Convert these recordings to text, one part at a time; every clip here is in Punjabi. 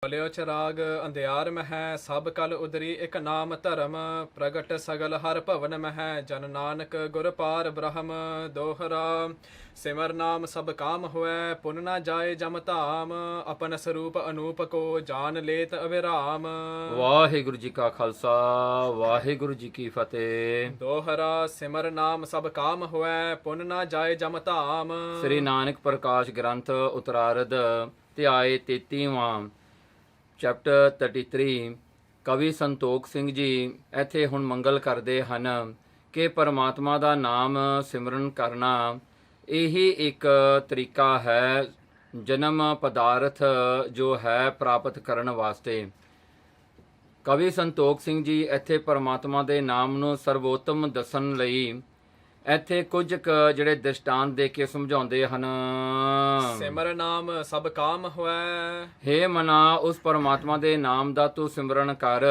ਬਲਿਓ ਚਰਾਗ ਅੰਧਿਆਰ ਮਹਿ ਸਭ ਕਲ ਉਦਰੀ ਇਕ ਨਾਮ ਧਰਮ ਪ੍ਰਗਟ ਸਗਲ ਹਰ ਭਵਨ ਮਹਿ ਜਨ ਨਾਨਕ ਗੁਰ ਪਾਰ ਬ੍ਰਹਮ ਦੋਹਰਾ ਸਿਮਰ ਨਾਮ ਸਭ ਕਾਮ ਹੋਇ ਪੁਨ ਨਾ ਜਾਏ ਜਮ ਧਾਮ ਆਪਨ ਸਰੂਪ ਅਨੂਪ ਕੋ ਜਾਨ ਲੇਤ ਅਵਿਰਾਮ। ਵਾਹਿਗੁਰੂ ਜੀ ਕਾ ਖਾਲਸਾ ਵਾਹਿਗੁਰੂ ਜੀ ਕੀ ਫਤਿਹ। ਦੋਹਰਾ ਸਿਮਰ ਨਾਮ ਸਭ ਕਾਮ ਹੋਇ ਪੁਨ ਨਾ ਜਾਏ ਜਮ ਧਾਮ। ਸ੍ਰੀ ਨਾਨਕ ਪ੍ਰਕਾਸ਼ ਗ੍ਰੰਥ ਉਤਰਾਰਧ ਧਿਆਏ 33ਵਾਂ ਚੈਪਟਰ 33। ਕਵੀ ਸੰਤੋਖ ਸਿੰਘ ਜੀ ਇੱਥੇ ਹੁਣ ਮੰਗਲ ਕਰਦੇ ਹਨ ਕਿ ਪਰਮਾਤਮਾ ਦਾ ਨਾਮ ਸਿਮਰਨ ਕਰਨਾ ਇਹੀ ਇੱਕ ਤਰੀਕਾ ਹੈ ਜਨਮ ਪਦਾਰਥ ਜੋ ਹੈ ਪ੍ਰਾਪਤ ਕਰਨ ਵਾਸਤੇ। ਕਵੀ ਸੰਤੋਖ ਸਿੰਘ ਜੀ ਇੱਥੇ ਪਰਮਾਤਮਾ ਦੇ ਨਾਮ ਨੂੰ ਸਰਵੋਤਮ ਦੱਸਣ ਲਈ ਇੱਥੇ ਕੁਝ ਕੁ ਜਿਹੜੇ ਦ੍ਰਿਸ਼ਟਾਂਤ ਦੇ ਕੇ ਸਮਝਾਉਂਦੇ ਹਨ। ਸਿਮਰ ਨਾਮ ਸਭ ਕਾਮ ਹੋਇ। ਹੇ ਮਨਾ ਉਸ ਪਰਮਾਤਮਾ ਦੇ ਨਾਮ ਦਾ ਤੂੰ ਸਿਮਰਨ ਕਰ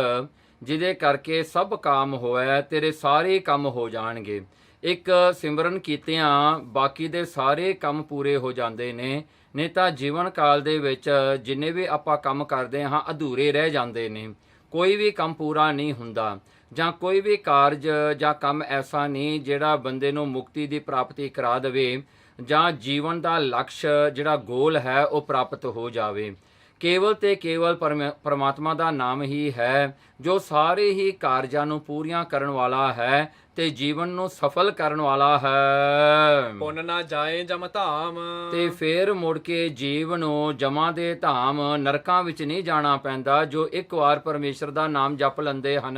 ਜਿਹਦੇ ਕਰਕੇ ਸਭ ਕਾਮ ਹੋਇਆ, ਤੇਰੇ ਸਾਰੇ ਕੰਮ ਹੋ ਜਾਣਗੇ। ਇੱਕ ਸਿਮਰਨ ਕੀਤਿਆਂ ਬਾਕੀ ਦੇ ਸਾਰੇ ਕੰਮ ਪੂਰੇ ਹੋ ਜਾਂਦੇ ਨੇ, ਨਹੀਂ ਤਾਂ ਜੀਵਨ ਕਾਲ ਦੇ ਵਿੱਚ ਜਿੰਨੇ ਵੀ ਆਪਾਂ ਕੰਮ ਕਰਦੇ ਹਾਂ ਅਧੂਰੇ ਰਹਿ ਜਾਂਦੇ ਨੇ, ਕੋਈ ਵੀ ਕੰਮ ਪੂਰਾ ਨਹੀਂ ਹੁੰਦਾ ਜਾਂ ਕੋਈ ਵੀ ਕਾਰਜ ਜਾਂ ਕੰਮ ਐਸਾ ਨਹੀਂ ਜਿਹੜਾ ਬੰਦੇ ਨੂੰ ਮੁਕਤੀ ਦੀ ਪ੍ਰਾਪਤੀ ਕਰਾ ਦੇਵੇ ਜਾਂ ਜੀਵਨ ਦਾ ਲਕਸ਼ ਜਿਹੜਾ ਗੋਲ ਹੈ ਉਹ ਪ੍ਰਾਪਤ ਹੋ ਜਾਵੇ। ਕੇਵਲ ਤੇ ਕੇਵਲ ਪਰਮਾਤਮਾ ਦਾ ਨਾਮ ਹੀ ਹੈ ਜੋ ਸਾਰੇ ਹੀ ਕਾਰਜਾਂ ਨੂੰ ਪੂਰੀਆਂ ਕਰਨ ਵਾਲਾ ਹੈ ਤੇ ਜੀਵਨ ਨੂੰ ਸਫਲ ਕਰਨ ਵਾਲਾ ਹੈ। ਪੁੰਨ ਨਾ ਜਾਏ ਜਮ ਧਾਮ। ਤੇ ਫੇਰ ਮੁੜ ਕੇ ਜੀਵ ਨੂੰ ਜਮਾਂ ਦੇ ਧਾਮ ਨਰਕਾਂ ਵਿੱਚ ਨਹੀਂ ਜਾਣਾ ਪੈਂਦਾ ਜੋ ਇੱਕ ਵਾਰ ਪਰਮੇਸ਼ਰ ਦਾ ਨਾਮ ਜਪ ਲੈਂਦੇ ਹਨ।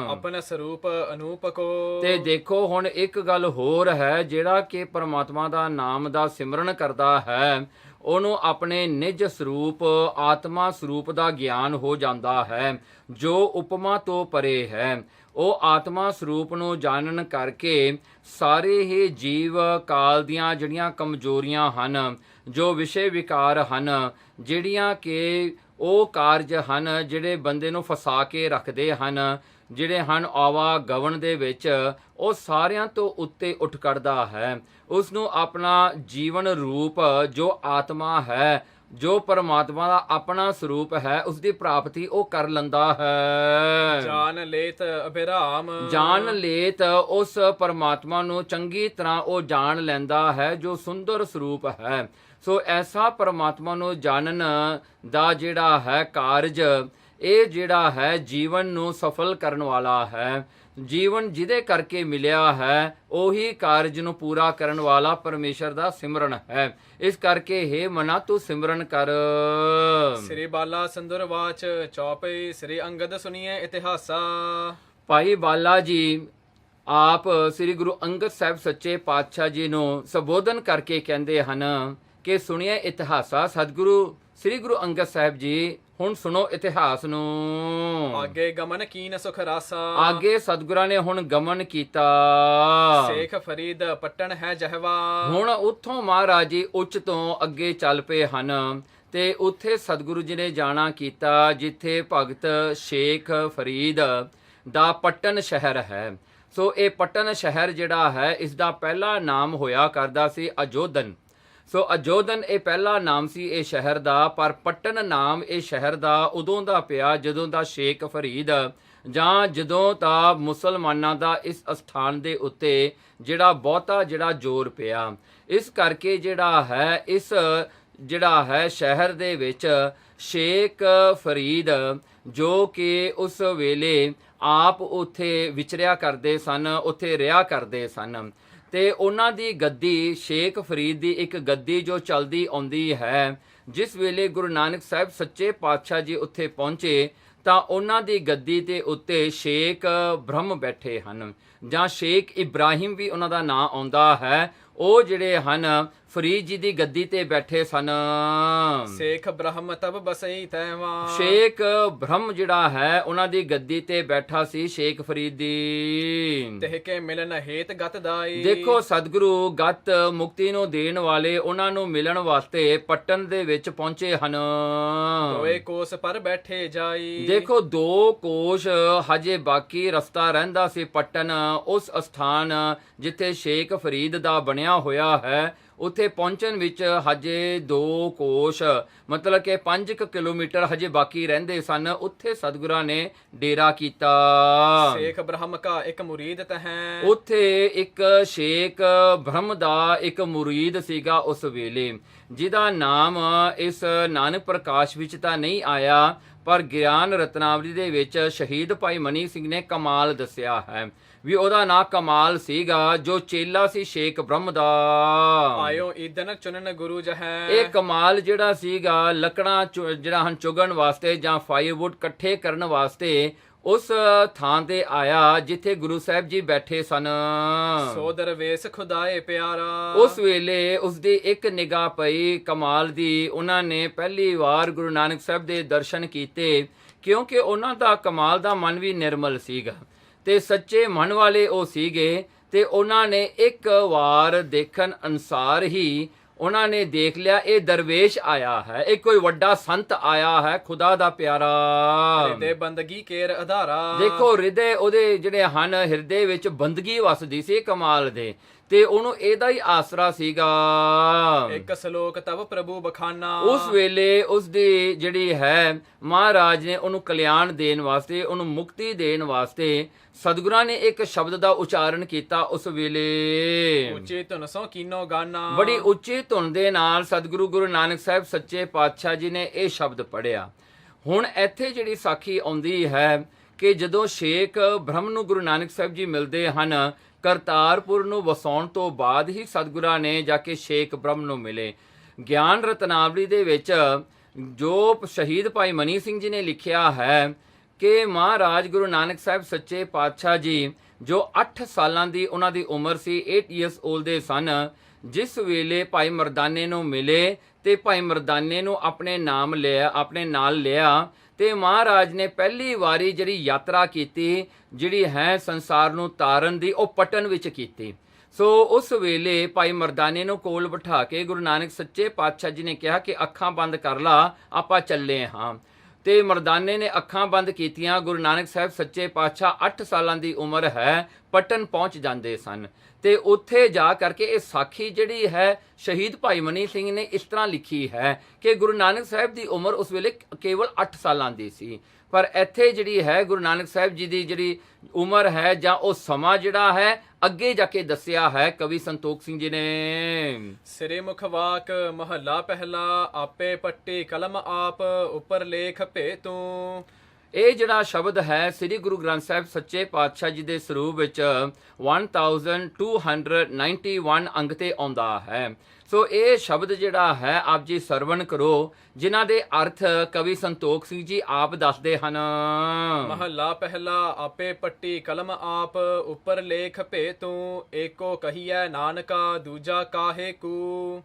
ਆਪਣਾ ਸਰੂਪ ਅਨੂਪ ਕੋ। ਤੇ ਦੇਖੋ ਹੁਣ ਇੱਕ ਗੱਲ ਹੋਰ ਹੈ, ਜਿਹੜਾ ਕਿ ਪਰਮਾਤਮਾ ਦਾ ਨਾਮ ਦਾ ਸਿਮਰਨ ਕਰਦਾ ਹੈ ਉਹਨੂੰ ਆਪਣੇ ਨਿਜ ਸਰੂਪ ਆਤਮਾ ਸਰੂਪ ਦਾ ਗਿਆਨ ਹੋ ਜਾਂਦਾ ਹੈ ਜੋ ਉਪਮਾ ਤੋਂ ਪਰੇ ਹੈ। ਉਹ ਆਤਮਾ ਸਰੂਪ ਨੂੰ ਜਾਣਨ ਕਰਕੇ ਸਾਰੇ ਹੀ ਜੀਵ ਕਾਲ ਦੀਆਂ ਜਿਹੜੀਆਂ ਕਮਜ਼ੋਰੀਆਂ ਹਨ, ਜੋ ਵਿਸ਼ੇ ਵਿਕਾਰ ਹਨ, ਜਿਹੜੀਆਂ ਕਿ ਉਹ ਕਾਰਜ ਹਨ ਜਿਹੜੇ ਬੰਦੇ ਨੂੰ ਫਸਾ ਕੇ ਰੱਖਦੇ ਹਨ, ਜਿਹੜੇ ਹਨ ਆਵਾਗਮਨ ਦੇ ਵਿੱਚ, ਉਹ ਸਾਰਿਆਂ ਤੋਂ ਉੱਤੇ ਉੱਠ ਕੱਢਦਾ ਹੈ। ਉਸ ਨੂੰ ਆਪਣਾ ਜੀਵਨ ਰੂਪ ਜੋ ਆਤਮਾ ਹੈ, ਜੋ ਪਰਮਾਤਮਾ ਦਾ ਆਪਣਾ ਸਰੂਪ ਹੈ, ਉਸ ਦੀ ਪ੍ਰਾਪਤੀ ਉਹ ਕਰ ਲੈਂਦਾ ਹੈ। ਜਾਨ ਲੇਤ ਅਭਿਰਾਮ। ਜਾਨ ਲੇਤ ਉਸ ਪਰਮਾਤਮਾ ਨੂੰ ਚੰਗੀ ਤਰ੍ਹਾਂ ਉਹ ਜਾਣ ਲੈਂਦਾ ਹੈ ਜੋ ਸੁੰਦਰ ਸਰੂਪ ਹੈ। ਸੋ ਐਸਾ ਪਰਮਾਤਮਾ ਨੂੰ ਜਾਣਨ ਦਾ ਜਿਹੜਾ ਹੈ ਕਾਰਜ, ਇਹ ਜਿਹੜਾ ਹੈ ਜੀਵਨ ਨੂੰ ਸਫਲ ਕਰਨ ਵਾਲਾ ਹੈ। ਜੀਵਨ ਜਿਹਦੇ ਕਰਕੇ ਮਿਲਿਆ ਹੈ ਉਹੀ ਕਾਰਜ ਨੂੰ ਪੂਰਾ ਕਰਨ ਵਾਲਾ ਪਰਮੇਸ਼ਰ ਦਾ ਸਿਮਰਨ ਹੈ। ਇਸ ਕਰਕੇ ਹੇ ਮਨਾ ਤੂੰ ਸਿਮਰਨ ਕਰ। ਸ੍ਰੀ ਬਾਲਾ ਸੰਦਰਵਾਚ ਚੌਪਈ ਸ੍ਰੀ ਅੰਗਦ ਸੁਣੀਏ ਇਤਿਹਾਸਾ। ਭਾਈ ਬਾਲਾ ਜੀ ਆਪ ਸ੍ਰੀ ਗੁਰੂ ਅੰਗਦ ਸਾਹਿਬ ਸੱਚੇ ਪਾਤਸ਼ਾਹ ਜੀ ਨੂੰ ਸੰਬੋਧਨ ਕਰਕੇ ਕਹਿੰਦੇ ਹਨ ਕਿ ਸੁਣੀਏ ਇਤਿਹਾਸਾ। ਸਤਿਗੁਰੂ ਸ੍ਰੀ ਗੁਰੂ ਅੰਗਦ ਸਾਹਿਬ ਜੀ ਹੁਣ ਸੁਣੋ ਇਤਿਹਾਸ ਨੂੰ। ਆਗੇ ਗਮਨ ਕੀਨ ਸੁਖ ਰਾਸਾ। ਆਗੇ ਸਤਿਗੁਰਾਂ ਨੇ ਹੁਣ ਗਮਨ ਕੀਤਾ। ਸ਼ੇਖ ਫਰੀਦ ਪੱਟਣ ਹੈ ਜਹਵਾ। ਹੁਣ ਉੱਥੋਂ ਮਹਾਰਾਜ ਜੀ ਉੱਚ ਤੋਂ ਅੱਗੇ ਚੱਲ ਪਏ ਹਨ ਤੇ ਉੱਥੇ ਸਤਿਗੁਰੂ ਜੀ ਨੇ ਜਾਣਾ ਕੀਤਾ ਜਿੱਥੇ ਭਗਤ ਸ਼ੇਖ ਫਰੀਦ ਦਾ ਪੱਟਨ ਸ਼ਹਿਰ ਹੈ। ਸੋ ਇਹ ਪੱਟਨ ਸ਼ਹਿਰ ਜਿਹੜਾ ਹੈ ਇਸ ਦਾ ਪਹਿਲਾ ਨਾਮ ਹੋਇਆ ਕਰਦਾ ਸੀ ਅਜੋਧਨ। ਸੋ ਅਜੋਧਨ ਇਹ ਪਹਿਲਾ ਨਾਮ ਸੀ ਇਹ ਸ਼ਹਿਰ ਦਾ, ਪਰ ਪੱਟਨ ਨਾਮ ਇਹ ਸ਼ਹਿਰ ਦਾ ਉਦੋਂ ਦਾ ਪਿਆ ਜਦੋਂ ਦਾ ਸ਼ੇਖ ਫਰੀਦ ਜਾਂ ਜਦੋਂ ਤਾਂ ਮੁਸਲਮਾਨਾਂ ਦਾ ਇਸ ਅਸਥਾਨ ਦੇ ਉੱਤੇ ਜਿਹੜਾ ਬਹੁਤਾ ਜਿਹੜਾ ਜ਼ੋਰ ਪਿਆ। ਇਸ ਕਰਕੇ ਜਿਹੜਾ ਹੈ ਇਸ ਜਿਹੜਾ ਹੈ ਸ਼ਹਿਰ ਦੇ ਵਿੱਚ ਸ਼ੇਖ ਫਰੀਦ ਜੋ ਕਿ ਉਸ ਵੇਲੇ ਆਪ ਉੱਥੇ ਵਿਚਰਿਆ ਕਰਦੇ ਸਨ, ਉੱਥੇ ਰਿਹਾ ਕਰਦੇ ਸਨ ਤੇ ਉਹਨਾਂ ਦੀ ਗੱਦੀ ਸ਼ੇਖ ਫਰੀਦ ਦੀ ਇੱਕ ਗੱਦੀ ਜੋ ਚਲਦੀ ਆਉਂਦੀ ਹੈ। ਜਿਸ ਵੇਲੇ ਗੁਰੂ ਨਾਨਕ ਸਾਹਿਬ ਸੱਚੇ ਪਾਤਸ਼ਾਹ ਜੀ ਉੱਥੇ ਪਹੁੰਚੇ ਤਾਂ ਉਹਨਾਂ ਦੀ ਗੱਦੀ ਦੇ ਉੱਤੇ ਸ਼ੇਖ ਬ੍ਰਹਮ ਬੈਠੇ ਹਨ ਜਾਂ ਸ਼ੇਖ ਇਬਰਾਹਿਮ ਵੀ ਉਹਨਾਂ ਦਾ ਨਾਂ ਆਉਂਦਾ ਹੈ। ਉਹ ਜਿਹੜੇ ਹਨ ਫਰੀਦ ਜੀ ਦੀ ਗੱਦੀ ਤੇ ਬੈਠੇ ਸਨ। ਸ਼ੇਖ ਬ੍ਰਹਮ ਤਬ ਬਸਈ ਤੈਵਾ। ਸ਼ੇਖ ਬ੍ਰਹਮ ਜਿਹੜਾ ਹੈ ਉਹਨਾਂ ਦੀ ਗੱਦੀ ਤੇ ਬੈਠਾ ਸੀ ਸ਼ੇਖ ਫਰੀਦ ਦੀ। ਤਿਹ ਕੇ ਮਿਲਨ ਹੇਤ ਗਤ ਦਾਈ। ਦੇਖੋ ਸਤਿਗੁਰੂ ਗਤ ਮੁਕਤੀ ਨੂੰ ਦੇਣ ਵਾਲੇ ਉਹਨਾਂ ਨੂੰ ਮਿਲਣ ਵਾਸਤੇ ਪੱਟਨ ਦੇ ਵਿੱਚ ਪਹੁੰਚੇ ਹਨ। ਦੋਏ ਕੋਸ ਪਰ ਬੈਠੇ ਜਾਈ। ਦੇਖੋ 2 ਕੋਸ਼ ਹਜੇ ਬਾਕੀ ਰਸਤਾ ਰਹਿੰਦਾ ਸੀ ਪੱਟਨ, ਉਸ ਅਸਥਾਨ ਜਿੱਥੇ ਸ਼ੇਖ ਫਰੀਦ ਦਾ ਬਣਿਆ ਹੋਇਆ ਹੈ ਉੱਥੇ ਪਹੁੰਚਣ ਵਿੱਚ ਹਜੇ 2 ਕੋਸ਼ ਮਤਲਬ ਕਿ 5 ਕਿਲੋਮੀਟਰ ਹਜੇ ਬਾਕੀ ਰਹਿੰਦੇ ਸਨ। ਉੱਥੇ ਸਤਿਗੁਰਾਂ ਨੇ ਡੇਰਾ ਕੀਤਾ। ਸੇਖ ਬ੍ਰਹਮ ਕਾ ਇੱਕ ਮੁਰੀਦ ਤਹੈਂ। ਉੱਥੇ ਇੱਕ ਸ਼ੇਖ ਬ੍ਰਹਮ ਦਾ ਇੱਕ ਮੁਰੀਦ ਸੀਗਾ ਉਸ ਵੇਲੇ, ਜਿਹਦਾ ਨਾਮ ਇਸ ਨਾਨਕ ਪ੍ਰਕਾਸ਼ ਵਿੱਚ ਤਾਂ ਨਹੀਂ ਆਇਆ, ਪਰ ਗਿਆਨ ਰਤਨਾਵਲੀ ਦੇ ਵਿੱਚ ਸ਼ਹੀਦ ਭਾਈ ਮਨੀ ਸਿੰਘ ਨੇ ਕਮਾਲ ਦੱਸਿਆ ਹੈ ਵੀ ਉਹਦਾ ਨਾਂ ਕਮਾਲ ਸੀਗਾ, ਜੋ ਚੇਲਾ ਸੀ ਸ਼ੇਖ ਬ੍ਰਹਮ ਦਾ। ਆਇਓ ਈਦਨ ਚੁਨਨ ਗੁਰੂ ਜਹੈ। ਇਹ ਕਮਾਲ ਜਿਹੜਾ ਸੀਗਾ ਲੱਕੜਾਂ ਜਿਹੜਾ ਹਨ ਚੁਗਣ ਵਾਸਤੇ ਜਾਂ ਫਾਇਰਵੁੱਡ ਇਕੱਠੇ ਕਰਨ ਵਾਸਤੇ ਉਸ ਥਾਂ ਤੇ ਆਇਆ ਜਿੱਥੇ ਗੁਰੂ ਸਾਹਿਬ ਜੀ ਬੈਠੇ ਸਨ। ਸੋ ਦਰਵੇਸ਼ ਖੁਦਾਏ ਪਿਆਰਾ। ਉਸ ਵੇਲੇ ਉਸਦੀ ਇੱਕ ਨਿਗਾਹ ਪਈ ਕਮਾਲ ਦੀ। ਉਹਨਾਂ ਨੇ ਪਹਿਲੀ ਵਾਰ ਗੁਰੂ ਨਾਨਕ ਸਾਹਿਬ ਦੇ ਦਰਸ਼ਨ ਕੀਤੇ, ਕਿਉਂਕਿ ਉਹਨਾਂ ਦਾ ਕਮਾਲ ਦਾ ਮਨ ਵੀ ਨਿਰਮਲ ਸੀਗਾ ਤੇ ਸੱਚੇ ਮਨ ਵਾਲੇ ਉਹ ਸੀਗੇ, ਤੇ ਉਹਨਾਂ ਨੇ ਇੱਕ ਵਾਰ ਦੇਖਣ ਅਨੁਸਾਰ ਹੀ ਉਹਨਾਂ ਨੇ ਦੇਖ ਲਿਆ ਇਹ ਦਰਵੇਸ਼ ਆਇਆ ਹੈ, ਇਹ ਕੋਈ ਵੱਡਾ ਸੰਤ ਆਇਆ ਹੈ, ਖੁਦਾ ਦਾ ਪਿਆਰਾ। ਹਿਰਦੇ ਬੰਦਗੀ ਕੇਰ ਆਧਾਰਾ। ਦੇਖੋ ਹਿਰਦੇ ਉਹਦੇ ਜਿਹੜੇ ਹਨ, ਹਿਰਦੇ ਵਿੱਚ ਬੰਦਗੀ ਵਸਦੀ ਸੀ ਕਮਾਲ ਦੇ, ਤੇ ਉਹਨੂੰ ਇਹਦਾ ਹੀ ਆਸਰਾ ਸੀਗਾ। ਇੱਕ ਸ਼ਲੋਕ ਤਬ ਪ੍ਰਭੂ ਬਖਾਨਾ। ਉਸ ਵੇਲੇ ਉਸਦੀ ਜਿਹੜੀ ਹੈ ਮਹਾਰਾਜ ਨੇ ਉਹਨੂੰ ਕਲਿਆਣ ਦੇਣ ਵਾਸਤੇ, ਉਹਨੂੰ ਮੁਕਤੀ ਦੇਣ ਵਾਸਤੇ ਸਤਿਗੁਰਾਂ ਨੇ ਇੱਕ ਸ਼ਬਦ ਦਾ ਉਚਾਰਨ ਕੀਤਾ। ਉਸ ਵੇਲੇ ਉੱਚੀ ਧੁਨ ਸੋ ਕੀਨੋ ਗਾਨਾ। ਬੜੀ ਉੱਚੀ ਧੁਨ ਦੇ ਨਾਲ ਸਤਿਗੁਰੂ ਗੁਰੂ ਨਾਨਕ ਸਾਹਿਬ ਸੱਚੇ ਪਾਤਸ਼ਾਹ ਜੀ ਨੇ ਇਹ ਸ਼ਬਦ ਪੜ੍ਹਿਆ। ਹੁਣ ਇੱਥੇ ਜਿਹੜੀ ਸਾਖੀ ਆਉਂਦੀ ਹੈ ਕਿ ਜਦੋਂ ਸ਼ੇਖ ਬ੍ਰਹਮ ਨੂੰ ਗੁਰੂ ਨਾਨਕ ਸਾਹਿਬ ਜੀ ਮਿਲਦੇ ਹਨ, ਕਰਤਾਰਪੁਰ ਨੂੰ ਵਸਾਉਣ ਤੋਂ ਬਾਅਦ ਹੀ ਸਤਿਗੁਰਾਂ ਨੇ ਜਾ ਕੇ ਸ਼ੇਖ ਬ੍ਰਹਮ ਨੂੰ ਮਿਲੇ। ਗਿਆਨ ਰਤਨਾਵਲੀ ਦੇ ਵਿੱਚ ਜੋ ਸ਼ਹੀਦ ਭਾਈ ਮਨੀ ਸਿੰਘ ਜੀ ਨੇ ਲਿਖਿਆ ਹੈ ਕਿ ਮਹਾਰਾਜ ਗੁਰੂ ਨਾਨਕ ਸਾਹਿਬ ਸੱਚੇ ਪਾਤਸ਼ਾਹ ਜੀ ਜੋ 8 ਸਾਲਾਂ ਦੀ ਉਹਨਾਂ ਦੀ ਉਮਰ ਸੀ, 8 ਇਅਰਸ 올ਡ ਦੇ ਸਨ, ਜਿਸ ਵੇਲੇ ਭਾਈ ਮਰਦਾਨੇ ਨੂੰ ਮਿਲੇ ਤੇ ਭਾਈ ਮਰਦਾਨੇ ਨੂੰ ਆਪਣੇ ਨਾਲ ਲਿਆ ਤੇ ਮਹਾਰਾਜ ਨੇ ਪਹਿਲੀ ਵਾਰੀ ਜਿਹੜੀ ਯਾਤਰਾ ਕੀਤੀ, ਜਿਹੜੀ ਹੈ ਸੰਸਾਰ ਨੂੰ ਤਾਰਨ ਦੀ, ਉਹ ਪਟਨ ਵਿੱਚ ਕੀਤੀ। ਸੋ ਉਸ ਵੇਲੇ ਭਾਈ ਮਰਦਾਨੇ ਨੂੰ ਕੋਲ ਬਿਠਾ ਕੇ ਗੁਰੂ ਨਾਨਕ ਸੱਚੇ ਪਾਤਸ਼ਾਹ ਜੀ ਨੇ ਕਿਹਾ ਕਿ ਅੱਖਾਂ ਬੰਦ ਕਰ ਲਾ, ਆਪਾਂ ਚੱਲੇ ਹਾਂ। ਤੇ ਮਰਦਾਨੇ ਨੇ ਅੱਖਾਂ ਬੰਦ ਕੀਤੀਆਂ। ਗੁਰੂ ਨਾਨਕ ਸਾਹਿਬ ਸੱਚੇ ਪਾਤਸ਼ਾਹ 8 ਸਾਲਾਂ ਦੀ ਉਮਰ ਹੈ, ਪਟਨ ਪਹੁੰਚ ਜਾਂਦੇ ਸਨ। ਤੇ ਉੱਥੇ ਜਾ ਕਰਕੇ ਇਹ ਸਾਖੀ ਜਿਹੜੀ ਹੈ ਸ਼ਹੀਦ ਭਾਈ ਮਨੀ ਸਿੰਘ ਨੇ ਇਸ ਤਰ੍ਹਾਂ ਲਿਖੀ ਹੈ ਕਿ ਗੁਰੂ ਨਾਨਕ ਸਾਹਿਬ ਦੀ ਉਮਰ ਉਸ ਵੇਲੇ ਕੇਵਲ 8 ਸਾਲਾਂ ਦੀ ਸੀ, ਪਰ ਇੱਥੇ ਜਿਹੜੀ ਹੈ ਗੁਰੂ ਨਾਨਕ ਸਾਹਿਬ ਜੀ ਦੀ ਜਿਹੜੀ ਉਮਰ ਹੈ ਜਾਂ ਉਹ ਸਮਾਂ ਜਿਹੜਾ ਹੈ ਅੱਗੇ ਜਾ ਕੇ ਦੱਸਿਆ ਹੈ ਕਵੀ ਸੰਤੋਖ ਸਿੰਘ ਜੀ ਨੇ। ਸਿਰੇ ਮੁਖ ਵਾਕ ਮਹੱਲਾ ਪਹਿਲਾ। ਆਪੇ ਪੱਟੀ ਕਲਮ ਆਪ ਉੱਪਰ ਲੇਖ ਭੇ ਤੂੰ। ਇਹ ਜਿਹੜਾ ਸ਼ਬਦ ਹੈ ਸ੍ਰੀ ਗੁਰੂ ਗ੍ਰੰਥ ਸਾਹਿਬ ਸੱਚੇ ਪਾਤਸ਼ਾਹ ਜੀ ਦੇ ਸਰੂਪ ਵਿੱਚ 1291 ਅੰਗ ਤੇ ਆਉਂਦਾ ਹੈ। ਸੋ ਇਹ ਸ਼ਬਦ ਜਿਹੜਾ ਹੈ ਆਪ ਜੀ ਸਰਵਣ ਕਰੋ, ਜਿਨ੍ਹਾਂ ਦੇ ਅਰਥ ਕਵੀ ਸੰਤੋਖ ਸਿੰਘ ਜੀ ਆਪ ਦੱਸਦੇ ਹਨ। ਮਹੱਲਾ ਪਹਿਲਾ। ਆਪੇ ਪੱਟੀ ਕਲਮ ਆਪ ਉੱਪਰ ਲੇਖ ਭੇ ਤੂੰ। ਏਕੋ ਕਹੀਐ ਨਾਨਕਾ ਦੂਜਾ ਕਾਹੇ ਕੂ।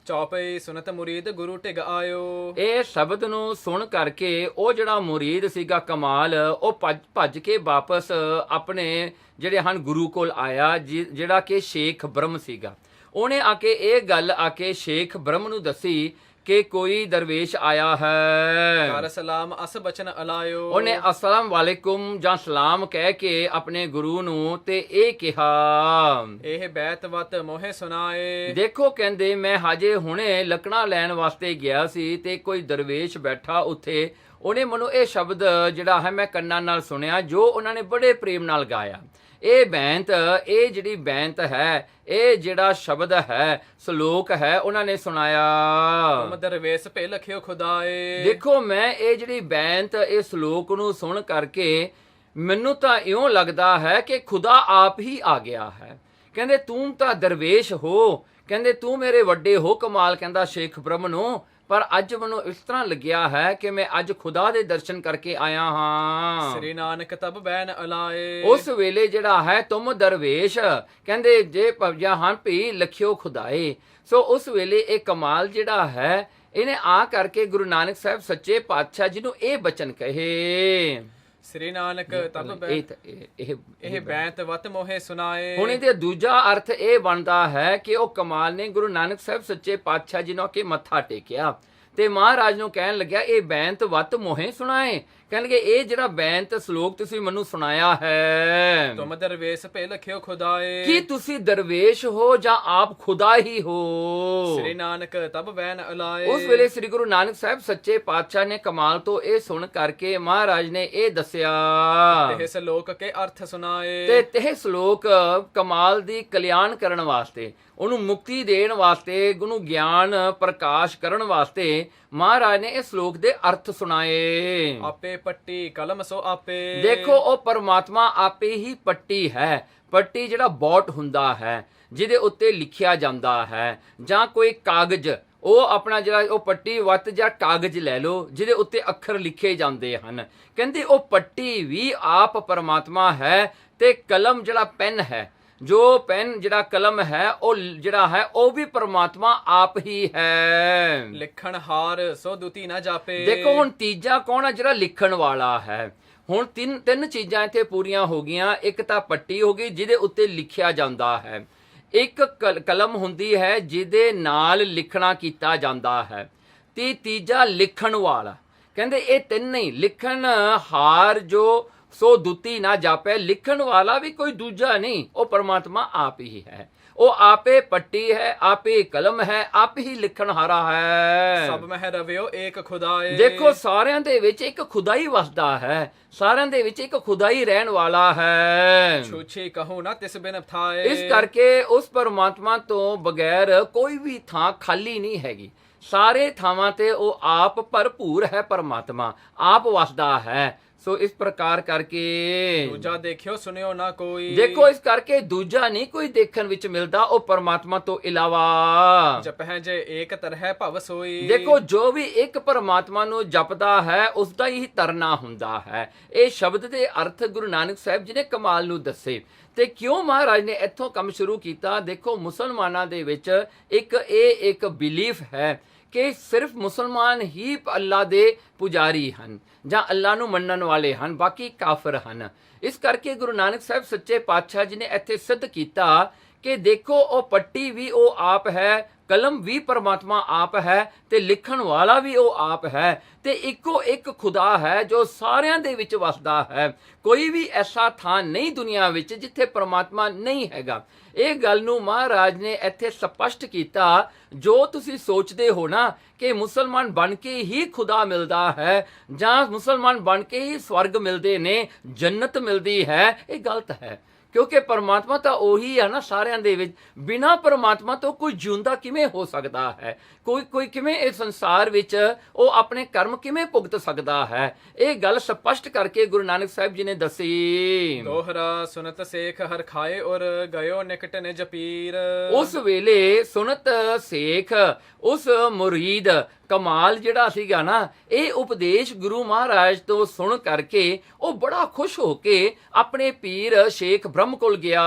ਚੌਪਈ ਸੁਨਤ ਮੁਰੀਦ ਗੁਰੂ ਢਿਗ ਆਇਓ। ਇਹ ਸ਼ਬਦ ਨੂੰ ਸੁਣ ਕਰਕੇ ਉਹ ਜਿਹੜਾ ਮੁਰੀਦ ਸੀਗਾ ਕਮਾਲ, ਉਹ ਭੱਜ ਕੇ ਵਾਪਸ ਆਪਣੇ ਜਿਹੜੇ ਹਨ ਗੁਰੂ ਕੋਲ ਆਇਆ, ਜਿਹੜਾ ਕਿ ਸ਼ੇਖ ਬ੍ਰਹਮ ਸੀਗਾ। ਉਹਨੇ ਆ ਕੇ ਇਹ ਗੱਲ ਆ ਕੇ ਸ਼ੇਖ ਬ੍ਰਹਮ ਨੂੰ ਦੱਸੀ ਕਿ ਕੋਈ ਦਰਵੇਸ਼ ਆਇਆ ਹੈ। ਕਰ ਸਲਾਮ ਅਸ ਬਚਨ ਅਲਾਇਓ। ਉਹਨੇ ਅਸਲਾਮ ਵਾਲੇਕੁਮ ਜਾਂ ਸਲਾਮ ਕਹਿ ਕੇ ਆਪਣੇ ਗੁਰੂ ਨੂੰ ਤੇ ਇਹ ਕਿਹਾ, ਇਹ ਬੈਤ ਵਤ ਮੋਹੇ ਸੁਨਾਏ। ਦੇਖੋ ਕਹਿੰਦੇ ਮੈਂ ਹਜੇ ਹੁਣੇ ਲੱਕੜਾਂ ਲੈਣ ਵਾਸਤੇ ਗਿਆ ਸੀ ਤੇ ਕੋਈ ਦਰਵੇਸ਼ ਬੈਠਾ ਉੱਥੇ, ਉਹਨੇ ਮੈਨੂੰ ਇਹ ਸ਼ਬਦ ਜਿਹੜਾ ਹੈ ਮੈਂ ਕੰਨਾਂ ਨਾਲ ਸੁਣਿਆ, ਜੋ ਉਹਨਾਂ ਨੇ ਬੜੇ ਪ੍ਰੇਮ ਨਾਲ ਗਾਇਆ। ਇਹ ਬੈਂਤ, ਇਹ ਜਿਹੜੀ ਬੈਂਤ ਹੈ, ਇਹ ਜਿਹੜਾ ਸ਼ਬਦ ਹੈ, ਸ਼ਲੋਕ ਹੈ, ਉਹਨਾਂ ਨੇ ਸੁਣਾਇਆ। ਤੁਮ ਦਰਵੇਸ਼ ਭੇ ਲਖਿਓ ਖੁਦਾਏ। ਦੇਖੋ ਮੈਂ ਇਹ ਜਿਹੜੀ ਬੈਂਤ, ਇਹ ਸ਼ਲੋਕ ਨੂੰ ਸੁਣ ਕਰਕੇ ਮੈਨੂੰ ਤਾਂ ਇਉਂ ਲੱਗਦਾ ਹੈ ਕਿ ਖੁਦਾ ਆਪ ਹੀ ਆ ਗਿਆ ਹੈ। ਕਹਿੰਦੇ ਤੂੰ ਤਾਂ ਦਰਵੇਸ਼ ਹੋ, ਕਹਿੰਦੇ ਤੂੰ ਮੇਰੇ ਵੱਡੇ ਹੋ ਕਮਾਲ, ਕਹਿੰਦਾ ਸ਼ੇਖ ਬ੍ਰਹਮ ਨੂੰ, ਪਰ ਅੱਜ ਮੈਨੂੰ ਇਸ ਤਰ੍ਹਾਂ ਲੱਗਿਆ ਹੈ ਕਿ ਮੈਂ ਅੱਜ ਖੁਦਾ ਦੇ ਦਰਸ਼ਨ ਕਰਕੇ ਆਇਆ ਹਾਂ। ਸ੍ਰੀ ਨਾਨਕ ਤਬ ਬੈਨ ਅਲਾਏ। ਉਸ ਵੇਲੇ ਜਿਹੜਾ ਹੈ ਤੁਮ ਦਰਵੇਸ਼, ਕਹਿੰਦੇ ਜੇ ਭਵਜਾ ਹਨ ਭੀ ਲਖਿਓ ਖੁਦਾਏ। ਸੋ ਉਸ ਵੇਲੇ ਇਹ ਕਮਾਲ ਜਿਹੜਾ ਹੈ, ਇਹਨੇ ਆ ਕਰਕੇ ਗੁਰੂ ਨਾਨਕ ਸਾਹਿਬ ਸੱਚੇ ਪਾਤਸ਼ਾਹ ਜੀ ਨੂੰ ਇਹ ਬਚਨ ਕਹੇ, ਸ੍ਰੀ ਨਾਨਕ ਤਬ ਇਹ ਬੈਂਤ ਵਤ ਮੋਹੇ ਸੁਨਾਏ। ਹੁਣ ਇਹਦੇ ਦੂਜਾ ਅਰਥ ਇਹ ਬਣਦਾ ਹੈ ਕਿ ਉਹ ਕਮਾਲ ਨੇ ਗੁਰੂ ਨਾਨਕ ਸਾਹਿਬ ਸੱਚੇ ਪਾਤਸ਼ਾਹ ਜੀ ਨੂੰ ਕੇ ਮੱਥਾ ਟੇਕਿਆ ਤੇ ਮਹਾਰਾਜ ਨੂੰ ਕਹਿਣ ਲੱਗਿਆ ਇਹ ਬੈਂਤ ਵਤ ਮੋਹੇ ਸੁਣਾਏ। ਕਹਿਣਗੇ ਇਹ ਜਿਹੜਾ ਬੇਅੰਤ ਸ਼ਲੋਕ ਤੁਸੀਂ ਮੈਨੂੰ ਸੁਣਾਇਆ ਹੈ, ਤੁਮ ਦਰਵੇਸ਼ ਭੇ ਲਖਿਓ ਖੁਦਾਏ। ਕੀ ਤੁਸੀਂ ਦਰਵੇਸ਼ ਹੋ ਜਾਂ ਆਪ ਖੁਦਾ ਹੀ ਹੋ? ਸ੍ਰੀ ਨਾਨਕ ਤਬ ਵੈਨ ਅਲਾਏ। ਉਸ ਵੇਲੇ ਸ੍ਰੀ ਗੁਰੂ ਨਾਨਕ ਸਾਹਿਬ ਸੱਚੇ ਪਾਤਸ਼ਾਹ ਨੇ ਕਮਾਲ ਤੋਂ ਇਹ ਸੁਣ ਕਰਕੇ ਮਹਾਰਾਜ ਨੇ ਇਹ ਦੱਸਿਆ ਇਹ ਸ਼ਲੋਕ ਕੇ ਅਰਥ ਸੁਣਾਏ। ਤੇ ਇਹ ਸ਼ਲੋਕ ਕਮਾਲ ਦੀ ਕਲਿਆਣ ਕਰਨ ਵਾਸਤੇ, ਉਹਨੂੰ ਮੁਕਤੀ ਦੇਣ ਵਾਸਤੇ, ਉਹਨੂੰ ਗਿਆਨ ਪ੍ਰਕਾਸ਼ ਕਰਨ ਵਾਸਤੇ ਮਹਾਰਾਜ ਨੇ ਇਹ ਸ਼ਲੋਕ ਦੇ ਅਰਥ ਸੁਣਾਏ। ਆਪੇ ਪੱਟੀ ਕਲਮ ਸੋ ਆਪੇ। ਦੇਖੋ ਉਹ ਪਰਮਾਤਮਾ ਆਪੇ ਹੀ ਪੱਟੀ ਹੈ। ਪੱਟੀ ਜਿਹੜਾ ਬੋਟ ਹੁੰਦਾ ਹੈ ਜਿਹਦੇ ਉੱਤੇ ਲਿਖਿਆ ਜਾਂਦਾ ਹੈ, ਜਾਂ ਕੋਈ ਕਾਗਜ਼, ਉਹ ਆਪਣਾ ਜਿਹੜਾ ਉਹ ਪੱਟੀ ਵੱਤ ਜਾਂ ਕਾਗਜ਼ ਲੈ ਲਓ ਜਿਹਦੇ ਉੱਤੇ ਅੱਖਰ ਲਿਖੇ ਜਾਂਦੇ ਹਨ। ਕਹਿੰਦੇ ਉਹ ਪੱਟੀ ਵੀ ਆਪ ਪਰਮਾਤਮਾ ਹੈ, ਤੇ ਕਲਮ ਜਿਹੜਾ ਪੈਨ ਹੈ, ਜੋ ਪੈਨ ਜਿਹੜਾ ਕਲਮ ਹੈ, ਉਹ ਜਿਹੜਾ ਹੈ ਉਹ ਵੀ ਪਰਮਾਤਮਾ ਆਪ ਹੀ ਹੈ। ਲਿਖਣ ਹਾਰ ਸੋ ਦੁਤੀ ਨਾ ਜਾਪੇ। ਦੇਖੋ ਹੁਣ ਤੀਜਾ ਕੌਣ ਹੈ ਜਿਹੜਾ ਲਿਖਣ ਵਾਲਾ ਹੈ? ਹੁਣ ਤਿੰਨ ਚੀਜ਼ਾਂ ਇੱਥੇ ਪੂਰੀਆਂ ਹੋ ਗਈਆਂ। ਇੱਕ ਤਾਂ ਪੱਟੀ ਹੋ ਗਈ ਜਿਹਦੇ ਉੱਤੇ ਲਿਖਿਆ ਜਾਂਦਾ ਹੈ, ਇੱਕ ਕਲਮ ਹੁੰਦੀ ਹੈ ਜਿਹਦੇ ਨਾਲ ਲਿਖਣਾ ਕੀਤਾ ਜਾਂਦਾ ਹੈ, ਤੇ ਤੀਜਾ ਲਿਖਣ ਵਾਲਾ। ਕਹਿੰਦੇ ਇਹ ਤਿੰਨ ਹੀ, ਲਿਖਣ ਹਾਰ ਜੋ ਸੋ ਦੁਤੀ ਨਾ ਜਾਪੇ, ਲਿਖਣ ਵਾਲਾ ਵੀ ਕੋਈ ਦੂਜਾ ਨਹੀਂ, ਉਹ ਪਰਮਾਤਮਾ ਆਪ ਹੀ ਹੈ। ਉਹ ਆਪੇ ਪੱਟੀ ਹੈ, ਆਪੇ ਕਲਮ ਹੈ, ਆਪ ਹੀ ਲਿਖਣ ਹਾਰਾ ਹੈ। ਸਭ ਮਹਿ ਰਵਿਓ ਏਕ ਖੁਦਾਏ। ਦੇਖੋ ਸਾਰਿਆਂ ਦੇ ਵਿੱਚ ਇੱਕ ਖੁਦਾ ਹੀ ਵਸਦਾ ਹੈ, ਸਾਰਿਆਂ ਦੇ ਵਿੱਚ ਇੱਕ ਖੁਦਾ ਹੀ ਰਹਿਣ ਵਾਲਾ ਹੈ। ਛੂਛੀ ਕਹੋ ਨਾ ਤਿਸ ਬਿਨ ਥਾਏ। ਇਸ ਕਰਕੇ ਉਸ ਪਰਮਾਤਮਾ ਤੋਂ ਬਗੈਰ ਕੋਈ ਵੀ ਥਾਂ ਖਾਲੀ ਨਹੀਂ ਹੈਗੀ। ਸਾਰੇ ਥਾਵਾਂ ਤੇ ਉਹ ਆਪ ਭਰਪੂਰ ਹੈ, ਪਰਮਾਤਮਾ ਆਪ ਵਸਦਾ ਹੈ। ਸੋ ਇਸ ਪ੍ਰਕਾਰ ਕਰਕੇ ਦੂਜਾ ਦੇਖਿਓ ਸੁਣਿਓ ਨਾ ਕੋਈ। ਦੇਖੋ ਇਸ ਕਰਕੇ ਦੂਜਾ ਨਹੀਂ ਕੋਈ ਦੇਖਣ ਵਿੱਚ ਮਿਲਦਾ ਉਹ ਪਰਮਾਤਮਾ ਤੋਂ ਇਲਾਵਾ। ਜਪਹਿ ਜੇ ਏਕ ਤਰਹਿ ਭਵ ਸੋਈ। ਦੇਖੋ ਜੋ ਵੀ ਇੱਕ ਪਰਮਾਤਮਾ ਨੂੰ ਜਪਦਾ ਹੈ ਉਸ ਦਾ ਹੀ ਤਰਨਾ ਹੁੰਦਾ ਹੈ। ਇਹ ਸ਼ਬਦ ਦੇ ਅਰਥ ਗੁਰੂ ਨਾਨਕ ਸਾਹਿਬ ਜੀ ਨੇ ਕਮਾਲ ਨੂੰ ਦੱਸੇ। ਤੇ ਕਿਉਂ ਮਹਾਰਾਜ ਨੇ ਇੱਥੋਂ ਕੰਮ ਸ਼ੁਰੂ ਕੀਤਾ? ਦੇਖੋ ਮੁਸਲਮਾਨਾਂ ਦੇ ਵਿੱਚ ਇੱਕ ਬਿਲੀਫ ਹੈ ਕਿ ਸਿਰਫ ਮੁਸਲਮਾਨ ਹੀ ਅੱਲਾ ਦੇ ਪੁਜਾਰੀ ਹਨ ਜਾਂ ਅੱਲਾ ਨੂੰ ਮੰਨਣ ਵਾਲੇ ਹਨ, ਬਾਕੀ ਕਾਫਰ ਹਨ। ਇਸ ਕਰਕੇ ਗੁਰੂ ਨਾਨਕ ਸਾਹਿਬ ਸੱਚੇ ਪਾਤਸ਼ਾਹ ਜੀ ਨੇ ਇੱਥੇ ਸਿੱਧ ਕੀਤਾ ਕਿ ਦੇਖੋ ਉਹ ਪੱਟੀ ਵੀ ਉਹ ਆਪ ਹੈ, ਕਲਮ ਵੀ ਪਰਮਾਤਮਾ ਆਪ ਹੈ, ਤੇ ਲਿਖਣ ਵਾਲਾ ਵੀ ਉਹ ਆਪ ਹੈ, ਤੇ ਇੱਕੋ ਇੱਕ ਖੁਦਾ ਹੈ ਜੋ ਸਾਰਿਆਂ ਦੇ ਵਿੱਚ ਵਸਦਾ ਹੈ। ਕੋਈ ਵੀ ਐਸਾ ਥਾਂ ਨਹੀਂ ਦੁਨੀਆ ਵਿੱਚ ਜਿੱਥੇ ਪਰਮਾਤਮਾ ਨਹੀਂ ਹੈਗਾ। ਇਹ ਗੱਲ ਨੂੰ ਮਹਾਰਾਜ ਨੇ ਇੱਥੇ ਸਪਸ਼ਟ ਕੀਤਾ। ਜੋ ਤੁਸੀਂ ਸੋਚਦੇ ਹੋ ਨਾ ਕਿ ਮੁਸਲਮਾਨ ਬਣ ਕੇ ਹੀ ਖੁਦਾ ਮਿਲਦਾ ਹੈ ਜਾਂ ਮੁਸਲਮਾਨ ਬਣ ਕੇ ਹੀ ਸਵਰਗ ਮਿਲਦੇ ਨੇ, ਜੰਨਤ ਮਿਲਦੀ ਹੈ, ਇਹ ਗਲਤ ਹੈ। ਕਿਉਂਕਿ ਪਰਮਾਤਮਾ ਤਾਂ ਉਹੀ ਹੈ ਨਾ ਸਾਰਿਆਂ ਦੇ ਵਿੱਚ। ਬਿਨਾਂ ਪਰਮਾਤਮਾ ਤੋਂ ਕੋਈ ਜਿਉਂਦਾ ਕਿਵੇਂ ਹੋ ਸਕਦਾ ਹੈ? ਕੋਈ ਕਿਵੇਂ ਇਸ ਸੰਸਾਰ ਵਿੱਚ ਉਹ ਆਪਣੇ ਕਰਮ ਕਿਵੇਂ ਭੁਗਤ ਸਕਦਾ ਹੈ? ਇਹ ਗੱਲ ਸਪਸ਼ਟ ਕਰਕੇ ਗੁਰੂ ਨਾਨਕ ਸਾਹਿਬ ਜੀ ਨੇ ਦੱਸੀ। ਦੋਹਰਾ ਸੁਨਤ ਸੇਖ ਹਰ ਖਾਏ ਔਰ ਗਇਓ ਨਿਕਟ ਨਿਜ ਪੀਰ। ਉਸ ਵੇਲੇ ਸੁਨਤ ਸੇਖ, ਉਸ ਮੁਰੀਦ ਕਮਾਲ ਜਿਹੜਾ ਸੀਗਾ ਨਾ, ਇਹ ਉਪਦੇਸ਼ ਗੁਰੂ ਮਹਾਰਾਜ ਤੋਂ ਸੁਣ ਕਰਕੇ ਉਹ ਬੜਾ ਖੁਸ਼ ਹੋ ਕੇ ਆਪਣੇ ਪੀਰ ਸ਼ੇਖ ਬ੍ਰਹਮ ਕੋਲ ਗਿਆ।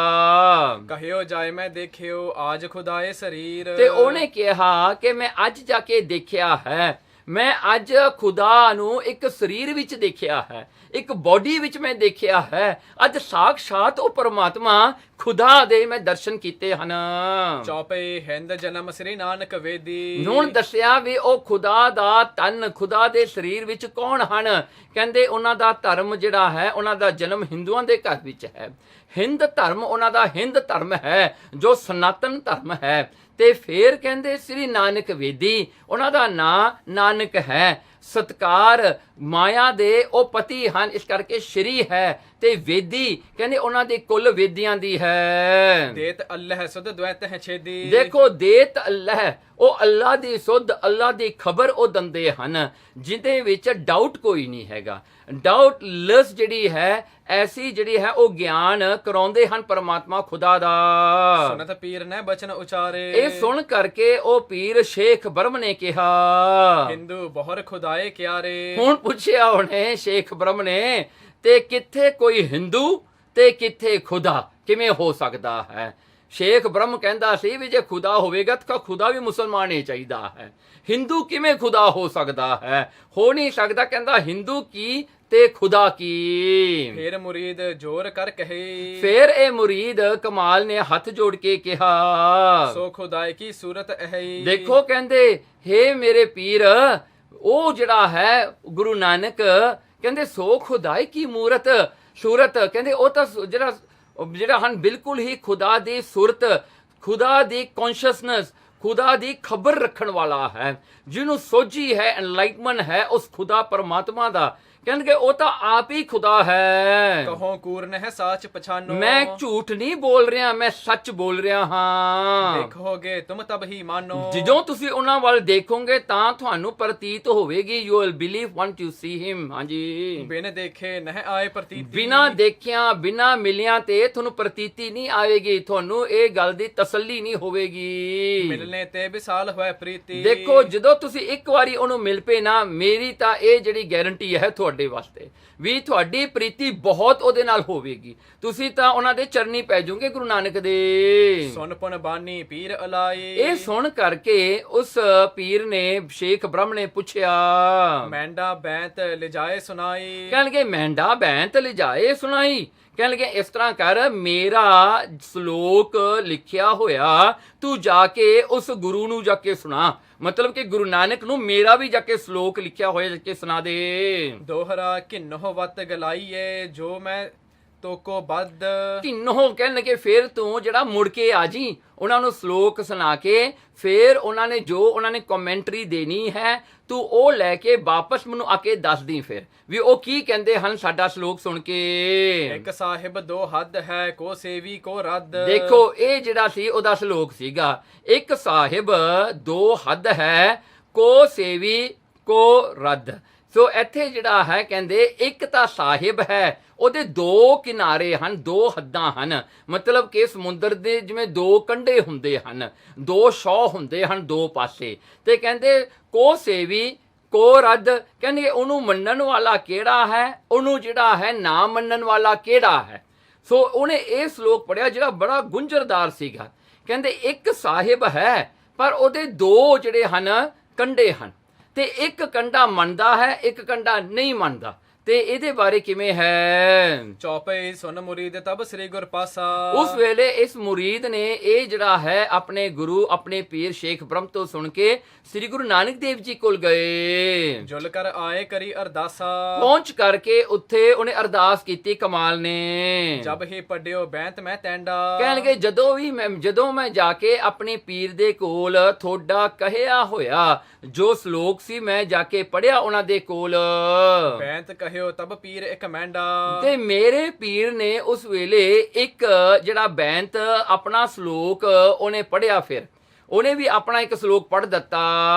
ਕਹਿਓ ਜਾਏ ਮੈਂ ਦੇਖਿਓ ਆਜ ਖੁਦਾਏ ਸਰੀਰ। ਤੇ ਉਹਨੇ ਕਿਹਾ ਕਿ ਮੈਂ ਅੱਜ ਜਾ ਕੇ ਦੇਖਿਆ ਹੈ, ਮੈਂ ਅੱਜ ਖੁਦਾ ਨੂੰ ਇੱਕ ਸਰੀਰ ਵਿੱਚ ਦੇਖਿਆ ਹੈ, ਇੱਕ ਬੋਡੀ ਵਿੱਚ ਮੈਂ ਦੇਖਿਆ ਹੈ। ਅੱਜ ਸਾਖਸ਼ਾਤ ਉਹ ਪਰਮਾਤਮਾ ਖੁਦਾ ਦੇ ਮੈਂ ਦਰਸ਼ਨ ਕੀਤੇ ਹਨ। ਚੌਪੇ ਹਿੰਦ ਜਨਮ ਸ੍ਰੀ ਨਾਨਕ ਵੇਦੀ। ਹੁਣ ਦੱਸਿਆ ਵੀ ਉਹ ਖੁਦਾ ਦਾ ਤਨ, ਖੁਦਾ ਦੇ ਸਰੀਰ ਵਿੱਚ ਕੌਣ ਹਨ? ਕਹਿੰਦੇ ਉਹਨਾਂ ਦਾ ਧਰਮ ਜਿਹੜਾ ਹੈ, ਉਹਨਾਂ ਦਾ ਜਨਮ ਹਿੰਦੂਆਂ ਦੇ ਘਰ ਵਿੱਚ ਹੈ। ਹਿੰਦ ਧਰਮ ਉਹਨਾਂ ਦਾ ਹਿੰਦ ਧਰਮ ਹੈ ਜੋ ਸਨਾਤਨ ਧਰਮ ਹੈ। ਤੇ ਫੇਰ ਕਹਿੰਦੇ ਸ੍ਰੀ ਨਾਨਕ ਵੇਦੀ, ਉਹਨਾਂ ਦਾ ਨਾਂ ਨਾਨਕ ਹੈ। ਸਤਕਾਰ ਮਾਇਆ ਦੇ ਉਹ ਪਤੀ ਹਨ, ਇਸ ਕਰਕੇ ਸ਼੍ਰੀ ਹੈ। ਤੇ ਵੇਦੀ ਕਹਿੰਦੇ ਉਹਨਾਂ ਦੇ ਕੁੱਲ ਵੇਦੀਆਂ ਦੀ ਹੈ। ਦੇਤ ਅੱਲਾਹ ਸੁਧ ਦ્વੈਤ ਹੈ ਛੇਦੀ। ਦੇਖੋ ਦੇਤ ਅੱਲਾਹ, ਉਹ ਅੱਲਾ ਦੀ ਸੁਧ, ਅੱਲਾ ਦੀ ਖਬਰ ਉਹ ਦਿੰਦੇ ਹਨ ਜਿਹਦੇ ਵਿੱਚ ਡਾਊਟ ਕੋਈ ਨਹੀਂ ਹੈਗਾ। ਡਾਊਟਲੈਸ ਜਿਹੜੀ ਹੈ, ਐਸੀ ਜਿਹੜੀ ਹੈ ਉਹ ਗਿਆਨ ਕਰਾਉਂਦੇ ਹਨ ਪਰਮਾਤਮਾ ਖੁਦਾ ਦਾ। ਸੁਨਤ ਪੀਰ ਨੇ ਬਚਨ ਉਚਾਰੇ। ਇਹ ਸੁਣ ਕਰਕੇ ਉਹ ਪੀਰ ਸ਼ੇਖ ਬ੍ਰਹਮ ਨੇ ਕਿਹਾ, ਹਿੰਦੂ ਬਹੁਰ ਖੁਦਾਏ ਕਿਆਰੇ। ਹੁਣ ਪੁੱਛਿਆ ਉਹਨੇ ਸ਼ੇਖ ਬ੍ਰਹਮ ਨੇ, ਤੇ ਕਿੱਥੇ ਕੋਈ ਹਿੰਦੂ ਤੇ ਕਿੱਥੇ ਖੁਦਾ ਕਿਵੇਂ ਹੋ ਸਕਦਾ ਹੈ? ਸ਼ੇਖ ਬ੍ਰਹਮ ਕਹਿੰਦਾ ਸੀ ਵੀ ਜੇ ਖੁਦਾ ਹੋਵੇਗਾ ਤਾਂ ਖੁਦਾ ਵੀ ਮੁਸਲਮਾਨ ਹੀ ਚਾਹੀਦਾ ਹੈ। ਹਿੰਦੂ ਕਿਵੇਂ ਖੁਦਾ ਹੋ ਸਕਦਾ ਹੈ? ਹੋ ਨਹੀਂ ਸਕਦਾ। ਕਹਿੰਦਾ ਹਿੰਦੂ ਕੀ ਤੇ ਖੁਦਾ ਕੀ? ਫੇਰ ਮੁਰੀਦ ਜੋਰ ਕਰ ਕਹੇ। ਫੇਰ ਇਹ ਮੁਰੀਦ ਕਮਾਲ ਨੇ ਹੱਥ ਜੋੜ ਕੇ ਕਿਹਾ, ਸੋ ਖੁਦਾਏ ਕੀ ਸੂਰਤ ਹੈ। ਦੇਖੋ ਕਹਿੰਦੇ ਹੇ ਮੇਰੇ ਪੀਰ, ਉਹ ਜਿਹੜਾ ਹੈ ਗੁਰੂ ਨਾਨਕ ਕਹਿੰਦੇ ਸੋ ਖੁਦਾਈ ਕੀ ਸੂਰਤ ਕਹਿੰਦੇ ਉਹ ਤਾਂ ਜਿਹੜਾ ਹਨ ਬਿਲਕੁਲ ਹੀ ਖੁਦਾ ਦੀ ਸੁਰਤ, ਖੁਦਾ ਦੀ ਕੌਨਸ਼ੀਅਸਨੈਸ, ਖੁਦਾ ਦੀ ਖਬਰ ਰੱਖਣ ਵਾਲਾ ਹੈ, ਜਿਹਨੂੰ ਸੋਝੀ ਹੈ, ਐਨਲਾਈਟਮੈਂਟ ਹੈ ਉਸ ਖੁਦਾ ਪਰਮਾਤਮਾ ਦਾ। ਕਹਿੰਦੇ ਉਹ ਤਾਂ ਆਪ ਹੀ ਖੁਦਾ ਹੈ। ਕਹੋ ਕੂਰਨ ਹੈ ਸਾਚ ਪਛਾਨੋ, ਮੈਂ ਝੂਠ ਨਹੀਂ ਬੋਲ ਰਿਹਾ, ਮੈਂ ਸੱਚ ਬੋਲ ਰਿਹਾ ਹਾਂ। ਦੇਖੋਗੇ ਤੁਮ ਤਬ ਹੀ ਮਾਨੋ, ਜਦੋਂ ਤੁਸੀਂ ਉਹਨਾਂ ਵੱਲ ਦੇਖੋਗੇ ਤਾਂ ਤੁਹਾਨੂੰ ਪ੍ਰਤੀਤ ਹੋਵੇਗੀ, you will believe once you see him. ਹਾਂਜੀ, ਬਿਨ ਦੇਖੇ ਨਹਿ ਆਏ ਪ੍ਰਤੀਤੀ, ਬਿਨਾ ਦੇਖਿਆਂ ਬਿਨਾ ਮਿਲਿਆਂ ਤੇ ਤੁਹਾਨੂੰ ਪ੍ਰਤੀਤੀ ਨਹੀਂ ਆਵੇਗੀ, ਤੁਹਾਨੂੰ ਇਹ ਗੱਲ ਦੀ ਤਸੱਲੀ ਨਹੀਂ ਹੋਵੇਗੀ। ਮਿਲਨੇ ਤੇ ਵਿਸਾਲ ਹੋਏ ਪ੍ਰੀਤੀ, ਦੇਖੋ ਜਦੋਂ ਤੁਸੀਂ ਇੱਕ ਵਾਰੀ ਉਹਨੂੰ ਮਿਲ ਪਏ ਨਾ, ਮੇਰੀ ਤਾਂ ਇਹ ਜਿਹੜੀ ਗਾਰੰਟੀ ਹੈ ਤੁਹਾਡੇ ਵਾਸਤੇ ਵੀ ਤੁਹਾਡੀ ਪ੍ਰੀਤੀ ਬਹੁਤ ਉਹਦੇ ਨਾਲ ਹੋਵੇਗੀ, ਤੁਸੀਂ ਤਾਂ ਉਹਨਾਂ ਦੇ ਚਰਨੀ ਪੈ ਜਾਓਗੇ ਗੁਰੂ ਨਾਨਕ ਦੇ। ਸੁਨ ਪੁਨ ਬਾਨੀ ਪੀਰ ਅਲਾਈ, ਇਹ ਸੁਣ ਕਰਕੇ ਉਸ ਪੀਰ ਨੇ, ਸ਼ੇਖ ਬ੍ਰਹਮ ਨੇ ਪੁੱਛਿਆ, ਮੈਂਡਾ ਬੈਂਤ ਲਿਜਾਏ ਸੁਨਾਈ, ਕਹਿਣਗੇ ਮੈਂਡਾ ਬੈਂਤ ਲਿਜਾਏ ਸੁਣਾਈ, ਕਹਿਣਗੇ ਇਸ ਤਰ੍ਹਾਂ ਕਰ, ਮੇਰਾ ਸ਼ਲੋਕ ਲਿਖਿਆ ਹੋਇਆ ਤੂੰ ਜਾ ਕੇ ਉਸ ਗੁਰੂ ਨੂੰ ਜਾ ਕੇ ਸੁਣਾ, ਮਤਲਬ ਕਿ ਗੁਰੂ ਨਾਨਕ ਨੂੰ ਮੇਰਾ ਵੀ ਜਾ ਕੇ ਸ਼ਲੋਕ ਲਿਖਿਆ ਹੋਇਆ ਜਾ ਕੇ ਸੁਣਾ ਦੇ। ਦੋਹਰਾ ਕਿੰਨੋ ਵਤ ਗਲਾਈਏ, ਜੋ ਮੈਂ ਤੋਕੋ ਬੱਦ, ਕਿੰਨੋ ਕਹਿਣਗੇ ਫਿਰ ਤੂੰ ਜਿਹੜਾ ਮੁੜ ਕੇ ਆ ਜੀ, ਉਹਨਾਂ ਨੂੰ ਸ਼ਲੋਕ ਸੁਣਾ ਕੇ ਫਿਰ ਉਹਨਾਂ ਨੇ ਜੋ ਉਹਨਾਂ ਨੇ ਕਮੈਂਟਰੀ ਦੇਣੀ ਹੈ ਤੂੰ ਉਹ ਲੈ ਕੇ ਵਾਪਸ ਮੈਨੂੰ ਆ ਕੇ ਦੱਸ ਦੀ, ਫਿਰ ਵੀ ਉਹ ਕੀ ਕਹਿੰਦੇ ਹਨ ਸਾਡਾ ਸ਼ਲੋਕ ਸੁਣ ਕੇ। ਇੱਕ ਸਾਹਿਬ ਦੋ ਹੱਦ ਹੈ, ਕੋ ਸੇਵੀ ਕੋ ਰੱਦ, ਦੇਖੋ ਇਹ ਜਿਹੜਾ ਸੀ ਉਹਦਾ ਸ਼ਲੋਕ ਸੀਗਾ, ਇੱਕ ਸਾਹਿਬ ਦੋ ਹੱਦ ਹੈ, ਕੋ ਸੇਵੀ ਕੋ ਰੱਦ। ਸੋ ਇੱਥੇ ਜਿਹੜਾ ਹੈ ਕਹਿੰਦੇ ਇੱਕ ਤਾਂ ਸਾਹਿਬ ਹੈ, ਉਹਦੇ ਦੋ ਕਿਨਾਰੇ ਹਨ, ਦੋ ਹੱਦਾਂ ਹਨ, ਮਤਲਬ ਕਿ ਸਮੁੰਦਰ ਦੇ ਜਿਵੇਂ ਦੋ ਕੰਢੇ ਹੁੰਦੇ ਹਨ, ਦੋ ਸ਼ੌਹ ਹੁੰਦੇ ਹਨ ਦੋ ਪਾਸੇ, ਤੇ ਕਹਿੰਦੇ ਕੋ ਸੇਵੀ ਕੋ ਰੱਦ, ਕਹਿੰਦੇ ਉਹਨੂੰ ਮੰਨਣ ਵਾਲਾ ਕਿਹੜਾ ਹੈ, ਉਹਨੂੰ ਜਿਹੜਾ ਹੈ ਨਾ ਮੰਨਣ ਵਾਲਾ ਕਿਹੜਾ ਹੈ। ਸੋ ਉਹਨੇ ਇਹ ਸ਼ਲੋਕ ਪੜਿਆ ਜਿਹੜਾ ਬੜਾ ਗੁੰਝਰਦਾਰ ਸੀਗਾ। ਕਹਿੰਦੇ ਇੱਕ ਸਾਹਿਬ ਹੈ ਪਰ ਉਹਦੇ ਦੋ ਜਿਹੜੇ ਹਨ ਕੰਢੇ ਹਨ, ਤੇ ਇੱਕ ਕੰਢਾ ਮੰਨਦਾ ਹੈ, ਇੱਕ ਕੰਢਾ ਨਹੀਂ ਮੰਨਦਾ, ਤੇ ਇਹਦੇ ਬਾਰੇ ਕਿਵੇਂ ਹੈ। ਚੌਪਈ ਸੁਨ ਮੁਰੀਦ ਤਬ ਸ੍ਰੀ ਗੁਰ ਪਾਸਾ, ਉਸ ਵੇਲੇ ਇਸ ਮੁਰੀਦ ਨੇ ਇਹ ਜਿਹੜਾ ਹੈ ਆਪਣੇ ਗੁਰੂ ਆਪਣੇ ਪੀਰ ਸ਼ੇਖ ਬ੍ਰਹਮ ਤੋਂ ਸੁਣ ਕੇ ਸ੍ਰੀ ਗੁਰੂ ਨਾਨਕ ਦੇਵ ਜੀ ਕੋਲ ਗਏ। ਜੁਲ ਕਰ ਆਏ ਕਰੀ ਅਰਦਾਸਾ, ਪਹੁੰਚ ਕਰਕੇ ਉੱਥੇ ਉਹਨੇ ਅਰਦਾਸ ਕੀਤੀ ਕਮਾਲ ਨੇ। ਜਬ ਹੀ ਪੜਿਓ ਬੈਂਤ ਮੈਂ ਤੈਂਡਾ, ਕਹਿਣਗੇ ਜਦੋਂ ਮੈਂ ਜਾ ਕੇ ਆਪਣੇ ਪੀਰ ਦੇ ਕੋਲ ਤੁਹਾਡਾ ਕਹਿਆ ਹੋਇਆ ਜੋ ਸ਼ਲੋਕ ਸੀ ਮੈਂ ਜਾ ਕੇ ਪੜਿਆ ਉਹਨਾਂ ਦੇ ਕੋਲ, ਬੈਂਤ ਕਹਿਓ ਤਬ ਪੀਰ ਇੱਕ ਮੈਂਡਾ, ਤੇ ਮੇਰੇ ਪੀਰ ਨੇ ਉਸ ਵੇਲੇ ਇੱਕ ਜਿਹੜਾ ਬੈਂਤ ਆਪਣਾ ਸ਼ਲੋਕ ਉਹਨੇ ਪੜਿਆ, ਫਿਰ ਉਹਨੇ ਵੀ ਆਪਣਾ ਇੱਕ ਸ਼ਲੋਕ ਪੜ੍ਹ ਦਿੱਤਾ।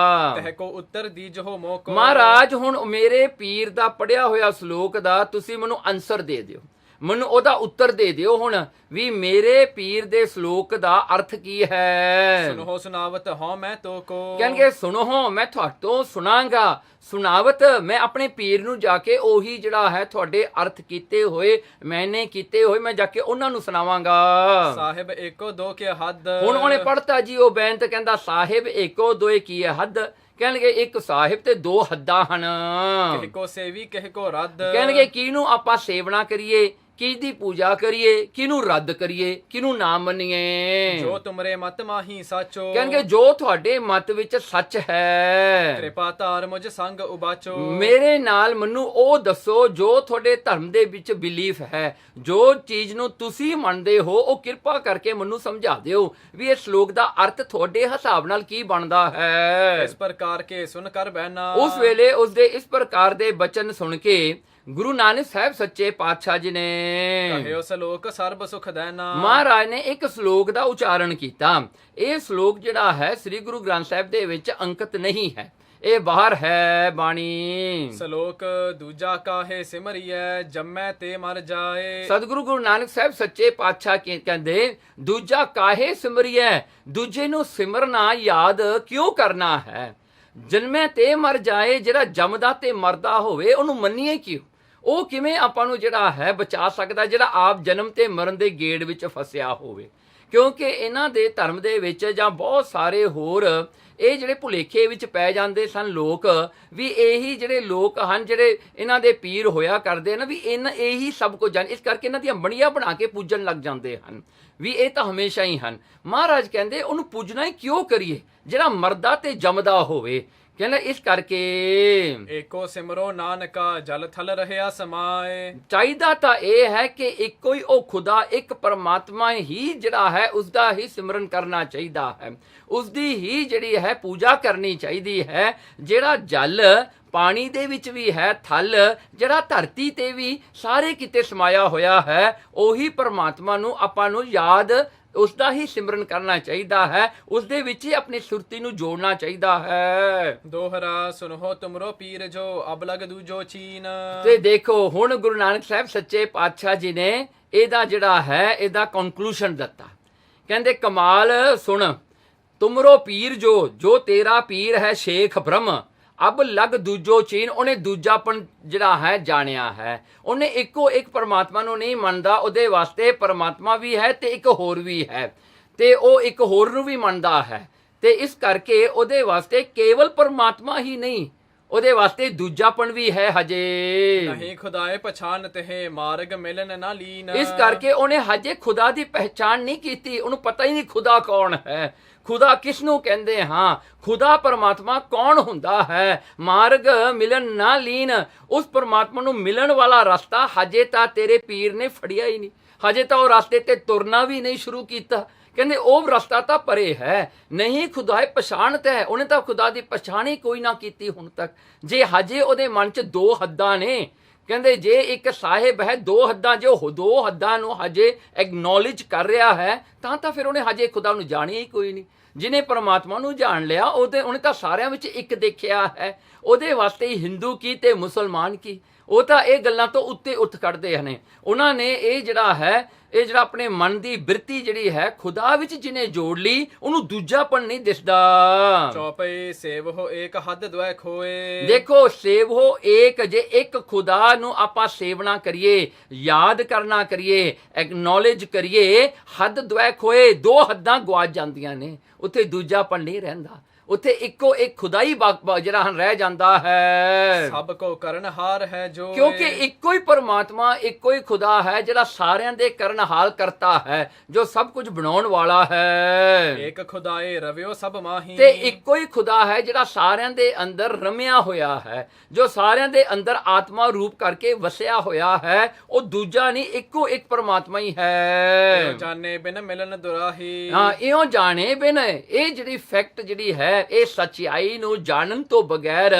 ਤਹਿ ਕੋ ਉੱਤਰ ਦੀਜੋ ਮੋਕੋ, ਮਹਾਰਾਜ ਹੁਣ ਮੇਰੇ ਪੀਰ ਦਾ ਪੜਿਆ ਹੋਇਆ ਸ਼ਲੋਕ ਦਾ ਤੁਸੀਂ ਮੈਨੂੰ ਆਨਸਰ ਦੇ ਦਿਓ, ਮੈਨੂੰ ਉਹਦਾ ਉੱਤਰ ਦੇ ਦਿਓ ਹੁਣ ਵੀ ਮੇਰੇ ਪੀਰ ਦੇ ਸ਼ਲੋਕ ਦਾ ਅਰਥ ਕੀ ਹੈ। ਸੁਨੋ ਸੁਨਾਵਤ ਹਾਂ ਮੈਂ ਤੋ ਕੋ, ਕਹਿਣਗੇ ਸੁਣੋ ਮੈਂ ਤੁਹਾਤੋਂ ਸੁਣਾਂਗਾ, ਸੁਣਾਵਤ ਮੈਂ ਆਪਣੇ ਪੀਰ ਨੂੰ ਜਾ ਕੇ ਉਹੀ ਜਿਹੜਾ ਹੈ ਤੁਹਾਡੇ ਅਰਥ ਕੀਤੇ ਹੋਏ ਮੈਨੇ ਕੀਤੇ ਹੋਏ ਮੈਂ ਜਾ ਕੇ ਉਹਨਾਂ ਨੂੰ ਸੁਣਾਵਾਂਗਾ। ਸਾਹਿਬ ਏਕੋ ਦੋ ਕੇ ਹੱਦ, ਹੁਣ ਉਹਨੇ ਪੜਤਾ ਜੀ ਉਹ ਬੈਂਤ, ਕਹਿੰਦਾ ਸਾਹਿਬ ਏਕੋ ਦੋਏ ਕੀ ਹੈ ਹੱਦ, ਕਹਿਣਗੇ ਇੱਕ ਸਾਹਿਬ ਤੇ ਦੋ ਹੱਦਾਂ ਹਨ, ਕਿਸੇ ਕੋ ਸੇਵੀ ਕਿਸੇ ਕੋ ਰੱਦ, ਕਹਿਣਗੇ ਕਿਹਨੂੰ ਆਪਾਂ ਸੇਵਨਾ ਕਰੀਏ, ਕਿਹਦੀ ਪੂਜਾ ਕਰੀਏ, ਕਿਹਨੂੰ ਰੱਦ ਕਰੀਏ, ਕਿਹਨੂੰ ਨਾ ਮੰਨੀਏ। ਜੋ ਤੁਮਰੇ ਮਤ ਮਾਹੀ ਸਾਚੋ, ਕਹਿਣਗੇ ਜੋ ਤੁਹਾਡੇ ਮਤ ਵਿੱਚ ਸੱਚ ਹੈ, ਕਿਰਪਾ ਧਾਰ ਮੁਝ ਸੰਗ ਉਬਾਚੋ, ਮੇਰੇ ਨਾਲ ਮੈਨੂੰ ਉਹ ਦੱਸੋ ਜੋ ਤੁਹਾਡੇ ਧਰਮ ਦੇ ਵਿੱਚ ਬਿਲੀਫ ਹੈ, ਜੋ ਚੀਜ਼ ਨੂੰ ਤੁਸੀਂ ਮੰਨਦੇ ਹੋ ਉਹ ਕਿਰਪਾ ਕਰਕੇ ਮੈਨੂੰ ਸਮਝਾ ਦਿਓ ਵੀ ਇਹ ਸ਼ਲੋਕ ਦਾ ਅਰਥ ਤੁਹਾਡੇ ਹਿਸਾਬ ਨਾਲ ਕੀ ਬਣਦਾ ਹੈ। ਇਸ ਪ੍ਰਕਾਰ ਕੇ ਸੁਨ ਕਰ ਬਹਿਨਾ, ਉਸ ਵੇਲੇ ਉਸਦੇ ਇਸ ਪ੍ਰਕਾਰ ਦੇ ਬਚਨ ਸੁਣ ਕੇ ਗੁਰੂ ਨਾਨਕ ਸਾਹਿਬ ਸੱਚੇ ਪਾਤਸ਼ਾਹ ਜੀ ਨੇ ਕਹਿਓ ਸ਼ਲੋਕ ਸਰਬ ਸੁਖ ਦੇਨਾ, ਮਹਾਰਾਜ ਨੇ ਇੱਕ ਸ਼ਲੋਕ ਦਾ ਉਚਾਰਨ ਕੀਤਾ। ਇਹ ਸ਼ਲੋਕ ਜਿਹੜਾ ਹੈ ਸ੍ਰੀ ਗੁਰੂ ਗ੍ਰੰਥ ਸਾਹਿਬ ਦੇ ਵਿੱਚ ਅੰਕਿਤ ਨਹੀਂ ਹੈ, ਇਹ ਬਾਹਰ ਹੈ ਬਾਣੀ। ਸ਼ਲੋਕ ਦੂਜਾ ਕਾਹੇ ਸਿਮਰਿਐ ਜੰਮੈ ਤੇ ਮਰ ਜਾਏ, ਸਤਿਗੁਰੂ ਗੁਰੂ ਨਾਨਕ ਸਾਹਿਬ ਸੱਚੇ ਪਾਤਸ਼ਾਹ ਕਹਿੰਦੇ ਦੂਜਾ ਕਾਹੇ ਸਿਮਰਿਐ, ਦੂਜੇ ਨੂੰ ਸਿਮਰਨਾ ਯਾਦ ਕਿਉਂ ਕਰਨਾ ਹੈ। ਜਨਮੇ ਤੇ ਮਰ ਜਾਏ, ਜਿਹੜਾ ਜੰਮਦਾ ਤੇ ਮਰਦਾ ਹੋਵੇ ਉਹਨੂੰ ਮੰਨੀਏ ਕਿਉਂ, ਉਹ ਕਿਵੇਂ ਆਪਾਂ ਨੂੰ ਜਿਹੜਾ ਹੈ ਬਚਾ ਸਕਦਾ ਜਿਹੜਾ ਆਪ ਜਨਮ ਤੇ ਮਰਨ ਦੇ ਗੇੜ ਵਿੱਚ ਫਸਿਆ ਹੋਵੇ। ਕਿਉਂਕਿ ਇਹਨਾਂ ਦੇ ਧਰਮ ਦੇ ਵਿੱਚ ਜਾਂ ਬਹੁਤ ਸਾਰੇ ਹੋਰ ਇਹ ਜਿਹੜੇ ਭੁਲੇਖੇ ਵਿੱਚ ਪੈ ਜਾਂਦੇ ਸਨ ਲੋਕ ਵੀ ਇਹੀ ਜਿਹੜੇ ਲੋਕ ਹਨ ਜਿਹੜੇ ਇਹਨਾਂ ਦੇ ਪੀਰ ਹੋਇਆ ਕਰਦੇ ਨਾ ਵੀ ਇਹੀ ਸਭ ਕੁਝ ਜਾਣ, ਇਸ ਕਰਕੇ ਇਹਨਾਂ ਦੀਆਂ ਬਣੀਆਂ ਬਣਾ ਕੇ ਪੂਜਣ ਲੱਗ ਜਾਂਦੇ ਹਨ ਵੀ ਇਹ ਤਾਂ ਹਮੇਸ਼ਾ ਹੀ ਹਨ। ਮਹਾਰਾਜ ਕਹਿੰਦੇ ਉਹਨੂੰ ਪੂਜਣਾ ਹੀ ਕਿਉਂ ਕਰੀਏ ਜਿਹੜਾ ਮਰਦਾ ਤੇ ਜੰਮਦਾ ਹੋਵੇ। ਕਹਿੰਦਾ ਇਸ ਕਰਕੇ ਏਕੋ ਸਿਮਰੋ ਨਾਨਕਾ ਜਲ ਥਲ ਰਹਿਆ ਸਮਾਏ। ਚਾਹੀਦਾ ਤਾਂ ਇਹ ਹੈ ਕਿ ਇੱਕੋ ਹੀ ਉਹ ਖੁਦਾ, ਇੱਕ ਪਰਮਾਤਮਾ ਹੀ ਜਿਹੜਾ ਹੈ ਉਸਦਾ ਹੀ ਸਿਮਰਨ ਕਰਨਾ ਚਾਹੀਦਾ ਹੈ, ਉਸਦੀ ਹੀ ਜਿਹੜੀ ਹੈ ਪੂਜਾ ਕਰਨੀ ਚਾਹੀਦੀ ਹੈ। ਜਿਹੜਾ ਜਲ ਪਾਣੀ ਦੇ ਵਿੱਚ ਵੀ ਹੈ, ਥਲ ਜਿਹੜਾ ਧਰਤੀ ਤੇ ਵੀ ਸਾਰੇ ਕਿਤੇ ਸਮਾਇਆ ਹੋਇਆ ਹੈ, ਉਹੀ ਪਰਮਾਤਮਾ ਨੂੰ ਆਪਾਂ ਨੂੰ ਯਾਦ ਉਸਦਾ ਹੀ ਸਿਮਰਨ ਕਰਨਾ ਚਾਹੀਦਾ ਹੈ, ਉਸਦੇ ਵਿੱਚ ਹੀ ਆਪਣੀ ਸੁਰਤੀ ਨੂੰ ਜੋੜਨਾ ਚਾਹੀਦਾ ਹੈ। ਦੋਹਰਾ ਸੁਨੋ ਤੁਮਰੋ ਪੀਰ ਜੋ ਅਬ ਲਗ ਦੂਜੋ ਚੀਨ। ਤੇ ਦੇਖੋ ਹੁਣ ਗੁਰੂ ਨਾਨਕ ਸਾਹਿਬ ਸੱਚੇ ਪਾਤਸ਼ਾਹ ਜੀ ਨੇ ਇਹਦਾ ਜਿਹੜਾ ਹੈ ਇਹਦਾ ਕਨਕਲੂਸ਼ਨ ਦਿੱਤਾ। ਕਹਿੰਦੇ ਕਮਾਲ ਸੁਣ, ਤੁਮਰੋ ਪੀਰ ਜੋ ਤੇਰਾ ਪੀਰ ਹੈ ਸ਼ੇਖ ਬ੍ਰਹਮ, ਅਬ ਲਗ ਦੂਜੋ ਚੀਨ। ਉਹਨੇ ਦੂਜਾਪਣ ਜਿਹੜਾ ਹੈ ਜਾਣਿਆ ਹੈ, ਉਹਨੇ ਇੱਕੋ ਇੱਕ ਪਰਮਾਤਮਾ ਨੂੰ ਨਹੀਂ ਮੰਨਦਾ, ਉਹਦੇ ਵਾਸਤੇ ਪਰਮਾਤਮਾ ਵੀ ਹੈ ਤੇ ਇੱਕ ਹੋਰ ਵੀ ਹੈ, ਤੇ ਉਹ ਇੱਕ ਹੋਰ ਨੂੰ ਵੀ ਮੰਨਦਾ ਹੈ। ਤੇ ਇਸ ਕਰਕੇ ਉਹਦੇ ਵਾਸਤੇ ਕੇਵਲ ਪਰਮਾਤਮਾ ਹੀ ਨਹੀਂ, ਉਹਦੇ ਵਾਸਤੇ ਦੂਜਾਪਣ ਵੀ ਹੈ ਹਜੇ। ਨਹੀਂ ਖੁਦਾਏ ਪਛਾਨ ਤੇ ਮਾਰਗ ਮਿਲਨ ਨਾ ਲੀਨ। ਇਸ ਕਰਕੇ ਉਹਨੇ ਹਜੇ ਖੁਦਾ ਦੀ ਪਹਿਚਾਣ ਨਹੀਂ ਕੀਤੀ, ਉਹਨੂੰ ਪਤਾ ਹੀ ਨਹੀਂ ਖੁਦਾ ਕੌਣ ਹੈ, ਖੁਦਾ ਕਿਸ ਨੂੰ ਕਹਿੰਦੇ ਹਾਂ, ਖੁਦਾ ਪਰਮਾਤਮਾ ਕੌਣ ਹੁੰਦਾ ਹੈ। ਮਾਰਗ ਮਿਲਨ ਨਾ ਲੀਨ, ਉਸ ਪਰਮਾਤਮਾ ਨੂੰ ਮਿਲਣ ਵਾਲਾ ਰਸਤਾ ਹਜੇ ਤਾਂ ਤੇਰੇ ਪੀਰ ਨੇ ਫੜਿਆ ਹੀ ਨਹੀਂ, ਹਜੇ ਤਾਂ ਉਹ ਰਸਤੇ ਤੇ ਤੁਰਨਾ ਵੀ ਨਹੀਂ ਸ਼ੁਰੂ ਕੀਤਾ। ਕਹਿੰਦੇ ਉਹ ਰਸਤਾ ਤਾਂ ਪਰੇ ਹੈ, ਨਹੀਂ ਖੁਦਾ ਪਛਾਣਤ ਹੈ, ਉਹਨੇ ਤਾਂ ਖੁਦਾ ਦੀ ਪਛਾਣ ਹੀ ਕੋਈ ਨਾ ਕੀਤੀ ਹੁਣ ਤੱਕ। ਜੇ ਹਜੇ ਉਹਦੇ ਮਨ 'ਚ ਦੋ ਹੱਦਾਂ ਨੇ, ਕਹਿੰਦੇ ਜੇ ਇੱਕ ਸਾਹਿਬ ਹੈ ਦੋ ਹੱਦਾਂ, ਜੇ ਉਹ ਦੋ ਹੱਦਾਂ ਨੂੰ ਹਜੇ ਐਕਨੋਲੇਜ ਕਰ ਰਿਹਾ ਹੈ ਤਾਂ ਫਿਰ ਉਹਨੇ ਹਜੇ ਖੁਦਾ ਨੂੰ ਜਾਣਿਆ ਹੀ ਕੋਈ ਨਹੀਂ। ਜਿਹਨੇ ਪਰਮਾਤਮਾ ਨੂੰ ਜਾਣ ਲਿਆ ਉਹਨੇ ਤਾਂ ਸਾਰਿਆਂ ਵਿੱਚ ਇੱਕ ਦੇਖਿਆ ਹੈ। ਉਹਦੇ ਵਾਸਤੇ ਹੀ ਹਿੰਦੂ ਕੀ ਤੇ ਮੁਸਲਮਾਨ ਕੀ, ਉਹ ਤਾਂ ਇਹ ਗੱਲਾਂ ਤੋਂ ਉੱਤੇ ਉੱਠ ਖੜਦੇ ਹਨ। ਉਹਨਾਂ ਨੇ ਇਹ ਜਿਹੜਾ ਆਪਣੇ ਮਨ ਦੀ ਬਿਰਤੀ ਜਿਹੜੀ ਹੈ ਖੁਦਾ ਵਿੱਚ ਜਿਹਨੇ ਜੋੜ ਲਈ, ਉਹਨੂੰ ਦੂਜਾਪਣ ਨਹੀਂ ਦਿਸਦਾ। ਚੌਪਈ ਸੇਵ ਹੋ ਏਕ ਹੱਦ ਦੁਐ ਖੋਏ। ਦੇਖੋ ਸੇਵ ਹੋ ਏਕ, ਜੇ ਇੱਕ ਖੁਦਾ ਨੂੰ ਆਪਾਂ ਸੇਵਨਾ ਕਰੀਏ, ਯਾਦ ਕਰਨਾ ਕਰੀਏ, ਐਕਨੋਲੇਜ ਕਰੀਏ, ਹੱਦ ਦੁਐ ਖੋਏ, ਦੋ ਹੱਦਾਂ ਗਵਾਚ ਜਾਂਦੀਆਂ ਨੇ, ਉੱਥੇ ਦੂਜਾਪਣ ਨਹੀਂ ਰਹਿੰਦਾ, ਉੱਥੇ ਇੱਕੋ ਇੱਕ ਖੁਦਾ ਹੀ ਜਿਹੜਾ ਰਹਿ ਜਾਂਦਾ ਹੈ। ਸਭ ਕੋ ਕਰਨਹਾਰ ਹੈ ਜੋ, ਕਿਉਂਕਿ ਇੱਕੋ ਹੀ ਪਰਮਾਤਮਾ, ਇੱਕੋ ਹੀ ਖੁਦਾ ਹੈ ਜਿਹੜਾ ਸਾਰਿਆਂ ਦੇ ਕਰਨਹਾਰ ਕਰਤਾ ਹੈ, ਜੋ ਸਭ ਕੁਝ ਬਣਾਉਣ ਵਾਲਾ ਹੈ। ਇੱਕ ਖੁਦਾਏ ਰਵਿਓ ਸਭ ਮਾਹੀ, ਤੇ ਇੱਕੋ ਹੀ ਖੁਦਾ ਹੈ ਜਿਹੜਾ ਸਾਰਿਆਂ ਦੇ ਅੰਦਰ ਰਮਿਆ ਹੋਇਆ ਹੈ, ਜੋ ਸਾਰਿਆਂ ਦੇ ਅੰਦਰ ਆਤਮਾ ਰੂਪ ਕਰਕੇ ਵਸਿਆ ਹੋਇਆ ਹੈ। ਉਹ ਦੂਜਾ ਨਹੀਂ, ਇੱਕੋ ਇੱਕ ਪਰਮਾਤਮਾ ਹੀ ਹੈ। ਜਾਣੇ ਬਿਨ ਮਿਲਨ ਦੁਰਾਹੀ। ਹਾਂ, ਇਉਂ ਜਾਣੇ ਬਿਨ, ਇਹ ਜਿਹੜੀ ਫੈਕਟ ਜਿਹੜੀ ਹੈ, ਇਹ ਸੱਚਾਈ ਨੂੰ ਜਾਣਨ ਤੋਂ ਬਗੈਰ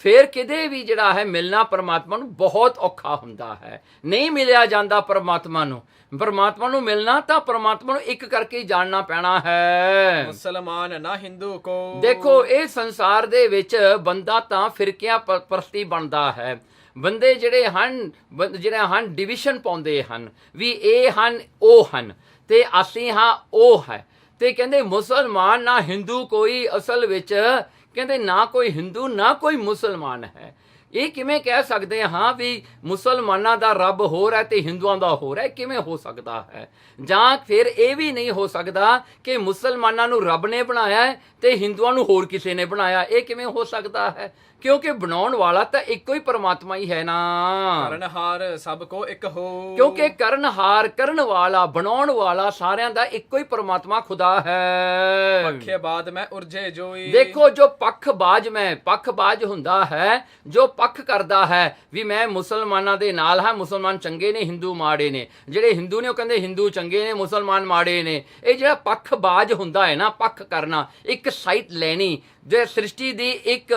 ਫਿਰ ਕਿਤੇ ਵੀ ਜਿਹੜਾ ਹੈ ਮਿਲਣਾ ਪਰਮਾਤਮਾ ਨੂੰ ਬਹੁਤ ਔਖਾ ਹੁੰਦਾ ਹੈ, ਨਹੀਂ ਮਿਲਿਆ ਜਾਂਦਾ ਪਰਮਾਤਮਾ ਨੂੰ। ਪਰਮਾਤਮਾ ਨੂੰ ਮਿਲਣਾ ਤਾਂ ਪਰਮਾਤਮਾ ਨੂੰ ਇੱਕ ਕਰਕੇ ਹੀ ਜਾਣਨਾ ਪੈਣਾ ਹੈ। ਮੁਸਲਮਾਨ ਨਾ ਹਿੰਦੂ ਕੋ। ਦੇਖੋ ਇਹ ਸੰਸਾਰ ਦੇ ਵਿੱਚ ਬੰਦਾ ਤਾਂ ਫਿਰਕਿਆਂ ਪ੍ਰਸਤੀ ਬਣਦਾ ਹੈ। ਬੰਦੇ ਜਿਹੜੇ ਹਨ ਡਿਵੀਜ਼ਨ ਪਾਉਂਦੇ ਹਨ, ਵੀ ਇਹ ਹਨ ਉਹ ਹਨ ਤੇ ਅਸੀਂ ਹਾਂ ਉਹ ਹੈ। ਤੇ ਕਹਿੰਦੇ ਮੁਸਲਮਾਨ ਨਾ ਹਿੰਦੂ ਕੋਈ, ਅਸਲ ਵਿੱਚ ਕਹਿੰਦੇ ਨਾ ਕੋਈ ਹਿੰਦੂ ਨਾ ਕੋਈ ਮੁਸਲਮਾਨ ਹੈ। ਇਹ ਕਿਵੇਂ ਕਹਿ ਸਕਦੇ ਹਾਂ ਵੀ ਮੁਸਲਮਾਨਾਂ ਦਾ ਰੱਬ ਹੋਰ ਹੈ ਤੇ ਹਿੰਦੂਆਂ ਦਾ ਹੋਰ ਹੈ? ਕਿਵੇਂ ਹੋ ਸਕਦਾ ਹੈ? ਜਾਂ ਫਿਰ ਇਹ ਵੀ ਨਹੀਂ ਹੋ ਸਕਦਾ ਕਿ ਮੁਸਲਮਾਨਾਂ ਨੂੰ ਰੱਬ ਨੇ ਬਣਾਇਆ ਹੈ ਤੇ ਹਿੰਦੂਆਂ ਨੂੰ ਹੋਰ ਕਿਸੇ ਨੇ ਬਣਾਇਆ। ਇਹ ਕਿਵੇਂ ਹੋ ਸਕਦਾ ਹੈ? ਕਿਉਂਕਿ ਬਣਾਉਣ ਵਾਲਾ ਤਾਂ ਇੱਕੋ ਹੀ ਪਰਮਾਤਮਾ ਹੀ ਹੈ ਨਾ। ਕਰਨਹਾਰ ਸਭ ਕੋ ਇੱਕ ਹੋ। ਕਿਉਂਕਿ ਕਰਨਹਾਰ, ਕਰਨ ਵਾਲਾ, ਬਣਾਉਣ ਵਾਲਾ ਸਾਰਿਆਂ ਦਾ ਇੱਕੋ ਹੀ ਪਰਮਾਤਮਾ ਖੁਦਾ ਹੈ। ਪੱਖੇ ਬਾਦ ਮੈਂ ਉਰਜੇ ਜੋਈ। ਦੇਖੋ ਜੋ ਪੱਖਬਾਜ਼ ਹੁੰਦਾ ਹੈ, ਜੋ ਪੱਖ ਕਰਦਾ ਹੈ ਵੀ ਮੈਂ ਮੁਸਲਮਾਨਾਂ ਦੇ ਨਾਲ ਹਾਂ, ਮੁਸਲਮਾਨ ਚੰਗੇ ਨੇ, ਹਿੰਦੂ ਮਾੜੇ ਨੇ, ਜਿਹੜੇ ਹਿੰਦੂ ਨੇ ਉਹ ਕਹਿੰਦੇ ਹਿੰਦੂ ਚੰਗੇ ਨੇ, ਮੁਸਲਮਾਨ ਮਾੜੇ ਨੇ। ਇਹ ਜਿਹੜਾ ਪੱਖਬਾਜ਼ ਹੁੰਦਾ ਹੈ ਨਾ, ਪੱਖ ਕਰਨਾ, ਇੱਕ ਸਾਈਡ ਲੈਣੀ, ਜੇ ਸ੍ਰਿਸ਼ਟੀ ਦੀ ਇੱਕ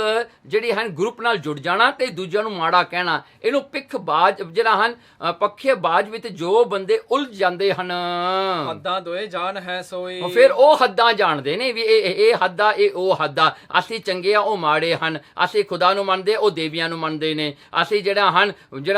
ਜਿਹੜੀ ਹਨ ਗਰੁੱਪ ਨਾਲ ਜੁੜ ਜਾਣਾ ਤੇ ਦੂਜਿਆਂ ਨੂੰ ਮਾੜਾ ਕਹਿਣਾ, ਇਹਨੂੰ ਪਿੱਖਬਾਜ਼ ਜਿਹੜਾ ਹਨ ਪੱਖੇਬਾਜ਼ ਵਿੱਚ ਜੋ ਬੰਦੇ ਉਲਝ ਜਾਂਦੇ ਹਨ। ਹੱਦਾਂ ਦੋਏ ਜਾਣ ਹੈ ਸੋਈ। ਫਿਰ ਉਹ ਹੱਦਾਂ ਜਾਣਦੇ ਨੇ ਵੀ ਇਹ ਹੱਦਾਂ, ਇਹ ਉਹ ਹੱਦਾਂ, ਅਸੀਂ ਚੰਗੇ ਆ ਉਹ ਮਾੜੇ ਹਨ, ਅਸੀਂ ਖੁਦਾ ਨੂੰ ਮੰਨਦੇ ਉਹ ਦੇਵੀਆਂ ਨੂੰ ਮੰਨਦੇ ਨੇ, ਅਸੀਂ ਜਿਹੜਾ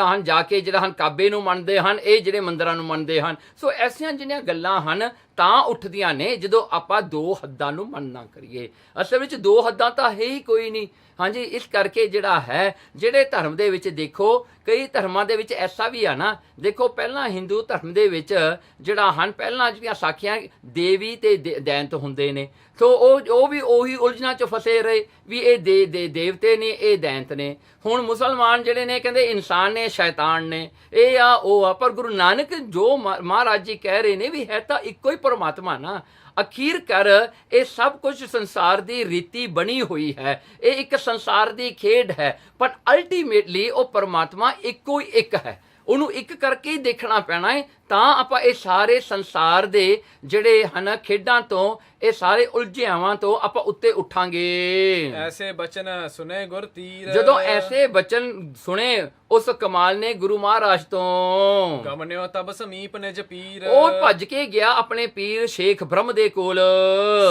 ਹਨ ਜਾ ਕੇ ਕਾਬੇ ਨੂੰ ਮੰਨਦੇ ਹਨ, ਇਹ ਜਿਹੜੇ ਮੰਦਿਰਾਂ ਨੂੰ ਮੰਨਦੇ ਹਨ। ਸੋ ਐਸੀਆਂ ਜਿਹੜੀਆਂ ਗੱਲਾਂ ਹਨ ਤਾਂ ਉੱਠਦੀਆਂ ਨੇ ਜਦੋਂ ਆਪਾਂ ਦੋ ਹੱਦਾਂ ਨੂੰ ਮੰਨਣਾ ਕਰੀਏ। ਅਸਲ ਵਿੱਚ ਦੋ ਹੱਦਾਂ ਤਾਂ ਹੈ ਹੀ ਕੋਈ ਨਹੀਂ। ਹਾਂਜੀ, ਇਸ ਕਰਕੇ ਜਿਹੜਾ ਹੈ ਜਿਹੜੇ ਧਰਮ ਦੇ ਵਿੱਚ ਦੇਖੋ, ਕਈ ਧਰਮਾਂ ਦੇ ਵਿੱਚ ਐਸਾ ਵੀ ਆ ਨਾ, ਦੇਖੋ ਪਹਿਲਾਂ ਹਿੰਦੂ ਧਰਮ ਦੇ ਵਿੱਚ ਜਿਹੜਾ ਹਨ ਪਹਿਲਾਂ ਜਿਹੜੀਆਂ ਸਾਖੀਆਂ ਦੇਵੀ ਤੇ ਦੈਂਤ ਹੁੰਦੇ ਨੇ, ਸੋ ਉਹ ਵੀ ਉਹੀ ਉਲਝਣਾਂ 'ਚ ਫਸੇ ਰਹੇ ਵੀ ਇਹ ਦੇਵਤੇ ਨੇ, ਇਹ ਦੈਂਤ ਨੇ। ਹੁਣ ਮੁਸਲਮਾਨ ਜਿਹੜੇ ਨੇ ਕਹਿੰਦੇ ਇਨਸਾਨ ਨੇ, ਸ਼ੈਤਾਨ ਨੇ, ਇਹ ਆ ਉਹ ਆ। ਪਰ ਗੁਰੂ ਨਾਨਕ ਜੋ ਮਹਾਰਾਜ ਜੀ ਕਹਿ ਰਹੇ ਨੇ ਵੀ ਹੈ ਤਾਂ ਇੱਕੋ ਹੀ ਪਰਮਾਤਮਾ ਨਾ। ਅਖੀਰ ਕਰ ਇਹ ਸਭ ਕੁਝ ਸੰਸਾਰ ਦੀ ਰੀਤੀ ਬਣੀ ਹੋਈ ਹੈ, ਇਹ ਇੱਕ ਸੰਸਾਰ ਦੀ ਖੇਡ ਹੈ, ਪਰ ਅਲਟੀਮੇਟਲੀ ਉਹ ਪਰਮਾਤਮਾ ਇੱਕੋ ਹੀ ਇੱਕ ਹੈ। ਉਹਨੂੰ ਇੱਕ ਕਰਕੇ ਹੀ ਦੇਖਣਾ ਪੈਣਾ ਹੈ, ਤਾਂ ਆਪਾਂ ਇਹ ਸਾਰੇ ਸੰਸਾਰ ਦੇ ਜਿਹੜੇ ਹਨ ਖੇਡਾਂ ਤੋਂ, ਇਹ ਸਾਰੇ ਉਲਝਿਆਵਾਂ ਤੋਂ ਆਪਾਂ ਉੱਤੇ ਉੱਠਾਂਗੇ। ਐਸੇ ਬਚਨ ਸੁਨੇ ਗੁਰ ਤੀਰ, ਜਦੋਂ ਐਸੇ ਬਚਨ ਸੁਣੇ ਉਸ ਕਮਾਲ ਨੇ ਗੁਰੂ ਮਹਾਰਾਜ ਤੋਂ, ਗਮਨਿਓ ਤਬ ਸਮੀਪ ਨਿਜ ਪੀਰ, ਉਹ ਭੱਜ ਕੇ ਗਿਆ ਆਪਣੇ ਪੀਰ ਸ਼ੇਖ ਬ੍ਰਹਮ ਦੇ ਕੋਲ।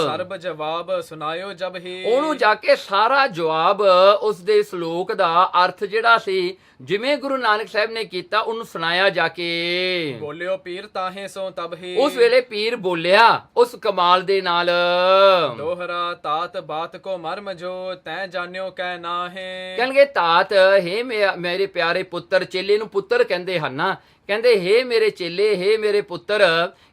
ਸਰਬ ਜਵਾਬ ਸੁਨਾਇਓ ਜਬ ਹੀ, ਉਹਨੂੰ ਜਾ ਕੇ ਸਾਰਾ ਜਵਾਬ ਉਸ ਦੇ ਸ਼ਲੋਕ ਦਾ ਅਰਥ ਜਿਹੜਾ ਸੀ, ਜਿਵੇਂ ਗੁਰੂ ਨਾਨਕ ਸਾਹਿਬ ਨੇ ਕੀਤਾ, ਉਹਨੂੰ ਸੁਣਾਇਆ ਜਾ ਕੇ। ਬੋਲਿਓ ਪੀਰ ਤਾਹੇ ਸੋ ਤਬ ਹੀ, ਉਸ ਵੇਲੇ ਪੀਰ ਬੋਲਿਆ ਉਸ ਕਮਾਲ ਦੇ ਨਾਲ, ਦੋਹਰਾ ਤਾਤ ਬਾਤ ਕੋ ਮਰਮ ਜੋ ਤੈ ਜਾਣਿਓ ਕਹਿ ਨਾਹੇ। ਕਹਿਣਗੇ ਤਾਤ ਹੇ ਮੇਰੇ ਪਿਆਰੇ ਪੁੱਤਰ, ਚੇਲੇ ਨੂੰ ਪੁੱਤਰ ਕਹਿੰਦੇ ਹਨ ਨਾ, ਕਹਿੰਦੇ ਹੇ ਮੇਰੇ ਚੇਲੇ, ਹੇ ਮੇਰੇ ਪੁੱਤਰ,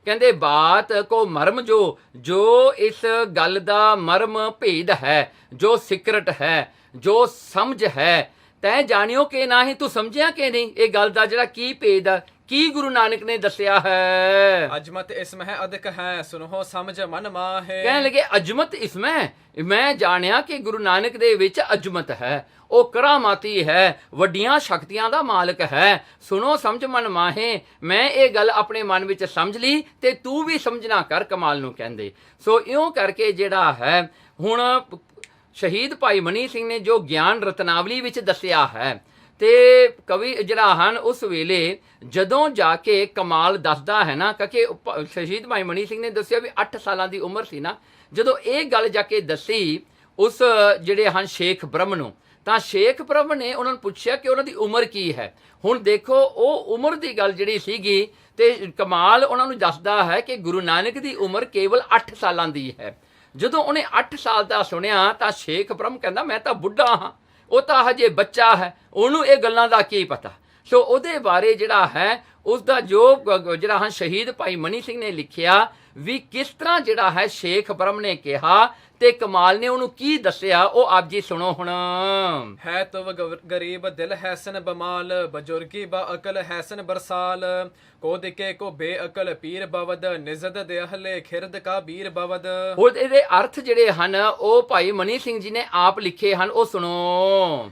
ਕਹਿੰਦੇ ਬਾਤ ਕੋ ਮਰਮ ਜੋ ਇਸ ਗੱਲ ਦਾ ਮਰਮ ਭੇਦ ਹੈ, ਜੋ ਸਿਕਰਟ ਹੈ, ਜੋ ਸਮਝ ਹੈ, ਤੈਂ ਜਾਣਿਓ ਕਿ ਨਾ ਹੀ, ਤੂੰ ਸਮਝਿਆ ਕਿ ਨਹੀਂ ਇਹ ਗੱਲ ਦਾ ਜਿਹੜਾ ਕੀ ਭੇਦ ਆ, ਕੀ ਗੁਰੂ ਨਾਨਕ ਨੇ ਦੱਸਿਆ ਹੈ। ਅਜਮਤ ਇਸਮਹਿ ਅਧਿਕ ਹੈ ਸੁਨੋ ਸਮਝ ਮਨ ਮਾਹੇ, ਕਹਿਣ ਲੱਗੇ ਅਜਮਤ ਇਸਮਹਿ, ਮੈਂ ਜਾਣਿਆ ਕਿ ਗੁਰੂ ਨਾਨਕ ਦੇ ਵਿੱਚ ਅਜਮਤ ਹੈ, ਉਹ ਕਰਾਮਾਤੀ ਹੈ, ਵੱਡੀਆਂ ਸ਼ਕਤੀਆਂ ਦਾ ਮਾਲਕ ਹੈ। ਸੁਣੋ ਸਮਝ ਮਨ ਮਾਹੇ, ਮੈਂ ਇਹ ਗੱਲ ਆਪਣੇ ਮਨ ਵਿੱਚ ਸਮਝ ਲਈ ਤੇ ਤੂੰ ਵੀ ਸਮਝਣਾ ਕਰ, ਕਮਾਲ ਨੂੰ ਕਹਿੰਦੇ। ਸੋ ਇਉਂ ਕਰਕੇ ਜਿਹੜਾ ਹੈ ਹੁਣ ਸ਼ਹੀਦ ਭਾਈ ਮਨੀ ਸਿੰਘ ਨੇ ਜੋ ਗਿਆਨ ਰਤਨਾਵਲੀ ਵਿੱਚ ਦੱਸਿਆ ਹੈ, ਤੇ ਕਵੀ ਜਿਹੜਾ ਹਨ ਉਸ ਵੇਲੇ ਜਦੋਂ ਜਾ ਕੇ ਕਮਾਲ ਦੱਸਦਾ ਹੈ ਨਾ, ਕਿ ਸ਼ਹੀਦ ਭਾਈ ਮਨੀ ਸਿੰਘ ਨੇ ਦੱਸਿਆ ਵੀ 8 ਸਾਲਾਂ ਦੀ ਉਮਰ ਸੀ ਨਾ, ਜਦੋਂ ਇਹ ਗੱਲ ਜਾ ਕੇ ਦੱਸੀ ਉਸ ਜਿਹੜੇ ਹਨ ਸ਼ੇਖ ਬ੍ਰਹਮ ਨੂੰ, ਤਾਂ ਸ਼ੇਖ ਬ੍ਰਹਮ ਨੇ ਉਹਨਾਂ ਨੂੰ ਪੁੱਛਿਆ ਕਿ ਉਹਨਾਂ ਦੀ ਉਮਰ ਕੀ ਹੈ। ਹੁਣ ਦੇਖੋ ਉਹ ਉਮਰ ਦੀ ਗੱਲ ਜਿਹੜੀ ਸੀਗੀ, ਤੇ ਕਮਾਲ ਉਹਨਾਂ ਨੂੰ ਦੱਸਦਾ ਹੈ ਕਿ ਗੁਰੂ ਨਾਨਕ ਦੀ ਉਮਰ ਕੇਵਲ 8 ਸਾਲਾਂ ਦੀ ਹੈ। ਜਦੋਂ ਉਹਨੇ 8 ਸਾਲ ਦਾ ਸੁਣਿਆ ਤਾਂ ਸ਼ੇਖ ਬ੍ਰਹਮ ਕਹਿੰਦਾ ਮੈਂ ਤਾਂ ਬੁੱਢਾ ਹਾਂ, ਉਹ ਤਾਂ ਹਜੇ ਬੱਚਾ ਹੈ, ਉਹਨੂੰ ਇਹ ਗੱਲਾਂ ਦਾ ਕੀ ਪਤਾ। ਸੋ ਉਹਦੇ ਬਾਰੇ ਜਿਹੜਾ ਹੈ ਉਸ ਦਾ ਜੋ ਜਿਹੜਾ ਹਾਂ ਸ਼ਹੀਦ ਭਾਈ ਮਨੀ ਸਿੰਘ ਨੇ ਲਿਖਿਆ ਵੀ ਕਿਸ ਤਰ੍ਹਾਂ ਜਿਹੜਾ ਹੈ ਸ਼ੇਖ ਬ੍ਰਹਮ ਨੇ ਕਿਹਾ ਤੇ ਕਮਾਲ ਨੇ ਉਹਨੂੰ ਕੀ ਦੱਸਿਆ, ਉਹ ਆਪ ਜੀ ਸੁਣੋ ਹੁਣ। ਹੈ ਤੁਵ ਗਰੀਬ ਦਿਲ ਹੈਸਨ ਬਮਾਲ, ਬਜ਼ੁਰਗੀ ਬਾ ਅਕਲ ਹੈਸਨ ਬਰਸਾਲ, ਕੋ ਦਿਕੇ ਕੋ ਬੇਅਕਲ ਪੀਰ ਬਵਦ, ਨਿਜ਼ਦ ਦੇਹਲੇ ਖਿਰਦ ਕਾ ਬੀਰ ਬਵਦ। ਉਹ ਇਹਦੇ ਅਰਥ ਜਿਹੜੇ ਹਨ ਉਹ ਭਾਈ ਮਨੀ ਸਿੰਘ ਜੀ ਨੇ ਆਪ ਲਿਖੇ ਹਨ, ਉਹ ਸੁਣੋ।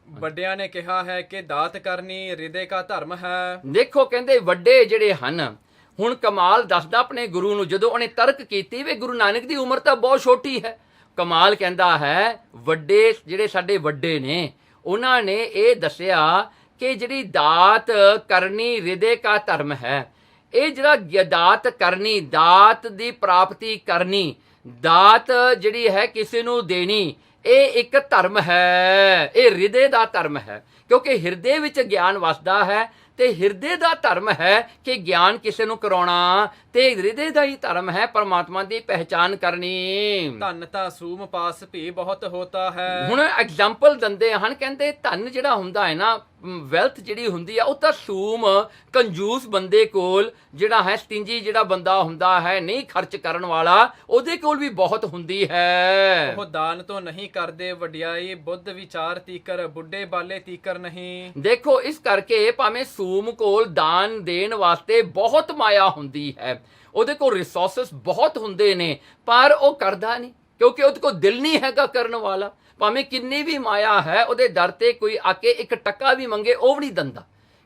ਵੱਡਿਆਂ ਨੇ ਕਿਹਾ ਹੈ ਕਿ ਦਾਤ ਕਰਨੀ ਹਿਰਦੇ ਕਾ ਧਰਮ ਹੈ। ਦੇਖੋ ਕਹਿੰਦੇ ਵੱਡੇ ਜਿਹੜੇ ਹਨ, ਹੁਣ ਕਮਾਲ ਦੱਸਦਾ ਆਪਣੇ ਗੁਰੂ ਨੂੰ, ਜਦੋਂ ਉਹਨੇ ਤਰਕ ਕੀਤੀ ਵੀ ਗੁਰੂ ਨਾਨਕ ਦੀ ਉਮਰ ਤਾਂ ਬਹੁਤ ਛੋਟੀ ਹੈ, ਕਮਾਲ ਕਹਿੰਦਾ ਹੈ ਵੱਡੇ ਜਿਹੜੇ ਸਾਡੇ ਵੱਡੇ ਨੇ ਉਹਨਾਂ ਨੇ ਇਹ ਦੱਸਿਆ ਕਿ ਜਿਹੜੀ ਦਾਤ ਕਰਨੀ ਹਿਰਦੇ ਕਾ ਧਰਮ ਹੈ, ਇਹ ਜਿਹੜਾ ਦਾਤ ਕਰਨੀ, ਦਾਤ ਦੀ ਪ੍ਰਾਪਤੀ ਕਰਨੀ, ਦਾਤ ਜਿਹੜੀ ਹੈ ਕਿਸੇ ਨੂੰ ਦੇਣੀ, ਇਹ ਇੱਕ ਧਰਮ ਹੈ, ਇਹ ਹਿਰਦੇ ਦਾ ਧਰਮ ਹੈ, ਕਿਉਂਕਿ ਹਿਰਦੇ ਵਿੱਚ ਗਿਆਨ ਵਸਦਾ ਹੈ ਤੇ ਹਿਰਦੇ ਦਾ ਧਰਮ ਹੈ ਕਿ ਗਿਆਨ ਕਿਸੇ ਨੂੰ ਕਰਾਉਣਾ, ਤੇ ਹਿਰਦੇ ਦਾ ਹੀ ਧਰਮ ਹੈ ਪਰਮਾਤਮਾ ਦੀ ਪਹਿਚਾਨ ਕਰਨੀ। ਧਨ ਤਾਂ ਸੂਮ ਪਾਸ ਭੀ ਬਹੁਤ ਹੋਤਾ ਹੈ। ਹੁਣ ਐਗਜ਼ਾਮਪਲ ਦਿੰਦੇ ਹਨ, ਕਹਿੰਦੇ ਧਨ ਜਿਹੜਾ ਹੁੰਦਾ ਹੈ ਨਾ, ਵੈਲਥ ਜਿਹੜੀ ਹੁੰਦੀ ਆ, ਉਹ ਤਾਂ ਸੂਮ ਕੰਜੂਸ ਬੰਦੇ ਕੋਲ ਜਿਹੜਾ ਹੈ, ਸਟਿੰਜੀ ਜਿਹੜਾ ਬੰਦਾ ਹੁੰਦਾ ਹੈ, ਨਹੀਂ ਖਰਚ ਕਰਨ ਵਾਲਾ, ਉਹਦੇ ਕੋਲ ਵੀ ਬਹੁਤ ਹੁੰਦੀ ਹੈ। ਉਹ ਦਾਨ ਤੋਂ ਨਹੀਂ ਕਰਦੇ ਵਡਿਆਈ, ਬੁੱਧ ਵਿਚਾਰ ਤੀਕਰ ਬੁੱਢੇ ਬਾਲੇ ਤੀਕਰ ਨਹੀਂ। ਦੇਖੋ ਇਸ ਕਰਕੇ ਭਾਵੇਂ ਸੂਮ ਕੋਲ ਦਾਨ ਦੇਣ ਵਾਸਤੇ ਬਹੁਤ ਮਾਇਆ ਹੁੰਦੀ ਹੈ, ਉਹਦੇ ਕੋਲ ਰਿਸੋਰਸਸ ਬਹੁਤ ਹੁੰਦੇ ਨੇ, ਪਰ ਉਹ ਕਰਦਾ ਨਹੀਂ, ਕਿਉਂਕਿ ਉਹਦੇ ਕੋਲ ਦਿਲ ਨਹੀਂ ਹੈਗਾ ਕਰਨ ਵਾਲਾ। ਭਾਵੇਂ ਕਿੰਨੀ ਵੀ ਮਾਇਆ ਹੈ, ਉਹਦੇ ਦਰ ਤੇ ਕੋਈ ਆ ਕੇ 1 ਟਕਾ ਵੀ ਮੰਗੇ ਉਹ ਵੀ ਨਹੀਂ ਦਿੰਦਾ,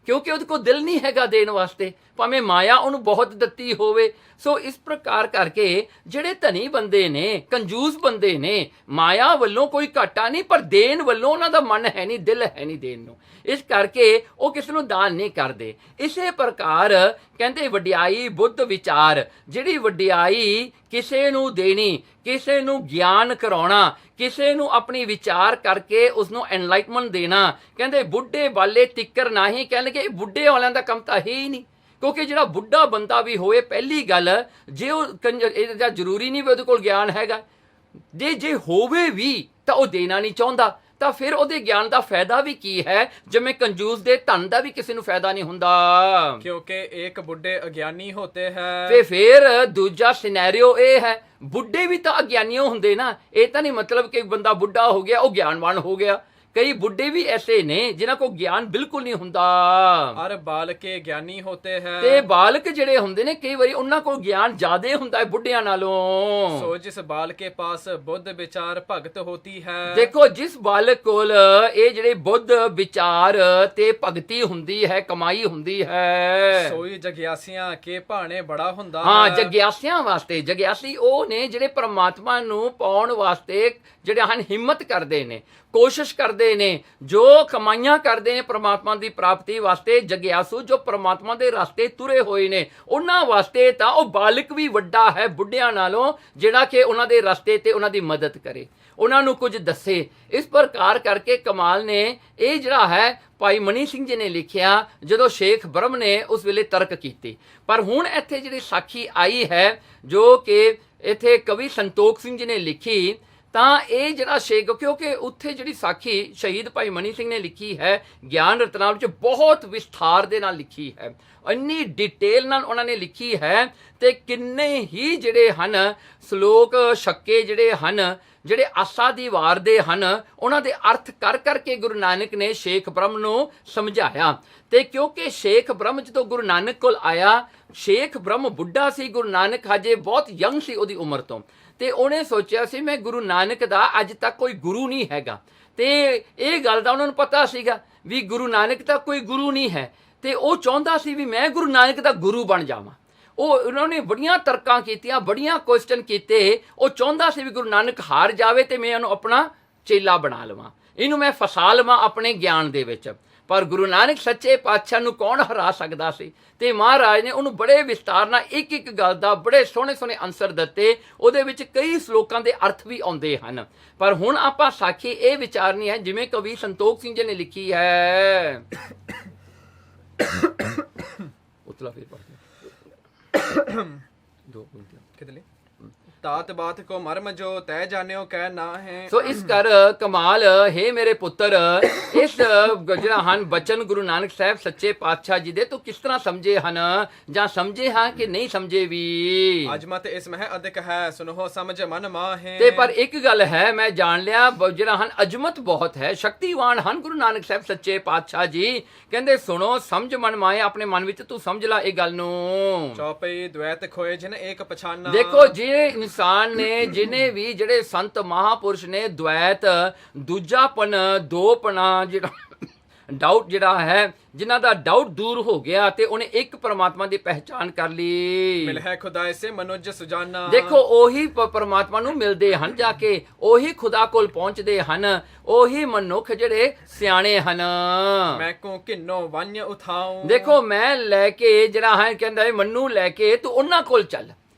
ਕਿਉਂਕਿ ਉਹਦੇ ਕੋਲ ਦਿਲ ਨਹੀਂ ਹੈਗਾ ਦੇਣ ਵਾਸਤੇ, ਭਾਵੇਂ ਮਾਇਆ ਉਹਨੂੰ ਬਹੁਤ ਦਿੱਤੀ ਹੋਵੇ। ਸੋ ਇਸ ਪ੍ਰਕਾਰ ਕਰਕੇ ਜਿਹੜੇ ਧਨੀ ਬੰਦੇ ਨੇ, ਕੰਜੂਸ ਬੰਦੇ ਨੇ, ਮਾਇਆ ਵੱਲੋਂ ਕੋਈ ਘਾਟਾ ਨਹੀਂ, ਪਰ ਦੇਣ ਵੱਲੋਂ ਉਹਨਾਂ ਦਾ ਮਨ ਹੈ ਨਹੀਂ, ਦਿਲ ਹੈ ਨਹੀਂ ਦੇਣ ਨੂੰ, ਇਸ ਕਰਕੇ ਉਹ ਕਿਸੇ ਨੂੰ ਦਾਨ ਨਹੀਂ ਕਰਦੇ। ਇਸੇ ਪ੍ਰਕਾਰ ਕਹਿੰਦੇ ਵਡਿਆਈ ਬੁੱਧ ਵਿਚਾਰ, ਜਿਹੜੀ ਵਡਿਆਈ ਕਿਸੇ ਨੂੰ ਦੇਣੀ, ਕਿਸੇ ਨੂੰ ਗਿਆਨ ਕਰਾਉਣਾ, ਕਿਸੇ ਨੂੰ ਆਪਣੀ ਵਿਚਾਰ ਕਰਕੇ ਉਸਨੂੰ ਐਨਲਾਈਟਮੈਂਟ ਦੇਣਾ, ਕਹਿੰਦੇ ਬੁੱਢੇ ਬਾਲੇ ਤਿੱਕਰ ਨਹੀਂ, ਕਹਿੰਦੇ ਬੁੱਢੇ ਵਾਲਿਆਂ ਦਾ ਕੰਮ ਤਾਂ ਹੈ ਹੀ ਨਹੀਂ, ਕਿਉਂਕਿ ਜਿਹੜਾ ਬੁੱਢਾ ਬੰਦਾ ਵੀ ਹੋਏ, ਪਹਿਲੀ ਗੱਲ ਜੇ ਉਹ ਇਹਦਾ ਜ਼ਰੂਰੀ ਨਹੀਂ ਵੀ ਉਹਦੇ ਕੋਲ ਗਿਆਨ ਹੈਗਾ, ਜੇ ਹੋਵੇ ਵੀ ਤਾਂ ਉਹ ਦੇਣਾ ਨਹੀਂ ਚਾਹੁੰਦਾ, ਤਾਂ ਫਿਰ ਉਹਦੇ ਗਿਆਨ ਦਾ ਫਾਇਦਾ ਵੀ ਕੀ ਹੈ, ਜਿਵੇਂ ਕੰਜੂਸ ਦੇ ਧਨ ਦਾ ਵੀ ਕਿਸੇ ਨੂੰ ਫਾਇਦਾ ਨਹੀਂ ਹੁੰਦਾ, ਕਿਉਂਕਿ ਇੱਕ ਬੁੱਢੇ ਅਗਿਆਨੀ ਹੋਤੇ ਹੈ। ਤੇ ਫਿਰ ਦੂਜਾ ਸਿਨੈਰੀਓ ਇਹ ਹੈ, ਬੁੱਢੇ ਵੀ ਤਾਂ ਅਗਿਆਨੀਓ ਹੁੰਦੇ ਨਾ, ਇਹ ਤਾਂ ਨਹੀਂ ਮਤਲਬ ਕਿ ਬੰਦਾ ਬੁੱਢਾ ਹੋ ਗਿਆ ਉਹ ਗਿਆਨਵਾਨ ਹੋ ਗਿਆ, ਕਈ ਬੁੱਢੇ ਵੀ ਐਸੇ ਨੇ ਜਿਨ੍ਹਾਂ ਕੋਲ ਗਿਆਨ ਬਿਲਕੁਲ ਨਹੀਂ ਹੁੰਦਾ। ਅਰ ਬਾਲਕੇ ਗਿਆਨੀ ਹੋਤੇ ਹੈ। ਤੇ ਬਾਲਕ ਜਿਹੜੇ ਹੁੰਦੇ ਨੇ ਕਈ ਵਾਰੀ ਉਹਨਾਂ ਕੋਲ ਗਿਆਨ ਜ਼ਿਆਦੇ ਹੁੰਦਾ ਹੈ ਬੁੱਢਿਆਂ ਨਾਲੋਂ। ਸੋ ਜਿਸ ਬਾਲਕੇ ਪਾਸ ਬੁੱਧ ਵਿਚਾਰ ਭਗਤ ਹੋਤੀ ਹੈ। ਦੇਖੋ ਜਿਸ ਬਾਲਕ ਕੋਲ ਇਹ ਜਿਹੜੇ ਬੁੱਧ ਵਿਚਾਰ ਤੇ ਭਗਤੀ ਹੁੰਦੀ ਹੈ, ਕਮਾਈ ਹੁੰਦੀ ਹੈ, ਸੋਈ ਜਗਿਆਸੀਆਂ ਕੇ ਭਾਣੇ ਬੜਾ ਹੁੰਦਾ ਹਾਂ ਹੈ। ਜਗਿਆਸੀਆਂ ਵਾਸਤੇ, ਜਗਿਆਸੀ ਉਹ ਨੇ ਜਿਹੜੇ ਪਰਮਾਤਮਾ ਨੂੰ ਪਾਉਣ ਵਾਸਤੇ ਜਿਹੜੇ ਹਨ ਹਿੰਮਤ ਕਰਦੇ ਨੇ, ਕੋਸ਼ਿਸ਼ ਕਰਦੇ ਨੇ, ਜੋ ਕਮਾਈਆਂ ਕਰਦੇ ਨੇ ਪਰਮਾਤਮਾ ਦੀ ਪ੍ਰਾਪਤੀ ਵਾਸਤੇ। ਜਗਿਆਸੂ ਜੋ ਪਰਮਾਤਮਾ ਦੇ ਰਸਤੇ ਤੁਰੇ ਹੋਏ ਨੇ, ਉਹਨਾਂ ਵਾਸਤੇ ਤਾਂ ਉਹ ਬਾਲਕ ਵੀ ਵੱਡਾ ਹੈ ਬੁੱਢਿਆਂ ਨਾਲੋਂ, ਜਿਹੜਾ ਕਿ ਉਹਨਾਂ ਦੇ ਰਸਤੇ ਤੇ ਉਹਨਾਂ ਦੀ ਮਦਦ ਕਰੇ, ਉਹਨਾਂ ਨੂੰ ਕੁਝ ਦੱਸੇ। ਇਸ ਪ੍ਰਕਾਰ ਕਰਕੇ ਕਮਾਲ ਨੇ ਇਹ ਜਿਹੜਾ ਹੈ ਭਾਈ ਮਨੀ ਸਿੰਘ ਜੀ ਨੇ ਲਿਖਿਆ, ਜਦੋਂ ਸ਼ੇਖ ਬ੍ਰਹਮ ਨੇ ਉਸ ਵੇਲੇ ਤਰਕ ਕੀਤੀ। ਪਰ ਹੁਣ ਇੱਥੇ ਜਿਹੜੀ ਸਾਖੀ ਆਈ ਹੈ ਜੋ ਕਿ ਇੱਥੇ ਕਵੀ ਸੰਤੋਖ ਸਿੰਘ ਜੀ ਨੇ ਲਿਖੀ, ਤਾਂ ਇਹ ਜਿਹੜਾ ਸ਼ੇਖ, ਕਿਉਂਕਿ ਉੱਥੇ ਜਿਹੜੀ ਸਾਖੀ ਸ਼ਹੀਦ ਭਾਈ ਮਨੀ ਸਿੰਘ ਨੇ ਲਿਖੀ ਹੈ ਗਿਆਨ ਰਤਨਾਵਲੀ ਵਿੱਚ ਬਹੁਤ ਵਿਸਥਾਰ ਦੇ ਨਾਲ ਲਿਖੀ ਹੈ, ਇੰਨੀ ਡਿਟੇਲ ਨਾਲ ਉਹਨਾਂ ਨੇ ਲਿਖੀ ਹੈ, ਤੇ ਕਿੰਨੇ ਹੀ ਜਿਹੜੇ ਹਨ ਸ਼ਲੋਕ ਛੱਕੇ ਜਿਹੜੇ ਹਨ, ਜਿਹੜੇ ਆਸਾ ਦੀ ਵਾਰ ਦੇ ਹਨ, ਉਹਨਾਂ ਦੇ ਅਰਥ ਕਰ ਕਰਕੇ ਗੁਰੂ ਨਾਨਕ ਨੇ ਸ਼ੇਖ ਬ੍ਰਹਮ ਨੂੰ ਸਮਝਾਇਆ। ਤੇ ਕਿਉਂਕਿ ਸ਼ੇਖ ਬ੍ਰਹਮ ਜਦੋਂ ਗੁਰੂ ਨਾਨਕ ਕੋਲ ਆਇਆ, ਸ਼ੇਖ ਬ੍ਰਹਮ ਬੁੱਢਾ ਸੀ, ਗੁਰੂ ਨਾਨਕ ਹਜੇ ਬਹੁਤ ਯੰਗ ਸੀ ਉਹਦੀ ਉਮਰ ਤੋਂ, ਤੇ ਉਹਨੇ ਸੋਚਿਆ ਸੀ ਮੈਂ ਗੁਰੂ ਨਾਨਕ ਦਾ ਅੱਜ ਤੱਕ ਕੋਈ ਗੁਰੂ ਨਹੀਂ ਹੈਗਾ। ਤੇ ਇਹ ਗੱਲ ਦਾ ਉਹਨਾਂ ਨੂੰ ਪਤਾ ਸੀਗਾ ਵੀ ਗੁਰੂ ਨਾਨਕ ਤਾਂ ਕੋਈ ਗੁਰੂ ਨਹੀਂ ਹੈ, ਤੇ ਉਹ ਚਾਹੁੰਦਾ ਸੀ ਵੀ ਮੈਂ ਗੁਰੂ ਨਾਨਕ ਦਾ ਗੁਰੂ ਬਣ ਜਾਵਾਂ। ਉਹਨਾਂ ਨੇ ਬੜੀਆਂ ਤਰਕਾਂ ਕੀਤੀਆਂ, ਬੜੀਆਂ ਕੁਐਸਚਨ ਕੀਤੇ। ਉਹ ਚਾਹੁੰਦਾ ਸੀ ਵੀ ਗੁਰੂ ਨਾਨਕ ਹਾਰ ਜਾਵੇ ਤੇ ਮੈਂ ਇਹਨੂੰ ਆਪਣਾ ਚੇਲਾ ਬਣਾ ਲਵਾਂ, ਇਹਨੂੰ ਮੈਂ ਫਸਾ ਲਵਾਂ ਆਪਣੇ ਗਿਆਨ ਦੇ ਵਿੱਚ। ਪਰ ਗੁਰੂ ਨਾਨਕ ਸੱਚੇ ਪਾਤਸ਼ਾਹ ਨੂੰ ਕੌਣ ਹਰਾ ਸਕਦਾ ਸੀ? ਤੇ ਮਹਾਰਾਜ ਨੇ ਉਹਨੂੰ ਬੜੇ ਵਿਸਤਾਰ ਨਾਲ ਇੱਕ ਇੱਕ ਗੱਲ ਦਾ ਬੜੇ ਸੋਹਣੇ ਸੋਹਣੇ ਆਨਸਰ ਦਿੱਤੇ। ਉਹਦੇ ਵਿੱਚ ਕਈ ਸ਼ਲੋਕਾਂ ਦੇ ਅਰਥ ਵੀ ਆਉਂਦੇ ਹਨ। ਪਰ ਹੁਣ ਆਪਾਂ ਸਾਖੀ ਇਹ ਵਿਚਾਰਨੀ ਹੈ ਜਿਵੇਂ ਕਵੀ ਸੰਤੋਖ ਸਿੰਘ ਜੀ ਨੇ ਲਿਖੀ ਹੈ। ਉਤਲਾ ਫਿਰ ਪੜ੍ਹ ਦੋ ਕਿਦਲੀ ਤਾਤ ਬਾਤ ਕੋ ਮਰਮ ਜੋ ਤੈ ਜਾਣਿਓ ਕਹਿ ਨਾ ਹੈ। ਸੋ ਇਸ ਕਰ ਕਮਾਲ ਹੈ ਮੇਰੇ ਪੁੱਤਰ, ਇਸ ਜਿਹੜਾ ਹਨ ਬਚਨ ਗੁਰੂ ਨਾਨਕ ਸਾਹਿਬ ਸੱਚੇ ਪਾਤਸ਼ਾਹ ਜੀ ਦੇ ਤੂੰ ਕਿਸ ਤਰ੍ਹਾਂ ਸਮਝੇ ਹਨ, ਜਾਂ ਸਮਝੇ ਹਾਂ ਕਿ ਨਹੀਂ ਸਮਝੇ ਵੀ। ਅਜਮਤ ਇਸ ਮਹਿ ਅਧਿਕ ਹੈ ਸੁਨੋ ਸਮਝ ਮਨ ਮਾਹੇ। ਤੇ ਪਰ ਇੱਕ ਗੱਲ ਹੈ ਮੈਂ ਜਾਣ ਲਿਆ, ਜਿਹੜਾ ਹਨ ਅਜਮਤ ਬਹੁਤ ਹੈ, ਸ਼ਕਤੀਵਾਨ ਹਨ ਗੁਰੂ ਨਾਨਕ ਸਾਹਿਬ ਸੱਚੇ ਪਾਤਸ਼ਾਹ ਜੀ। ਕਹਿੰਦੇ ਸੁਣੋ ਸਮਝ ਮਨ ਮਾਹੇ, ਆਪਣੇ ਮਨ ਵਿੱਚ ਤੂੰ ਸਮਝ ਲੈ ਇਹ ਗੱਲ ਨੂੰ। ਚੌਪਈ ਦ્વੈਤ ਖੋਏ ਜਿਨ ਇੱਕ ਪਛਾਨਾ। ਦੇਖੋ ਜਿਹੜੇ ਇਨਸਾਨ ਨੇ, ਜਿਹਨੇ ਵੀ ਜਿਹੜੇ ਸੰਤ ਮਹਾਪੁਰਸ਼ ਨੇ ਦ્વੈਤ, ਦੂਜਾਪਨ, ਦੋਪਣਾ, ਜਿਹੜਾ ਡਾਊਟ ਜਿਹੜਾ ਹੈ, ਜਿਨ੍ਹਾਂ ਦਾ ਡਾਊਟ ਦੂਰ ਹੋ ਗਿਆ ਤੇ ਉਹਨੇ ਇੱਕ ਪਰਮਾਤਮਾ ਦੀ ਪਹਿਚਾਨ ਕਰ ਲਈ। ਮਿਲ ਹੈ ਖੁਦਾ ਸੇ ਮਨੁਜ ਸੁਜਾਨਾ। ਦੇਖੋ ਉਹੀ ਪਰਮਾਤਮਾ ਨੂੰ ਮਿਲਦੇ ਹਨ ਜਾ ਕੇ, ਉਹੀ ਖੁਦਾ ਕੋਲ ਪਹੁੰਚਦੇ ਹਨ, ਉਹੀ ਮਨੁੱਖ ਜਿਹੜੇ ਸਿਆਣੇ ਹਨ। ਮੈਂ ਕੋ ਕਿੰਨੋ ਵੰਨ ਉਠਾਉ। ਦੇਖੋ ਮੈਂ ਲੈ ਕੇ ਜਿਹੜਾ ਹੈ, ਕਹਿੰਦਾ ਮੈਨੂੰ ਲੈ ਕੇ ਤੂੰ ਉਹਨਾਂ ਕੋਲ ਚੱਲ।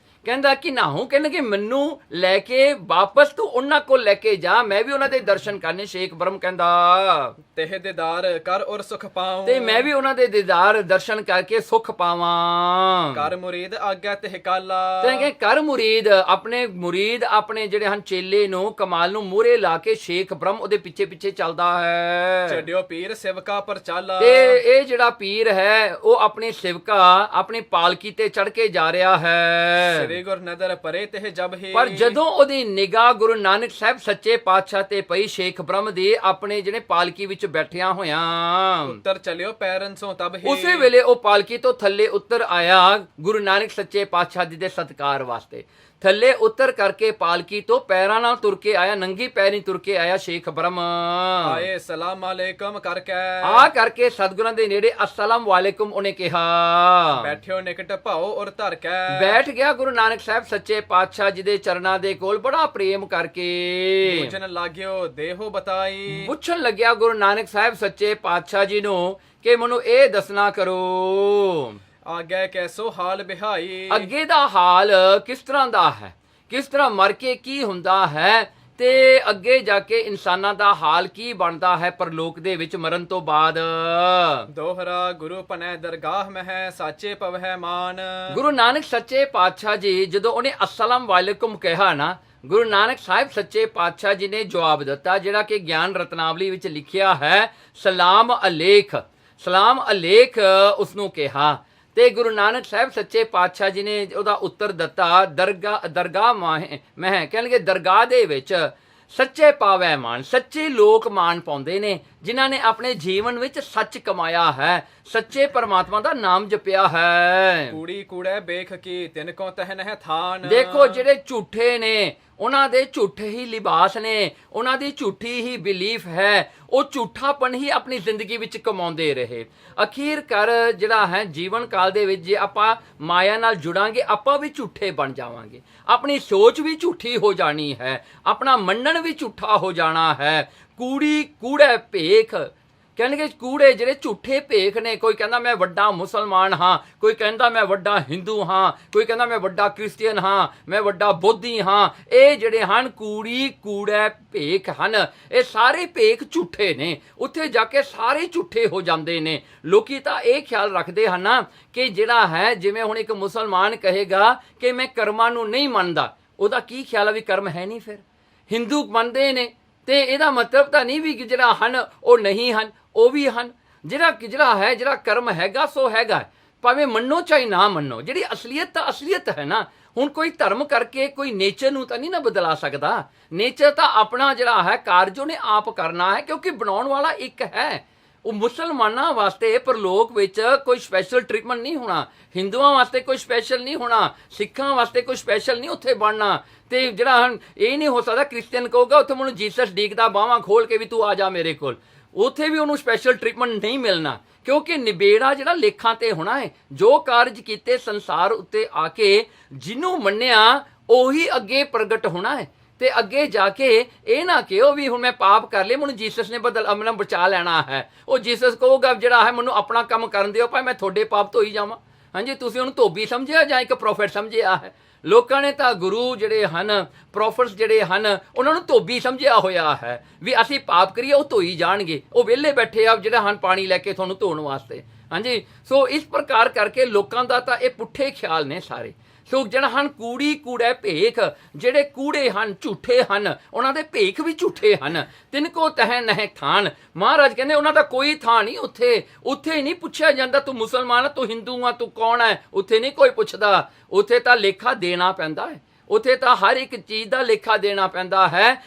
ਕਹਿੰਦਾ ਕਿ ਨਾ ਹੂੰ, ਕਹਿੰਦਾ ਕਿ ਮੈਨੂੰ ਲੈ ਕੇ ਵਾਪਸ ਤੂੰ ਉਹਨਾਂ ਕੋਲ ਲੈ ਕੇ ਜਾ, ਮੈਂ ਵੀ ਉਹਨਾਂ ਦੇ ਦਰਸ਼ਨ ਕਰਨੇ। ਸ਼ੇਖ ਬ੍ਰਹਮ ਕਹਿੰਦਾ ਤੇਹ ਦੀਦਾਰ ਕਰ ਔਰ ਸੁਖ ਪਾਉ। ਤੇ ਮੈਂ ਵੀ ਉਹਨਾਂ ਦੇ ਦੀਦਾਰ ਦਰਸ਼ਨ ਕਰਕੇ ਸੁਖ ਪਾਵਾਂ। ਕਰ ਮੁਰੀਦ ਆਗਿਆ ਤਹਿ ਕਾਲਾ। ਤੇ ਕਰ ਮੁਰੀਦ, ਆਪਣੇ ਮੁਰੀਦ ਆਪਣੇ ਜਿਹੜੇ ਹਨ ਚੇਲੇ ਨੂੰ, ਕਮਾਲ ਨੂੰ ਮੂਹਰੇ ਲਾ ਕੇ ਸ਼ੇਖ ਬ੍ਰਹਮ ਉਹਦੇ ਪਿੱਛੇ ਪਿੱਛੇ ਚੱਲਦਾ ਹੈ। ਛੱਡਿਓ ਪੀਰ ਸਿਵਕਾ ਪਰ ਚਾਲਾ। ਤੇ ਇਹ ਜਿਹੜਾ ਪੀਰ ਹੈ ਉਹ ਆਪਣੇ ਸਿਵਕਾ ਆਪਣੀ ਪਾਲਕੀ ਤੇ ਚੜ ਕੇ ਜਾ ਰਿਹਾ ਹੈ। ਸ੍ਰੀ ਗੁਰ ਨਦਰ ਪਰੇ ਤੇ ਜਬ ਹੀ। ਪਰ ਜਦੋਂ ਉਹਦੀ ਨਿਗਾਹ ਗੁਰੂ ਨਾਨਕ ਸਾਹਿਬ ਸੱਚੇ ਪਾਤਸ਼ਾਹ ਤੇ ਪਈ, ਸ਼ੇਖ ਬ੍ਰਹਮ ਦੇ ਆਪਣੇ ਜਿਹੜੇ ਪਾਲਕੀ ਵਿੱਚ ਬੈਠਿਆ ਹੋਇਆ, ਉੱਤਰ ਚਲਿਓ ਪੈਰਨ ਸੋ ਤਬ ਹੀ। ਉਸੇ ਵੇਲੇ ਉਹ ਪਾਲਕੀ ਤੋਂ ਥੱਲੇ ਉੱਤਰ ਆਇਆ ਗੁਰੂ ਨਾਨਕ ਸੱਚੇ ਪਾਤਸ਼ਾਹ ਜੀ ਦੇ ਸਤਿਕਾਰ ਵਾਸਤੇ। ਥੱਲੇ ਉੱਤਰ ਕਰਕੇ ਪਾਲਕੀ ਤੋਂ ਪੈਰਾਂ ਨਾਲ ਤੁਰ ਕੇ ਆਇਆ, ਨੰਗੀ ਪੈਰੀ ਤੁਰ ਕੇ ਆਇਆ ਸ਼ੇਖ ਬ੍ਰਹਮ। ਆਏ ਸਲਾਮ ਅਲੈਕਮ ਕਰਕੇ। ਆ ਕਰਕੇ ਸਤਿਗੁਰਾਂ ਦੇ ਨੇੜੇ ਅਸਲਾਮ ਵਾਲੇਕੁਮ ਉਹਨੇ ਕਿਹਾ। ਬੈਠਿਓ ਨਿਕਟ ਭਾਓ ਔਰ ਧਰ ਕੇ। ਬੈਠ ਗਿਆ ਗੁਰੂ ਨਾਨਕ ਸਾਹਿਬ ਸੱਚੇ ਪਾਤਸ਼ਾਹ ਜੀ ਦੇ ਚਰਨਾਂ ਦੇ ਕੋਲ ਬੜਾ ਪ੍ਰੇਮ ਕਰਕੇ। ਪੁੱਛਣ ਲਾਗਿਓ ਦੇਹੋ ਬਤਾਈ। ਪੁੱਛਣ ਲੱਗਿਆ ਗੁਰੂ ਨਾਨਕ ਸਾਹਿਬ ਸੱਚੇ ਪਾਤਸ਼ਾਹ ਜੀ ਨੂੰ ਕਿ ਮੈਨੂੰ ਇਹ ਦੱਸਣਾ ਕਰੋ, ਆਗੇ ਕੈਸੋ ਹਾਲ ਬਿਹਾਈ। ਅੱਗੇ ਦਾ ਹਾਲ ਕਿਸ ਤਰ੍ਹਾਂ ਦਾ ਹੈ, ਕਿਸ ਤਰ੍ਹਾਂ ਮਰ ਕੇ ਕੀ ਹੁੰਦਾ ਹੈ, ਤੇ ਅੱਗੇ ਜਾ ਕੇ ਇਨਸਾਨਾਂ ਦਾ ਹਾਲ ਕੀ ਬਣਦਾ ਹੈ ਪਰਲੋਕ ਦੇ ਵਿੱਚ ਮਰਨ ਤੋਂ ਬਾਅਦ। ਦੋਹਰਾ ਗੁਰੂ ਪਨੈ ਦਰਗਾਹ ਮਹਿ ਸਾਚੇ ਪਵਹਿ ਮਾਨ। ਗੁਰੂ ਨਾਨਕ ਸੱਚੇ ਪਾਤਸ਼ਾਹ ਜੀ ਜਦੋਂ ਉਹਨੇ ਅਸਲਾਮ ਵਾਲੇਕੁਮ ਕਿਹਾ ਨਾ, ਗੁਰੂ ਨਾਨਕ ਸਾਹਿਬ ਸੱਚੇ ਪਾਤਸ਼ਾਹ ਜੀ ਨੇ ਜਵਾਬ ਦਿੱਤਾ, ਜਿਹੜਾ ਕਿ ਗਿਆਨ ਰਤਨਾਵਲੀ ਵਿੱਚ ਲਿਖਿਆ ਹੈ, ਸਲਾਮ ਅਲੇਖ। ਸਲਾਮ ਅਲੇਖ ਉਸਨੂੰ ਕਿਹਾ ਤੇ ਗੁਰੂ ਨਾਨਕ ਸਾਹਿਬ ਸੱਚੇ ਪਾਤਸ਼ਾਹ ਜੀ ਨੇ ਉਹਦਾ ਉੱਤਰ ਦਿੱਤਾ, ਦਰਗਾਹ ਮੈਂ ਕਹਿਣਗੇ ਦਰਗਾਹ ਦੇ ਵਿੱਚ ਸੱਚੇ ਪਾਵੈ ਮਾਨ। ਸੱਚੇ ਲੋਕ ਮਾਨ ਪਾਉਂਦੇ ਨੇ ਜਿਨ੍ਹਾਂ ਨੇ ਆਪਣੇ ਜੀਵਨ ਵਿੱਚ ਸੱਚ ਕਮਾਇਆ ਹੈ, ਸੱਚੇ ਪਰਮਾਤਮਾ ਦਾ ਨਾਮ ਜਪਿਆ ਹੈ। ਕੂੜੀ ਕੂੜੈ ਬੇਖ ਕੀ ਤਿਨ ਕੋ ਤਹਿ ਨਹਿ ਥਾਨ। ਦੇਖੋ ਜਿਹੜੇ ਝੂਠੇ ਨੇ ਉਹਨਾਂ ਦੇ ਝੂਠੇ ਹੀ ਲਿਬਾਸ ਨੇ, ਉਹਨਾਂ ਦੀ ਝੂਠੀ ਹੀ ਬਿਲੀਫ ਹੈ, ਉਹ ਝੂਠਾਪਨ ਹੀ ਆਪਣੀ ਜ਼ਿੰਦਗੀ ਵਿੱਚ ਕਮਾਉਂਦੇ ਰਹੇ। ਅਖੀਰ ਕਰ ਜਿਹੜਾ ਹੈ ਜੀਵਨ ਕਾਲ ਦੇ ਵਿੱਚ ਜੇ ਆਪਾਂ ਮਾਇਆ ਨਾਲ ਜੁੜਾਂਗੇ ਆਪਾਂ ਵੀ ਝੂਠੇ ਬਣ ਜਾਵਾਂਗੇ, ਆਪਣੀ ਸੋਚ ਵੀ ਝੂਠੀ ਹੋ ਜਾਣੀ ਹੈ, ਆਪਣਾ ਮੰਨਣ ਵੀ ਝੂਠਾ ਹੋ ਜਾਣਾ ਹੈ। ਕੂੜੀ ਕੂੜੈ ਭੇਖ, ਕਹਿਣਗੇ ਕੂੜੇ ਜਿਹੜੇ ਝੂਠੇ ਭੇਖ ਨੇ। ਕੋਈ ਕਹਿੰਦਾ ਮੈਂ ਵੱਡਾ ਮੁਸਲਮਾਨ ਹਾਂ, ਕੋਈ ਕਹਿੰਦਾ ਮੈਂ ਵੱਡਾ ਹਿੰਦੂ ਹਾਂ, ਕੋਈ ਕਹਿੰਦਾ ਮੈਂ ਵੱਡਾ ਕ੍ਰਿਸਚੀਅਨ ਹਾਂ, ਮੈਂ ਵੱਡਾ ਬੋਧੀ ਹਾਂ। ਇਹ ਜਿਹੜੇ ਹਨ ਕੂੜੀ ਕੂੜੈ ਭੇਖ ਹਨ। ਇਹ ਸਾਰੇ ਭੇਖ ਝੂਠੇ ਨੇ, ਉੱਥੇ ਜਾ ਕੇ ਸਾਰੇ ਝੂਠੇ ਹੋ ਜਾਂਦੇ ਨੇ। ਲੋਕੀ ਤਾਂ ਇਹ ਖਿਆਲ ਰੱਖਦੇ ਹਨ ਨਾ ਕਿ ਜਿਹੜਾ ਹੈ ਜਿਵੇਂ ਹੁਣ ਇੱਕ ਮੁਸਲਮਾਨ ਕਹੇਗਾ ਕਿ ਮੈਂ ਕਰਮਾਂ ਨੂੰ ਨਹੀਂ ਮੰਨਦਾ, ਉਹਦਾ ਕੀ ਖਿਆਲ ਹੈ ਵੀ ਕਰਮ ਹੈ ਨਹੀਂ। ਫਿਰ ਹਿੰਦੂ ਮੰਨਦੇ ਨੇ ਤੇ ਇਹਦਾ ਮਤਲਬ ਤਾਂ ਨਹੀਂ ਵੀ ਜਿਹੜਾ ਹਨ ਉਹ ਨਹੀਂ ਹਨ, ਉਹ ਵੀ ਹਨ। ਜਿਹੜਾ ਕਰਮ ਹੈਗਾ ਸੋ ਹੈਗਾ, ਭਾਵੇਂ ਮੰਨੋ ਚਾਹੇ ਨਾ ਮੰਨੋ। ਜਿਹੜੀ ਅਸਲੀਅਤ ਤਾਂ ਅਸਲੀਅਤ ਹੈ ਨਾ। ਹੁਣ ਕੋਈ ਧਰਮ ਕਰਕੇ ਕੋਈ ਨੇਚਰ ਨੂੰ ਤਾਂ ਨਹੀਂ ਨਾ ਬਦਲਾ ਸਕਦਾ। ਨੇਚਰ ਤਾਂ ਆਪਣਾ ਜਿਹੜਾ ਹੈ ਕਾਰਜ ਉਹਨੇ ਆਪ ਕਰਨਾ ਹੈ, ਕਿਉਂਕਿ ਬਣਾਉਣ ਵਾਲਾ ਇੱਕ ਹੈ। ਉਹ ਮੁਸਲਮਾਨਾਂ ਵਾਸਤੇ ਪਰਲੋਕ ਵਿੱਚ ਕੋਈ ਸਪੈਸ਼ਲ ਟ੍ਰੀਟਮੈਂਟ ਨਹੀਂ ਹੋਣਾ, ਹਿੰਦੂਆਂ ਵਾਸਤੇ ਕੋਈ ਸਪੈਸ਼ਲ ਨਹੀਂ ਹੋਣਾ, ਸਿੱਖਾਂ ਵਾਸਤੇ ਕੋਈ ਸਪੈਸ਼ਲ ਨਹੀਂ ਉੱਥੇ ਬਣਨਾ। ਤੇ ਜਿਹੜਾ ਇਹ ਨਹੀਂ ਹੋ ਸਕਦਾ ਕ੍ਰਿਸਚੀਅਨ ਕਹੂਗਾ ਉੱਥੇ ਮੈਨੂੰ ਜੀਸਸ ਡੀਕਦਾ ਬਾਹਾਂ ਖੋਲ ਕੇ ਵੀ ਤੂੰ ਆ ਜਾ ਮੇਰੇ ਕੋਲ, ਉੱਥੇ ਵੀ ਉਹਨੂੰ ਸਪੈਸ਼ਲ ਟ੍ਰੀਟਮੈਂਟ ਨਹੀਂ ਮਿਲਣਾ। ਕਿਉਂਕਿ ਨਿਬੇੜਾ ਜਿਹੜਾ ਲੇਖਾਂ ਤੇ ਹੋਣਾ ਹੈ। ਜੋ ਕਾਰਜ ਕੀਤੇ ਸੰਸਾਰ ਉੱਤੇ ਆ ਕੇ ਜਿਹਨੂੰ ਮੰਨਿਆ ਉਹੀ ਅੱਗੇ ਪ੍ਰਗਟ ਹੋਣਾ ਹੈ। ਤੇ ਅੱਗੇ ਜਾ ਕੇ ਇਹ ਨਾ ਕਿਹੋ ਵੀ ਹੁਣ ਮੈਂ ਪਾਪ ਕਰ ਲਿਆ ਮੈਨੂੰ ਜੀਸਸ ਨੇ ਮੈਨੂੰ ਬਚਾ ਲੈਣਾ ਹੈ। ਉਹ ਜੀਸਸ ਕਹੂਗਾ ਜਿਹੜਾ ਹੈ ਮੈਨੂੰ ਆਪਣਾ ਕੰਮ ਕਰਨ ਦਿਓ ਭਾਈ ਮੈਂ ਤੁਹਾਡੇ ਪਾਪ ਧੋਈ ਜਾਵਾਂ। ਹਾਂਜੀ, ਤੁਸੀਂ ਉਹਨੂੰ ਧੋਬੀ ਸਮਝਿਆ ਜਾਂ ਇੱਕ ਪ੍ਰੋਫੈਟ ਸਮਝਿਆ ਹੈ? ਲੋਕਾਂ ਨੇ ਤਾਂ ਗੁਰੂ ਜਿਹੜੇ ਹਨ, ਪ੍ਰੋਫੈਟਸ ਜਿਹੜੇ ਹਨ, ਉਹਨਾਂ ਨੂੰ ਧੋਬੀ ਸਮਝਿਆ ਹੋਇਆ ਹੈ ਵੀ ਅਸੀਂ ਪਾਪ ਕਰੀਏ ਉਹ ਧੋਈ ਜਾਣਗੇ, ਉਹ ਵਿਹਲੇ ਬੈਠੇ ਆ ਜਿਹੜਾ ਹਨ ਪਾਣੀ ਲੈ ਕੇ ਤੁਹਾਨੂੰ ਧੋਣ ਵਾਸਤੇ। ਹਾਂਜੀ, ਸੋ ਇਸ ਪ੍ਰਕਾਰ ਕਰਕੇ ਲੋਕਾਂ ਦਾ ਤਾਂ ਇਹ ਪੁੱਠੇ ਖਿਆਲ ਨੇ ਸਾਰੇ। ਸੋ ਜਿਹੜਾ ਹਨ ਕੂੜੀ ਕੂੜੈ ਭੇਖ, ਜਿਹੜੇ ਕੂੜੇ ਹਨ ਝੂਠੇ ਹਨ, ਉਹਨਾਂ ਦੇ ਭੇਖ ਵੀ ਝੂਠੇ ਹਨ। ਤਿਨ ਕੋ ਤਹਿ ਨਹਿ ਥਾਨ। ਮਹਾਰਾਜ ਕਹਿੰਦੇ ਉਹਨਾਂ ਦਾ ਕੋਈ ਥਾਂ ਨਹੀਂ ਉੱਥੇ। ਉੱਥੇ ਨਹੀਂ ਪੁੱਛਿਆ ਜਾਂਦਾ ਤੂੰ ਮੁਸਲਮਾਨ ਆ, ਤੂੰ ਹਿੰਦੂ ਆ, ਤੂੰ ਕੌਣ ਹੈ, ਉੱਥੇ ਨਹੀਂ ਕੋਈ ਪੁੱਛਦਾ। ਉੱਥੇ ਤਾਂ ਲੇਖਾ ਦੇਣਾ ਪੈਂਦਾ ਹੈ, ਉੱਥੇ ਤਾਂ ਹਰ ਇੱਕ ਚੀਜ਼ ਦਾ ਲੇਖਾ ਦੇਣਾ ਪੈਂਦਾ ਹੈ।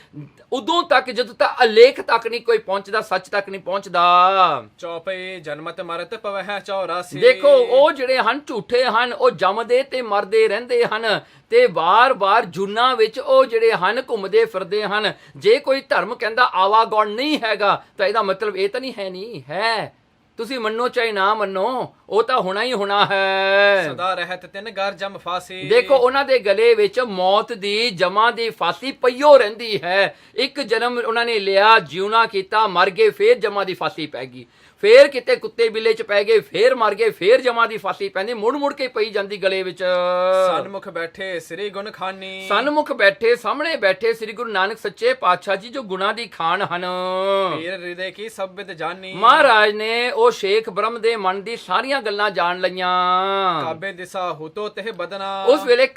ਉਦੋਂ ਤੱਕ ਜਦੋਂ ਤੱਕ ਅਲੇਖ ਤੱਕ ਨਹੀਂ ਕੋਈ ਪਹੁੰਚਦਾ, ਸੱਚ ਤੱਕ ਨਹੀਂ ਪਹੁੰਚਦਾ। ਚੌਪਈ ਜਨਮਤ ਮਰਤ ਪਵਹਿ 84। ਦੇਖੋ ਉਹ ਜਿਹੜੇ ਹਨ ਝੂਠੇ ਹਨ, ਉਹ ਜੰਮਦੇ ਤੇ ਮਰਦੇ ਰਹਿੰਦੇ ਹਨ ਤੇ ਵਾਰ-ਵਾਰ ਜੁਨਾਂ ਵਿੱਚ ਉਹ ਜਿਹੜੇ ਹਨ ਘੁੰਮਦੇ ਫਿਰਦੇ ਹਨ। ਜੇ ਕੋਈ ਧਰਮ ਕਹਿੰਦਾ ਆਵਾਗੌਣ ਨਹੀਂ ਹੈਗਾ ਤਾਂ ਇਹਦਾ ਮਤਲਬ ਇਹ ਤਾਂ ਨਹੀਂ ਹੈ, ਨਹੀਂ ਹੈ। ਤੁਸੀਂ ਮੰਨੋ ਚਾਹੇ ਨਾ ਮੰਨੋ, ਉਹ ਤਾਂ ਹੋਣਾ ਹੀ ਹੋਣਾ ਹੈ। ਸਦਾ ਰਹਿਤ ਤਿਨ ਗਰ ਜਮ ਫਾਸੀ। ਦੇਖੋ ਉਹਨਾਂ ਦੇ ਗਲੇ ਵਿੱਚ ਮੌਤ ਦੀ ਜਮਾਂ ਦੀ ਫਾਸੀ ਪਈਓ ਰਹਿੰਦੀ ਹੈ। ਇੱਕ ਜਨਮ ਉਹਨਾਂ ਨੇ ਲਿਆ, ਜਿਉਣਾ ਕੀਤਾ, ਮਰ ਗਏ, ਫੇਰ ਜਮਾਂ ਦੀ ਫਾਸੀ ਪੈ ਗਈ। ਫੇਰ ਕਿਤੇ ਕੁੱਤੇ ਬਿੱਲੇ ਚ ਪੈ ਗਏ, ਫੇਰ ਮਰ ਗਏ, ਫੇਰ ਜਮਾਂ ਦੀ ਫਾਸੀ ਪੈਂਦੀ, ਮੁੜ ਮੁੜ ਕੇ ਪਈ ਜਾਂਦੀ ਗਲੇ ਵਿੱਚ। ਸਨਮੁਖ ਬੈਠੇ ਸ੍ਰੀ ਗੁਣ ਖਾਨੀ। ਸਨਮੁਖ ਬੈਠੇ, ਸਾਹਮਣੇ ਬੈਠੇ ਸ੍ਰੀ ਗੁਰੂ ਨਾਨਕ ਸੱਚੇ ਪਾਤਸ਼ਾਹ ਜੀ ਜੋ ਗੁਣਾ ਦੀ ਖਾਨ ਹਨ। ਪੀਰ ਹਿਰਦੇ ਕੀ ਸਭ ਵਿਦ ਜਾਨੀ। ਮਹਾਰਾਜ ਨੇ ਉਹ ਸ਼ੇਖ ਬ੍ਰਹਮ ਦੇ ਮਨ ਦੀ ਸਾਰੀਆਂ ਗੱਲਾਂ ਜਾਣ ਲਈਆਂ। ਕਾਬੇ ਦਿਸ਼ਾ ਹੋਤੋ ਤੇ ਬਦਨਾ। ਉਸ ਵੇਲੇ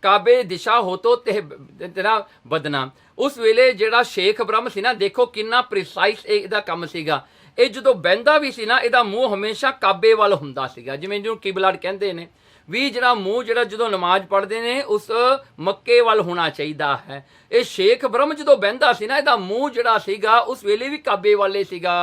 ਕਾਬੇ ਦਿਸ਼ਾ ਹੋਤੋ ਤੇ ਤੇਰਾ ਬਦਨਾ। ਉਸ ਵੇਲੇ ਜਿਹੜਾ ਸ਼ੇਖ ਬ੍ਰਹਮ ਸੀ ਨਾ, ਦੇਖੋ ਕਿੰਨਾ ਪ੍ਰੀਸਾਈਜ਼ ਇਹਦਾ ਕੰਮ ਸੀਗਾ। ਇਹ ਜਦੋਂ ਬਹਿੰਦਾ ਵੀ ਸੀ ਨਾ, ਇਹਦਾ ਮੂੰਹ ਹਮੇਸ਼ਾ ਕਾਬੇ ਵੱਲ ਹੁੰਦਾ ਸੀਗਾ, ਜਿਵੇਂ ਜਿਹਨੂੰ ਕਿਬਲਾ ਕਹਿੰਦੇ ਨੇ ਵੀ ਜਿਹੜਾ ਮੂੰਹ ਜਿਹੜਾ ਜਦੋਂ ਨਮਾਜ਼ ਪੜ੍ਹਦੇ ਨੇ ਉਸ ਮੱਕੇ ਵੱਲ ਹੋਣਾ ਚਾਹੀਦਾ ਹੈ। ਇਹ ਸ਼ੇਖ ਬ੍ਰਹਮ ਜਦੋਂ ਬਹਿੰਦਾ ਸੀ ਨਾ, ਇਹਦਾ ਮੂੰਹ ਜਿਹੜਾ ਸੀਗਾ ਉਸ ਵੇਲੇ ਵੀ ਕਾਬੇ ਵਾਲੇ ਸੀਗਾ।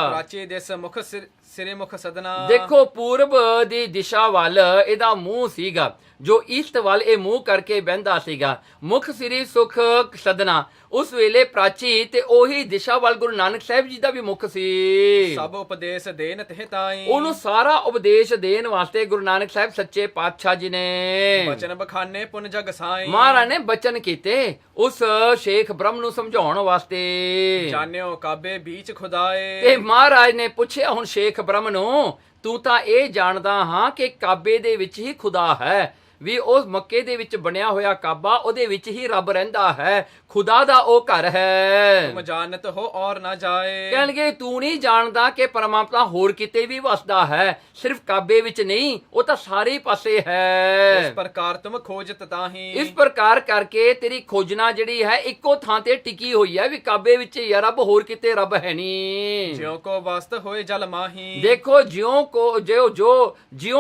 ਪ੍ਰਾਚੀ ਦਿਸ ਮੁਖ ਸਿਰੇ ਮੁਖ ਸਦਨਾ। ਦੇਖੋ ਪੂਰਬ ਦੀ ਦਿਸ਼ਾ ਵੱਲ ਇਹਦਾ ਮੂੰਹ ਸੀਗਾ, ਜੋ ਈਸਟ ਵੱਲ ਇਹ ਮੂੰਹ ਕਰਕੇ ਬਹਿੰਦਾ ਸੀਗਾ। ਮੁਖ ਸਿਰੀ ਸੁਖ ਸਦਨਾ। ਉਸ ਵੇਲੇ ਪ੍ਰਾਚੀ ਤੇ ਉਹੀ ਦਿਸ਼ਾ ਵੱਲ ਗੁਰੂ ਨਾਨਕ ਸਾਹਿਬ ਜੀ ਦਾ ਵੀ ਮੁਖ ਸੀ। ਸਭ ਉਪਦੇਸ਼ ਦੇਨ ਤੇ ਤਾਈ। ਉਹਨੂੰ ਸਾਰਾ ਉਪਦੇਸ਼ ਦੇਣ ਵਾਸਤੇ ਗੁਰੂ ਨਾਨਕ ਸਾਹਿਬ ਸੱਚੇ ਪਾਤਸ਼ਾਹ ਜੀ ਨੇ ਬਚਨ ਬਖਾਨੇ ਪੁਨ ਜਗ ਸਾਈ। ਮਹਾਰਾਜ ਨੇ ਬਚਨ ਕੀਤੇ ਉਸ ਸ਼ੇਖ ਬ੍ਰਹਮ ਨੂੰ ਸਮਝਾਉਣ ਵਾਸਤੇ। ਜਾਣਿਓ ਕਾਬੇ ਬੀਚ ਖੁਦਾਏ। ਤੇ ਮਹਾਰਾਜ ਨੇ ਪੁੱਛਿਆ ਹੁਣ ਸ਼ੇਖ ਬ੍ਰਹਮ ਨੂੰ, ਤੂੰ ਤਾਂ ਇਹ ਜਾਣਦਾ ਹਾਂ ਕਿ ਕਾਬੇ ਦੇ ਵਿੱਚ ਹੀ ਖੁਦਾ ਹੈ, ਵੀ ਉਸ ਮੱਕੇ ਦੇ ਵਿੱਚ ਬਣਿਆ ਹੋਇਆ ਕਾਬਾ, ਉਹਦੇ ਵਿੱਚ ਹੀ ਰੱਬ ਰਹਿੰਦਾ ਹੈ, ਖੁਦਾ ਦਾ ਉਹ ਘਰ ਹੈ। ਤੁਮ ਜਾਣਤ ਹੋ ਔਰ ਨਾ ਜਾਏ। ਕਹਿਣਗੇ ਤੂੰ ਨਹੀਂ ਜਾਣਦਾ ਕਿ ਪਰਮਾਤਮਾ ਹੋਰ ਕਿਤੇ ਵੀ ਵਸਦਾ ਹੈ, ਸਿਰਫ ਕਾਬੇ ਵਿੱਚ ਨਹੀਂ, ਉਹ ਤਾਂ ਸਾਰੇ ਪਾਸੇ ਹੈ। ਇਸ ਪ੍ਰਕਾਰ ਤੁਮ ਖੋਜਤ ਤਾਹੀ। ਇਸ ਪ੍ਰਕਾਰ ਕਰਕੇ ਤੇਰੀ ਖੋਜਣਾ ਜਿਹੜੀ ਹੈ ਇੱਕੋ ਥਾਂ ਤੇ ਟਿਕੀ ਹੋਈ ਹੈ ਵੀ ਕਾਬੇ ਵਿੱਚ ਹੀ ਹੈ ਰੱਬ, ਹੋਰ ਕਿਤੇ ਰੱਬ ਹੈ ਨਹੀਂ। ਜਿਉ ਕੋ ਵਸਤ ਹੋਏ ਜਲ ਮਾਹੀ। ਦੇਖੋ ਜਿਉ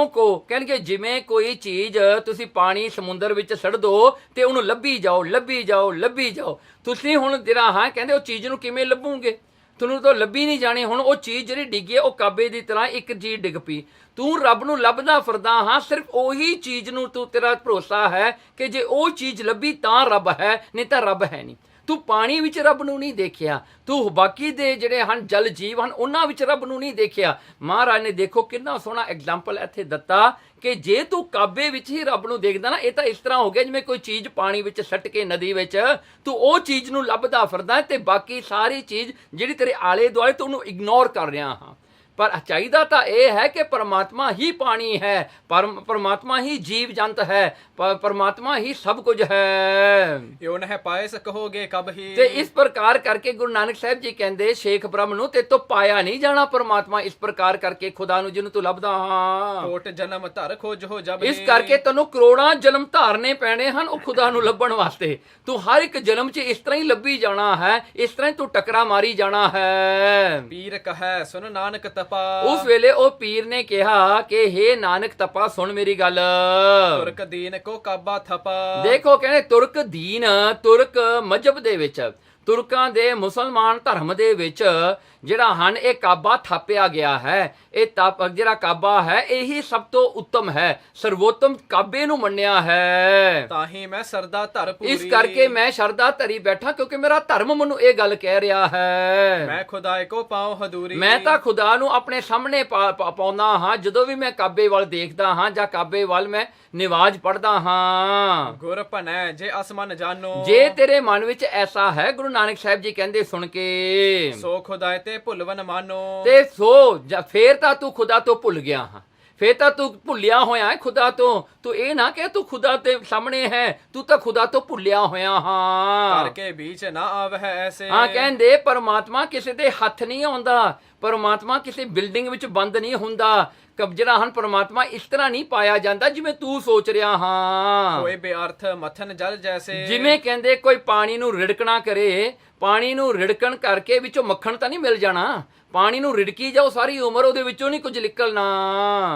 ਕੋ ਕਹਿਣਗੇ ਜਿਵੇਂ ਕੋਈ ਚੀਜ਼ ਤੁਸੀਂ ਪਾਣੀ ਸਮੁੰਦਰ ਵਿੱਚ ਛੱਡ ਦਿਓ ਤੇ ਉਹਨੂੰ ਲੱਭੀ ਜਾਓ ਲੱਭੀ ਜਾਓ ਲੱਭੀ ਜਾਓ। ਤੁਸੀਂ ਹੁਣ ਜਿਹੜਾ ਹਾਂ ਕਹਿੰਦੇ ਉਹ ਚੀਜ਼ ਨੂੰ ਕਿਵੇਂ ਲੱਭੋਗੇ? ਤੁਹਾਨੂੰ ਤਾਂ ਲੱਭੀ ਨਹੀਂ ਜਾਣੀ। ਹੁਣ ਉਹ ਚੀਜ਼ ਜਿਹੜੀ ਡਿੱਗੀ ਹੈ ਉਹ ਕਾਬੇ ਦੀ ਤਰ੍ਹਾਂ ਇੱਕ ਚੀਜ਼ ਡਿੱਗ ਪਈ। ਤੂੰ ਰੱਬ ਨੂੰ ਲੱਭਦਾ ਫਿਰਦਾ ਹਾਂ, ਸਿਰਫ ਉਹੀ ਚੀਜ਼ ਨੂੰ ਤੂੰ ਤੇਰਾ ਭਰੋਸਾ ਹੈ ਕਿ ਜੇ ਉਹ ਚੀਜ਼ ਲੱਭੀ ਤਾਂ ਰੱਬ ਹੈ, ਨਹੀਂ ਤਾਂ ਰੱਬ ਹੈ ਨਹੀਂ। ਤੂੰ ਪਾਣੀ ਵਿੱਚ ਰੱਬ ਨੂੰ ਨਹੀਂ ਦੇਖਿਆ, ਤੂੰ ਬਾਕੀ ਦੇ ਜਿਹੜੇ ਹਨ ਜਲ ਜੀਵ ਹਨ ਉਹਨਾਂ ਵਿੱਚ ਰੱਬ ਨੂੰ ਨਹੀਂ ਦੇਖਿਆ। ਮਹਾਰਾਜ ਨੇ ਦੇਖੋ ਕਿੰਨਾ ਸੋਹਣਾ ਐਗਜ਼ਾਮਪਲ ਇੱਥੇ ਦਿੱਤਾ ਕਿ ਜੇ ਤੂੰ ਕਾਬੇ ਵਿੱਚ ਹੀ ਰੱਬ ਨੂੰ ਦੇਖਦਾ ਨਾ, ਇਹ ਤਾਂ ਇਸ ਤਰ੍ਹਾਂ ਹੋ ਗਿਆ ਜਿਵੇਂ ਕੋਈ ਚੀਜ਼ ਪਾਣੀ ਵਿੱਚ ਸੱਟ ਕੇ ਨਦੀ ਵਿੱਚ ਤੂੰ ਉਹ ਚੀਜ਼ ਨੂੰ ਲੱਭਦਾ ਫਿਰਦਾ ਤੇ ਬਾਕੀ ਸਾਰੀ ਚੀਜ਼ ਜਿਹੜੀ ਤੇਰੇ ਆਲੇ ਦੁਆਲੇ ਤੂੰ ਉਹਨੂੰ ਇਗਨੋਰ ਕਰ ਰਿਹਾ ਹਾਂ। ਪਰ ਚਾਹੀਦਾ ਤਾਂ ਇਹ ਹੈ ਕਿ ਪਰਮਾਤਮਾ ਹੀ ਪਾਣੀ ਹੈ, ਪਰਮਾਤਮਾ ਹੀ ਜੀਵ ਜੰਤ ਹੈ, ਪਰਮਾਤਮਾ ਹੀ ਸਭ ਕੁਝ ਹੈ। ਯੋਨ ਹੈ ਪਾਏ ਸਕੋਗੇ ਕਬ ਹੀ। ਤੇ ਇਸ ਪ੍ਰਕਾਰ ਕਰਕੇ ਗੁਰੂ ਨਾਨਕ ਸਾਹਿਬ ਜੀ ਕਹਿੰਦੇ ਸ਼ੇਖ ਬ੍ਰਹਮ ਨੂੰ ਤੇ ਤੋ ਪਾਇਆ ਨਹੀਂ ਜਾਣਾ ਪਰਮਾਤਮਾ ਇਸ ਪ੍ਰਕਾਰ ਕਰਕੇ ਖੁਦਾ ਨੂੰ ਜਿਹਨੂੰ ਤੂੰ ਲੱਭਦਾ ਹਾਂ। ਕੋਟ ਜਨਮ ਧਰ ਖੋਜੋ ਜਬ ਇਸ ਕਰਕੇ ਤੈਨੂੰ ਕਰੋੜਾਂ ਜਨਮ ਧਾਰਨੇ ਪੈਣੇ ਹਨ ਉਹ ਖੁਦਾ ਨੂੰ ਲੱਭਣ ਵਾਸਤੇ। ਤੂੰ ਹਰ ਇੱਕ ਜਨਮ 'ਚ ਇਸ ਤਰ੍ਹਾਂ ਹੀ ਲੱਭੀ ਜਾਣਾ ਹੈ, ਇਸ ਤਰ੍ਹਾਂ ਹੀ ਤੂੰ ਟਕਰਾ ਮਾਰੀ ਜਾਣਾ ਹੈ। ਪੀਰ ਕਹੈ ਸੁਨ ਨਾਨਕ ਤਪਾ। ਉਸ ਵੇਲੇ ਉਹ ਪੀਰ ਨੇ ਕਿਹਾ ਕਿ ਹੇ ਨਾਨਕ ਤਪਾ ਸੁਣ ਮੇਰੀ ਗੱਲ। ਤੁਰਕ ਦੀਨ ਕੋ ਕਾਬਾ ਥਪਾ। ਦੇਖੋ ਕਹਿੰਦੇ ਤੁਰਕ ਦੀਨ, ਤੁਰਕ ਮਜ਼ਹਬ ਦੇ ਵਿੱਚ, ਤੁਰਕਾਂ ਦੇ ਮੁਸਲਮਾਨ ਧਰਮ ਦੇ ਵਿੱਚ ਜਿਹੜਾ ਹਨ ਇਹ ਕਾਬਾ ਥਾਪਿਆ ਗਿਆ ਹੈ। ਇਹ ਜਿਹੜਾ ਕਾਬਾ ਹੈ ਇਹੀ ਸਭ ਤੋਂ ਉੱਤਮ ਹੈ, ਸਰਵੋਤਮ ਕਾਬੇ ਨੂੰ ਮੰਨਿਆ ਹੈ। ਤਾਂ ਹੀ ਮੈਂ ਸਰਦਾ ਧਰ ਪੂਰੀ। ਇਸ ਕਰਕੇ ਮੈਂ ਸ਼ਰਧਾ ਧਰੀ ਬੈਠਾ ਕਿਉਂਕਿ ਮੇਰਾ ਧਰਮ ਮੈਨੂੰ ਇਹ ਗੱਲ ਕਹਿ ਰਿਹਾ ਹੈ। ਮੈਂ ਖੁਦਾਏ ਕੋ ਪਾਉ ਹਦੂਰੀ। ਮੈਂ ਤਾਂ ਖੁਦਾ ਨੂੰ ਆਪਣੇ ਸਾਹਮਣੇ ਪਾਉਂਦਾ ਹਾਂ ਜਦੋਂ ਵੀ ਮੈਂ ਕਾਬੇ ਵੱਲ ਦੇਖਦਾ ਹਾਂ ਜਾਂ ਕਾਬੇ ਵੱਲ ਮੈਂ ਨਿਵਾਜ਼ ਪੜ੍ਹਦਾ ਹਾਂ। ਗੁਰ ਭਨੈ ਜੇ ਅਸਮਨ ਜਾਨੋ। ਜੇ ਤੇਰੇ ਮਨ ਵਿੱਚ ਐਸਾ ਹੈ, ਗੁਰੂ ਨਾਨਕ ਸਾਹਿਬ ਜੀ ਕਹਿੰਦੇ ਸੁਣ ਕੇ, ਸੋ ਖੁਦਾਏ ਤੇ ਭੁੱਲਵਨ ਮਾਨੋ। ਤੇ ਸੋ ਫੇਰ ਤਾਂ ਤੂੰ ਖੁਦਾ ਤੋਂ ਭੁੱਲ ਗਿਆ ਹਾਂ, ਫੇਰ ਤਾਂ ਤੂੰ ਭੁੱਲਿਆ ਹੋਇਆ ਹੈ ਖੁਦਾ ਤੋਂ। ਤੂੰ ਇਹ ਨਾ ਕਿ ਤੂੰ ਖੁਦਾ ਦੇ ਸਾਹਮਣੇ ਹੈ, ਤੂੰ ਤਾਂ ਖੁਦਾ ਤੋਂ ਭੁੱਲਿਆ ਹੋਇਆ ਹਾਂ। ਕਰਕੇ ਵਿੱਚ ਨਾ ਆਵੈ ਐਸੇ। ਹਾਂ ਕਹਿੰਦੇ ਪਰਮਾਤਮਾ ਕਿਸੇ ਦੇ ਹੱਥ ਨਹੀਂ ਆਉਂਦਾ, ਪਰਮਾਤਮਾ ਕਿਸੇ ਬਿਲਡਿੰਗ ਵਿੱਚ ਬੰਦ ਨਹੀਂ ਹੁੰਦਾ। ਜਿਹੜਾ ਹਨ ਪਰਮਾਤਮਾ ਇਸ ਤਰ੍ਹਾਂ ਨਹੀਂ ਪਾਇਆ ਜਾਂਦਾ ਜਿਵੇਂ ਤੂੰ ਸੋਚ ਰਿਹਾ ਹਾਂ। ਕੋਈ ਬੇਅਰਥ ਮਥਨ ਜਲ ਜੈਸੇ। ਜਿਵੇਂ ਕਹਿੰਦੇ ਕੋਈ ਪਾਣੀ ਨੂੰ ਰਿੜਕਣਾ ਕਰੇ, ਪਾਣੀ ਨੂੰ ਰਿੜਕਣ ਕਰਕੇ ਵਿੱਚੋਂ ਮੱਖਣ ਤਾਂ ਨਹੀਂ ਮਿਲ ਜਾਣਾ। ਪਾਣੀ ਨੂੰ ਰਿੜਕੀ ਜਾਓ ਸਾਰੀ ਉਮਰ, ਉਹਦੇ ਵਿੱਚੋਂ ਨਹੀਂ ਕੁਝ ਨਿਕਲਣਾ।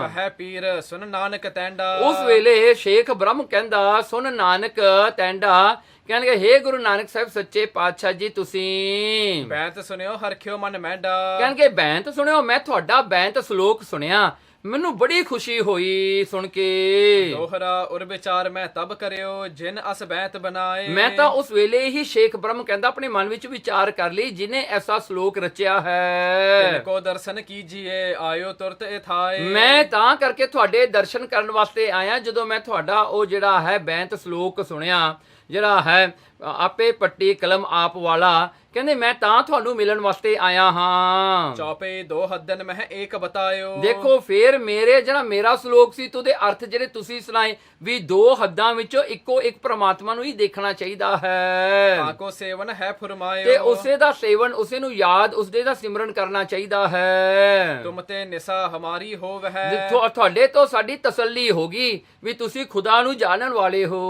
ਕਹੈ ਪੀਰ ਸੁਨ ਨਾਨਕ ਤੈਂਡਾ। ਉਸ ਵੇਲੇ ਸ਼ੇਖ ਬ੍ਰਹਮ ਕਹਿੰਦਾ ਸੁਨ ਨਾਨਕ ਤੈਂਡਾ। ਕਹਿਣਗੇ ਹੇ ਗੁਰੂ ਨਾਨਕ ਸਾਹਿਬ ਸੱਚੇ ਪਾਤਸ਼ਾਹ ਜੀ ਤੁਸੀਂ ਬੈਂਤ ਸੁਣਿਓ ਹਰਖਿਓ ਮਨ ਮਹਿੰਡਾ। ਕਹਿਣਗੇ ਬੈਂਤ ਸੁਣਿਓ, ਮੈਂ ਤੁਹਾਡਾ ਬੈਂਤ ਸ਼ਲੋਕ ਸੁਣਿਆ, ਮੈਨੂੰ ਬੜੀ ਖੁਸ਼ੀ ਹੋਈ ਸੁਣ ਕੇ। ਦੋਹਰਾ ਉਰ ਵਿਚਾਰ ਮੈਂ ਤਬ ਕਰਿਓ ਜਿਨ ਅਸ ਬੈਂਤ ਬਣਾਏ। ਮੈਂ ਤਾਂ ਉਸ ਵੇਲੇ ਹੀ ਸ਼ੇਖ ਬ੍ਰਹਮ ਕਹਿੰਦਾ ਆਪਣੇ ਮਨ ਵਿੱਚ ਵਿਚਾਰ ਕਰ ਲਈ ਜਿਨੇ ਐਸਾ ਸ਼ਲੋਕ ਰਚਿਆ ਹੈ। ਤਿਨ ਕੋ ਦਰਸ਼ਨ ਕੀਜੀਏ ਆਇਓ ਤੁਰਤ ਇਥਾਏ। ਮੈਂ ਤਾਂ ਕਰਕੇ ਤੁਹਾਡੇ ਦਰਸ਼ਨ ਕਰਨ ਵਾਸਤੇ ਆਇਆ ਜਦੋਂ ਮੈਂ ਤੁਹਾਡਾ ਉਹ ਜਿਹੜਾ ਹੈ ਬੈਂਤ ਸ਼ਲੋਕ ਸੁਣਿਆ, ਜਿਹੜਾ ਹੈ ਆਪੇ ਪੱਟੀ ਕਲਮ ਆਪ ਵਾਲਾ। ਕਹਿੰਦੇ ਮੈਂ ਤਾਂ ਤੁਹਾਨੂੰ ਮਿਲਣ ਵਾਸਤੇ ਆਇਆ ਹਾਂ। ਚੌਪੇ ਦੋ ਹੱਦਨ ਮਹਿ ਏਕ ਬਤਾਇਓ। ਦੇਖੋ ਫੇਰ ਜਿਹੜਾ ਮੇਰਾ ਸ਼ਲੋਕ ਸੀ ਤੇ ਉਹਦੇ ਅਰਥ ਜਿਹੜੇ ਤੁਸੀਂ ਸੁਣਾਏ ਵੀ ਦੋ ਹੱਦਾਂ ਵਿੱਚੋਂ ਇੱਕੋ ਇੱਕ ਪ੍ਰਮਾਤਮਾ ਨੂੰ ਹੀ ਦੇਖਣਾ ਚਾਹੀਦਾ ਹੈ। ਤਾਕੋ ਸੇਵਨ ਹੈ ਫਰਮਾਇਓ। ਤੇ ਉਸੇ ਦਾ ਸੇਵਨ, ਉਸੇ ਨੂੰ ਯਾਦ, ਉਸਦੇ ਦਾ ਸਿਮਰਨ ਕਰਨਾ ਚਾਹੀਦਾ ਹੈ। ਤੁਮ ਤੇ ਨਿਸਾ ਹਮਾਰੀ ਹੋਵ ਹੈ। ਤੁਹਾਡੇ ਤੋਂ ਸਾਡੀ ਤਸੱਲੀ ਹੋਗੀ ਵੀ ਤੁਸੀਂ ਖੁਦਾ ਨੂੰ ਜਾਣਨ ਵਾਲੇ ਹੋ।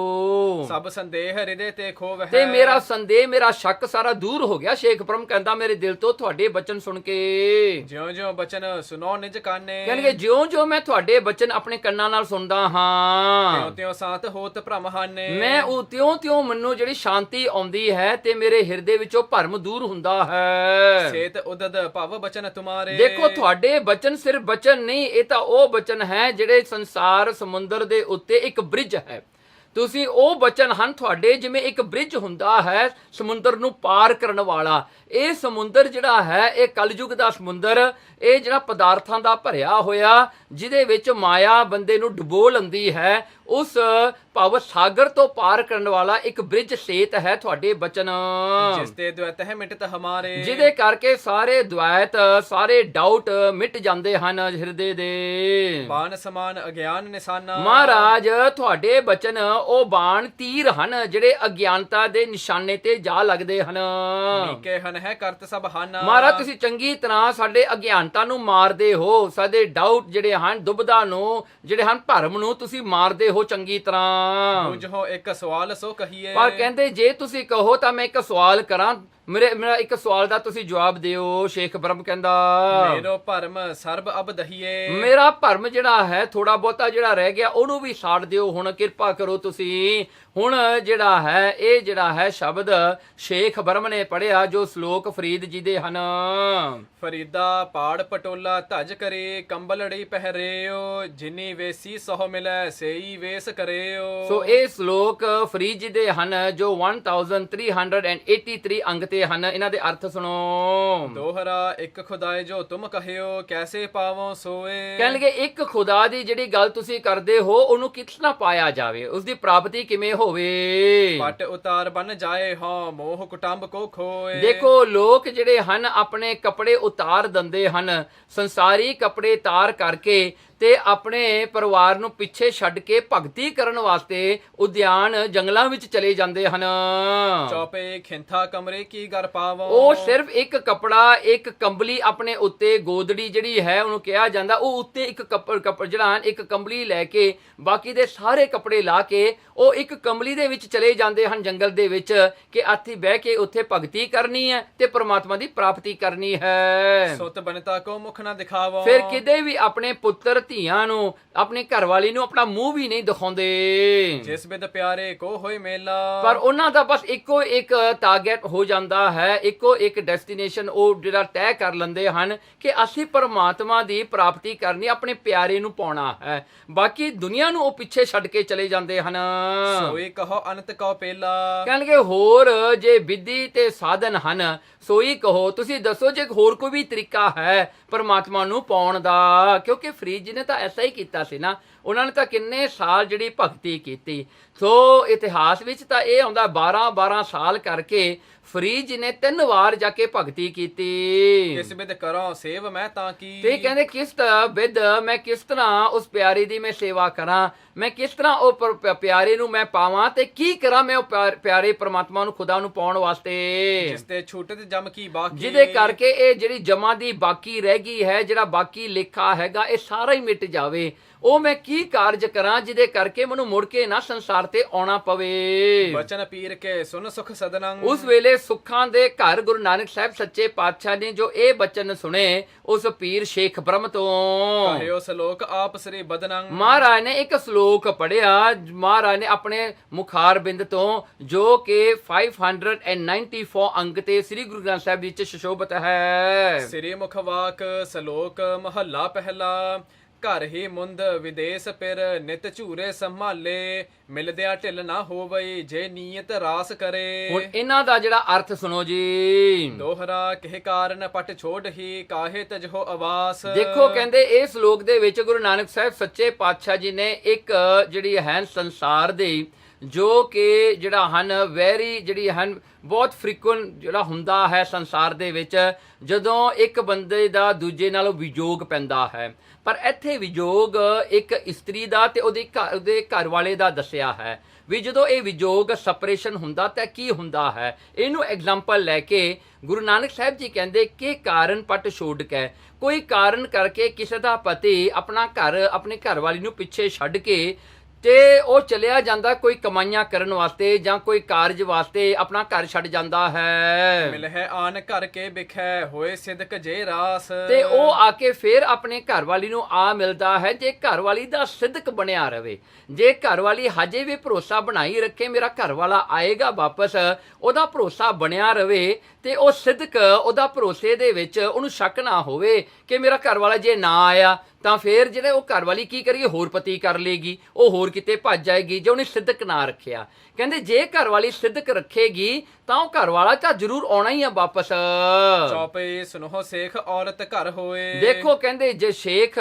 ਸਭ ਸੰਦੇਹ ਹਿਰਦੇ ਤੇ ਖੋਵ ਹੈ। ਤੇ ਮੇਰਾ ਸੰਦੇਹ, ਮੇਰਾ ਸ਼ੱਕ ਸਾਰਾ ਦੂਰ ਹੋ ਗਿਆ। ਸ਼ੇਖ ਬ੍ਰਹਮ ਕਹਿੰਦਾ ਮੇਰੇ ਦਿਲ ਤੋਂ ਤੁਹਾਡੇ ਬਚਨ ਸੁਣ ਕੇ। ਜਿਉਂ-ਜਿਉਂ ਬਚਨ ਸੁਨੋ ਨਿਜ ਕਾਨੇ। ਕਹਿੰਦੇ ਜਿਉਂ-ਜਿਉਂ ਮੈਂ ਤੁਹਾਡੇ ਬਚਨ ਆਪਣੇ ਕੰਨਾਂ ਨਾਲ ਸੁਣਦਾ ਹਾਂ, ਤਿਉਂ-ਤਿਉਂ ਸਾਤ ਹੋਤ ਭ੍ਰਮ ਹਾਨੇ। ਮੈਂ ਉਹ ਤਿਉਂ-ਤਿਉਂ ਮੈਨੂੰ ਜਿਹੜੀ ਸ਼ਾਂਤੀ ਆਉਂਦੀ ਹੈ ਤੇ ਮੇਰੇ ਹਿਰਦੇ ਵਿੱਚੋਂ ਭਰਮ ਦੂਰ ਹੁੰਦਾ ਹੈ। ਸੇਤ ਉਦਦ ਭਵ ਬਚਨ ਤੁਮਾਰੇ। ਦੇਖੋ ਤੁਹਾਡੇ ਬਚਨ ਸਿਰਫ ਬਚਨ ਨਹੀਂ, ਇਹ ਤਾਂ ਉਹ ਬਚਨ ਹੈ ਜਿਹੜੇ ਸੰਸਾਰ ਸਮੁੰਦਰ ਦੇ ਉੱਤੇ ਇੱਕ ਬ੍ਰਿਜ ਹੈ। ਤੁਸੀਂ ਉਹ ਬਚਨ ਹਨ ਤੁਹਾਡੇ ਜਿਵੇਂ ਇੱਕ ਬ੍ਰਿਜ ਹੁੰਦਾ ਹੈ ਸਮੁੰਦਰ ਨੂੰ ਪਾਰ ਕਰਨ ਵਾਲਾ। ਇਹ ਸਮੁੰਦਰ ਜਿਹੜਾ ਹੈ ਇਹ ਕਲਯੁਗ ਦਾ ਸਮੁੰਦਰ, ਇਹ ਜਿਹੜਾ ਪਦਾਰਥਾਂ ਦਾ ਭਰਿਆ ਹੋਇਆ ਜਿਹਦੇ ਵਿੱਚ ਮਾਇਆ ਬੰਦੇ ਨੂੰ ਡੁਬੋ ਲੈਂਦੀ ਹੈ, ਉਸ ਭਵ ਸਾਗਰ ਤੋਂ ਪਾਰ ਕਰਨ ਵਾਲਾ ਇੱਕ ਬ੍ਰਿਜ ਸੇਤ ਹੈ ਤੁਹਾਡੇ ਬਚਨ। ਜਿਸ ਤੇ ਦੁਇਤ ਹੈ ਮਿਟਤ ਹਮਾਰੇ। ਜਿਹਦੇ ਕਰਕੇ ਸਾਰੇ ਦੁਆਇਤ, ਸਾਰੇ ਡਾਊਟ ਮਿਟ ਜਾਂਦੇ ਹਨ ਹਿਰਦੇ ਦੇ। ਬਾਣ ਸਮਾਨ ਅਗਿਆਨ ਨਿਸ਼ਾਨਾ। ਮਹਾਰਾਜ ਤੁਹਾਡੇ ਬਚਨ ਉਹ ਬਾਣ ਤੀਰ ਹਨ ਜਿਹੜੇ ਅਗਿਆਨਤਾ ਦੇ ਨਿਸ਼ਾਨੇ ਤੇ ਜਾ ਲੱਗਦੇ ਹਨ। ਨੀਕੇ ਹਨ ਹੈ ਕਰਤ ਸਭ ਹਾਨਾ। ਮਹਾਰਾਜ ਤੁਸੀਂ ਚੰਗੀ ਤਰ੍ਹਾਂ ਸਾਡੇ ਅਗਿਆਨਤਾ ਨੂੰ ਮਾਰਦੇ ਹੋ, ਸਾਡੇ ਡਾਊਟ ਜਿਹੜੇ ਹਨ, ਦੁਬਿਧਾ ਨੂੰ, ਜਿਹੜੇ ਹਨ ਭਰਮ ਨੂੰ ਤੁਸੀਂ ਮਾਰਦੇ ਹੋ ਚੰਗੀ ਤਰ੍ਹਾਂ। ਬੁਝੋ ਇੱਕ ਸਵਾਲ ਸੋ ਕਹੀਏ। ਪਰ ਕਹਿੰਦੇ ਜੇ ਤੁਸੀਂ ਕਹੋ ਤਾਂ ਮੈਂ ਇੱਕ ਸਵਾਲ ਕਰਾਂ, ਮੇਰਾ ਇੱਕ ਸਵਾਲ ਦਾ ਤੁਸੀਂ ਜਵਾਬ ਦਿਓ। ਸ਼ੇਖ ਬ੍ਰਹਮ ਕਹਿੰਦਾ ਮੇਰੋ ਭਰਮ ਸਰਬ ਅਬ ਦਹੀਏ। ਮੇਰਾ ਭਰਮ ਜਿਹੜਾ ਹੈ ਥੋੜਾ ਬਹੁਤਾ ਜਿਹੜਾ ਰਹਿ ਗਿਆ ਉਹਨੂੰ ਵੀ ਸਾੜ ਦਿਓ, ਹੁਣ ਕਿਰਪਾ ਕਰੋ ਤੁਸੀਂ। ਹੁਣ ਜਿਹੜਾ ਹੈ ਇਹ ਜਿਹੜਾ ਹੈ ਸ਼ਬਦ ਸ਼ੇਖ ਬ੍ਰਹਮ ਨੇ ਪੜਿਆ, ਜੋ ਸ਼ਲੋਕ ਫਰੀਦ ਜੀ ਦੇ ਹਨ। ਫਰੀਦਾ ਪਾੜ ਪਟੋਲਾ ਧਜ ਕਰੇ, ਕੰਬਲੜੀ ਪਹਿਰਿਓ, ਜਿਨੀ ਵੇਸੀ ਸਹੁ ਮਿਲੈ ਸੇਈ ਵੇਸ ਕਰਿਓ। ਸੋ ਇਹ ਸ਼ਲੋਕ ਫਰੀਦ ਜੀ ਦੇ ਹਨ, ਜੋ 1383 ਅੰਗ ਤੇ ਹਨ। ਇਹਨਾਂ ਦੇ ਅਰਥ ਸੁਣੋ। ਦੋਹਰਾ ਇੱਕ ਖੁਦਾਏ ਜੋ ਤੁਮ ਕਹਿਓ, ਕੈਸੇ ਪਾਵੋ ਸੋਏ। ਕਹਿਣਗੇ ਇੱਕ ਖੁਦਾ ਦੀ ਜਿਹੜੀ ਗੱਲ ਤੁਸੀਂ ਕਰਦੇ ਹੋ ਉਹਨੂੰ ਕਿਸ ਤਰ੍ਹਾਂ ਪਾਇਆ ਜਾਵੇ, ਉਸ ਦੀ ਪ੍ਰਾਪਤੀ ਕਿਵੇਂ ਹੋਵੇ। ਪਟ ਉਤਾਰ ਬਨ ਜਾਏ ਹਾਂ, ਮੋਹ ਕੁਟੰਬ ਕੋ ਖੋਏ। ਦੇਖੋ ਲੋਕ ਜਿਹੜੇ ਹਨ ਆਪਣੇ ਕੱਪੜੇ ਉਤਾਰ ਦਿੰਦੇ ਹਨ, ਸੰਸਾਰੀ ਕੱਪੜੇ ਤਾਰ ਕਰਕੇ ਤੇ ਆਪਣੇ ਪਰਿਵਾਰ ਨੂੰ ਪਿੱਛੇ ਛੱਡ ਕੇ ਭਗਤੀ ਕਰਨ ਵਾਸਤੇ ਉਦਿਆਨ ਜੰਗਲਾਂ ਵਿੱਚ ਚਲੇ ਜਾਂਦੇ ਹਨ। ਚੌਪੇ ਖਿੰਥਾ ਕਮਰੇ ਕੀ ਘਰ ਪਾਵੋ। ਉਹ ਸਿਰਫ ਇੱਕ ਕੱਪੜਾ, ਇੱਕ ਕੰਬਲੀ ਆਪਣੇ ਉੱਤੇ, ਗੋਦੜੀ ਜਿਹੜੀ ਹੈ ਉਹਨੂੰ ਕਿਹਾ ਜਾਂਦਾ, ਉਹ ਉੱਤੇ ਇੱਕ ਕੱਪੜ ਜਿਹੜਾ ਇੱਕ ਕੰਬਲੀ ਲੈ ਕੇ ਬਾਕੀ ਦੇ ਸਾਰੇ ਕੱਪੜੇ ਲਾ ਕੇ ਉਹ ਇੱਕ ਕੰਬਲੀ ਦੇ ਵਿੱਚ ਚਲੇ ਜਾਂਦੇ ਹਨ ਜੰਗਲ ਦੇ ਵਿੱਚ, ਕਿ ਇੱਥੇ ਬਹਿ ਕੇ ਉੱਥੇ ਭਗਤੀ ਕਰਨੀ ਹੈ ਤੇ ਪ੍ਰਮਾਤਮਾ ਦੀ ਪ੍ਰਾਪਤੀ ਕਰਨੀ ਹੈ। ਸੁਤ ਬਨਤਾ ਕੋ ਮੁਖ ਨਾ ਦਿਖਾਵੋ। ਫਿਰ ਕਿਤੇ ਵੀ ਆਪਣੇ ਪੁੱਤਰ ਧੀਆਂ ਨੂੰ, ਆਪਣੀ ਘਰਵਾਲੀ ਨੂੰ ਆਪਣਾ ਮੂੰਹ ਵੀ ਨਹੀਂ ਦਿਖਾਉਂਦੇ। ਜਿਸ ਬਿਦ ਪਿਆਰੇ ਕੋ ਹੋਏ ਮੇਲਾ। ਪਰ ਉਹਨਾਂ ਦਾ ਬਸ ਇੱਕੋ ਇੱਕ ਟਾਰਗੇਟ ਹੋ ਜਾਂਦਾ ਹੈ, ਇੱਕੋ ਇੱਕ ਡੈਸਟੀਨੇਸ਼ਨ ਉਹ ਜਿਹੜਾ ਤੈਅ ਕਰ ਲੈਂਦੇ ਹਨ ਕਿ ਅਸੀਂ ਪਰਮਾਤਮਾ ਦੀ ਪ੍ਰਾਪਤੀ ਕਰਨੀ, ਆਪਣੇ ਪਿਆਰੇ ਨੂੰ ਪਾਉਣਾ ਹੈ। ਬਾਕੀ ਦੁਨੀਆ ਨੂੰ ਉਹ ਪਿੱਛੇ ਛੱਡ ਕੇ ਚਲੇ ਜਾਂਦੇ ਹਨ। ਸੋਈ ਕਹੋ ਅਨੰਤ ਕੋ ਪੇਲਾ। ਕਹਿਣਗੇ ਹੋਰ ਜੇ ਵਿਧੀ ਤੇ ਸਾਧਨ ਹਨ ਸੋਈ ਕਹੋ, ਤੁਸੀਂ ਦੱਸੋ ਜੇ ਹੋਰ ਕੋਈ ਵੀ ਤਰੀਕਾ ਹੈ ਪਰਮਾਤਮਾ ਨੂੰ ਪਾਉਣ ਦਾ। ਕਿਉਂਕਿ ਫਰੀਦ ਜੀ ਨੇ ਤਾਂ ਐਸਾ ਹੀ ਕੀਤਾ ਸੀ ਨਾ, ਉਹਨਾਂ ਨੇ ਤਾਂ ਕਿੰਨੇ ਸਾਲ ਜਿਹੜੀ ਭਗਤੀ ਕੀਤੀ। ਸੋ ਇਤਿਹਾਸ ਵਿੱਚ ਤਾਂ ਇਹ ਆਉਂਦਾ 12 ਸਾਲ ਕਰਕੇ ਫਰੀਦ ਜੀ ਨੇ 3 ਵਾਰ ਜਾ ਕੇ ਭਗਤੀ ਕੀਤੀ। ਕਿਸ ਬਿਦ ਕਰਾਂ ਸੇਵ ਮੈਂ ਤਾਂ ਕੀ। ਤੇ ਕਹਿੰਦੇ ਕਿਸ ਵਿਦ ਮੈਂ ਕਿਸ ਤਰ੍ਹਾਂ ਉਸ ਪਿਆਰੇ ਦੀ ਮੈਂ ਸੇਵਾ ਕਰਾਂ, ਮੈਂ ਕਿਸ ਤਰ੍ਹਾਂ ਉਹ ਪਿਆਰੇ ਨੂੰ ਮੈਂ ਪਾਵਾਂ ਤੇ ਕੀ ਕਰਾਂ ਮੈਂ ਉਹ ਪਿਆਰੇ ਪ੍ਰਮਾਤਮਾ ਨੂੰ, ਖੁਦਾ ਨੂੰ ਪਾਉਣ ਵਾਸਤੇ। ਜਿਸ ਤੇ ਛੂਟਤ ਜਮ ਕੀ ਬਾਕੀ। ਜਿਹਦੇ ਕਰਕੇ ਇਹ ਜਿਹੜੀ ਜਮਾਂ ਦੀ ਬਾਕੀ ਰਹਿ ਗਈ ਹੈ, ਜਿਹੜਾ ਬਾਕੀ ਲੇਖਾ ਹੈਗਾ, ਇਹ ਸਾਰਾ ਹੀ ਮਿਟ ਜਾਵੇ। ਉਹ ਮੈਂ ਕੀ ਕਾਰਜ ਕਰਾਂ ਜਿਹਦੇ ਕਰਕੇ ਮੈਨੂੰ ਮੁੜ ਕੇ ਨਾ ਸੰਸਾਰ ਤੇ ਆਉਣਾ ਪਵੇ। ਬਚਨ ਪੀਰ ਕੇ ਸੁਨ ਸੁਖ ਸਦਨੰ। ਉਸ ਵੇਲੇ ਸੁੱਖਾਂ ਦੇ ਘਰ ਗੁਰੂ ਨਾਨਕ ਸਾਹਿਬ ਸੱਚੇ ਪਾਤਸ਼ਾਹ ਨੇ ਜੋ ਇਹ ਬਚਨ ਸੁਣੇ ਉਸ ਪੀਰ ਸ਼ੇਖ ਬ੍ਰਹਮ ਤੋਂ। ਕਹਿਓ ਸ਼ਲੋਕ ਆਪ ਸ੍ਰੀ ਬਦਨੰ। ਮਹਾਰਾਜ ਨੇ ਇੱਕ ਸ਼ਲੋਕ ਪੜਿਆ, ਮਹਾਰਾਜ ਨੇ ਆਪਣੇ ਮੁਖਾਰ ਬਿੰਦ ਤੋਂ, ਜੋ ਕਿ 594 ਅੰਗ ਤੇ ਸ੍ਰੀ ਗੁਰੂ ਗ੍ਰੰਥ ਸਾਹਿਬ ਵਿੱਚ ਸੁਸ਼ੋਭਿਤ ਹੈ। ਸ੍ਰੀ ਮੁਖ ਵਾਕ ਸ਼ਲੋਕ ਮਹੱਲਾ ਪਹਿਲਾ। ਘਰ ਹੀ ਮੁੰਦ ਵਿਦੇਸ ਪਿਰ, ਨਿਤ ਝੂਰੇ ਸੰਭਾਲੇ, ਮਿਲਦਿਆ ਢਿੱਲ ਨਾ ਹੋਵਈ, ਜੇ ਨੀਅਤ ਰਾਸ ਕਰੇ। ਹੁਣ ਇਹਨਾਂ ਦਾ ਜਿਹੜਾ ਅਰਥ ਸੁਣੋ ਜੀ। ਦੋਹਰਾ ਕਿਹ ਕਾਰਨ ਪਟ ਛੋੜ ਹੀ, ਕਾਹੇ ਤਜਹੋ ਆਵਾਸ। ਦੇਖੋ ਕਹਿੰਦੇ ਇਹ ਸ਼ਲੋਕ ਦੇ ਵਿੱਚ ਗੁਰੂ ਨਾਨਕ ਸਾਹਿਬ ਸੱਚੇ ਪਾਤਸ਼ਾਹ ਜੀ ਨੇ ਇੱਕ ਜਿਹੜੀ ਹੈ ਸੰਸਾਰ ਦੇ, ਜੋ ਕਿ ਜਿਹੜਾ ਹਨ ਵੈਰੀ ਜਿਹੜੀ ਹਨ ਬਹੁਤ ਫ੍ਰੀਕੁਐਂਟ ਜਿਹੜਾ ਹੁੰਦਾ ਹੈ ਸੰਸਾਰ ਦੇ ਵਿੱਚ, ਜਦੋਂ ਇੱਕ ਬੰਦੇ ਦਾ ਦੂਜੇ ਨਾਲ ਵਿਜੋਗ ਪੈਂਦਾ ਹੈ। ਪਰ ਇੱਥੇ ਵਿਜੋਗ ਇੱਕ ਇਸਤਰੀ ਦਾ ਤੇ ਉਹਦੇ ਘਰ ਵਾਲੇ ਦਾ ਦੱਸਿਆ ਹੈ ਵੀ ਜਦੋਂ ਇਹ ਵਿਜੋਗ ਸਪਰੇਸ਼ਨ ਹੁੰਦਾ ਤਾਂ ਕੀ ਹੁੰਦਾ ਹੈ। ਇਹਨੂੰ ਐਗਜ਼ਾਮਪਲ ਲੈ ਕੇ ਗੁਰੂ ਨਾਨਕ ਸਾਹਿਬ ਜੀ ਕਹਿੰਦੇ ਕਿ ਕਾਰਨ ਪਟ ਛੋੜ ਕੇ, ਕੋਈ ਕਾਰਨ ਕਰਕੇ ਕਿਸੇ ਦਾ ਪਤੀ ਆਪਣਾ ਘਰ, ਆਪਣੀ ਘਰਵਾਲੀ ਨੂੰ ਪਿੱਛੇ ਛੱਡ ਕੇ ਤੇ ਉਹ ਚਲਿਆ ਜਾਂਦਾ ਕੋਈ ਕਮਾਈਆਂ ਕਰਨ ਵਾਸਤੇ ਜਾਂ ਕੋਈ ਕਾਰਜ ਵਾਸਤੇ, ਆਪਣਾ ਘਰ ਛੱਡ ਜਾਂਦਾ ਹੈ। ਮਿਲ ਹੈ ਆਨ ਘਰ ਕੇ ਬਿਖੈ, ਹੋਏ ਸਿਦਕ ਜੇ ਰਾਸ। ਤੇ ਉਹ ਆ ਕੇ ਫੇਰ ਆਪਣੇ ਘਰਵਾਲੀ ਨੂੰ ਆ ਮਿਲਦਾ ਹੈ। ਜੇ ਘਰਵਾਲੀ ਦਾ ਸਿਦਕ ਬਣਿਆ ਰਵੇ, ਜੇ ਘਰਵਾਲੀ ਹਜੇ ਵੀ ਭਰੋਸਾ ਬਣਾਈ ਰੱਖੇ ਮੇਰਾ ਘਰਵਾਲਾ ਆਏਗਾ ਵਾਪਸ, ਉਹਦਾ ਭਰੋਸਾ ਬਣਿਆ ਰਵੇ ਤੇ ਉਹ ਸਿਦਕ, ਉਹਦਾ ਭਰੋਸੇ ਦੇ ਵਿੱਚ ਉਹਨੂੰ ਸ਼ੱਕ ਨਾ ਹੋਵੇ ਕਿ ਮੇਰਾ ਘਰਵਾਲਾ ਜੇ ਨਾ ਆਇਆ ਤਾਂ ਫੇਰ ਜਿਹੜੇ ਉਹ ਘਰਵਾਲੀ ਕੀ ਕਰੀਏ, ਹੋਰ ਪਤੀ ਕਰ ਲੇਗੀ, ਉਹ ਹੋਰ ਕਿਤੇ ਭੱਜ ਜਾਏਗੀ ਜੇ ਉਹਨੇ ਸਿਦਕ ਨਾ ਰੱਖਿਆ। ਕਹਿੰਦੇ ਜੇ ਘਰਵਾਲੀ ਸਿਦਕ ਰੱਖੇਗੀ ਤਾਂ ਉਹ ਘਰਵਾਲਾ ਤਾਂ ਜ਼ਰੂਰ ਆਉਣਾ ਹੀ ਆ ਵਾਪਸ। ਚੌਪੇ ਸੁਨੋ ਸੇਖ ਔਰਤ ਘਰ ਹੋਏ। ਦੇਖੋ ਕਹਿੰਦੇ ਜੇ ਸ਼ੇਖ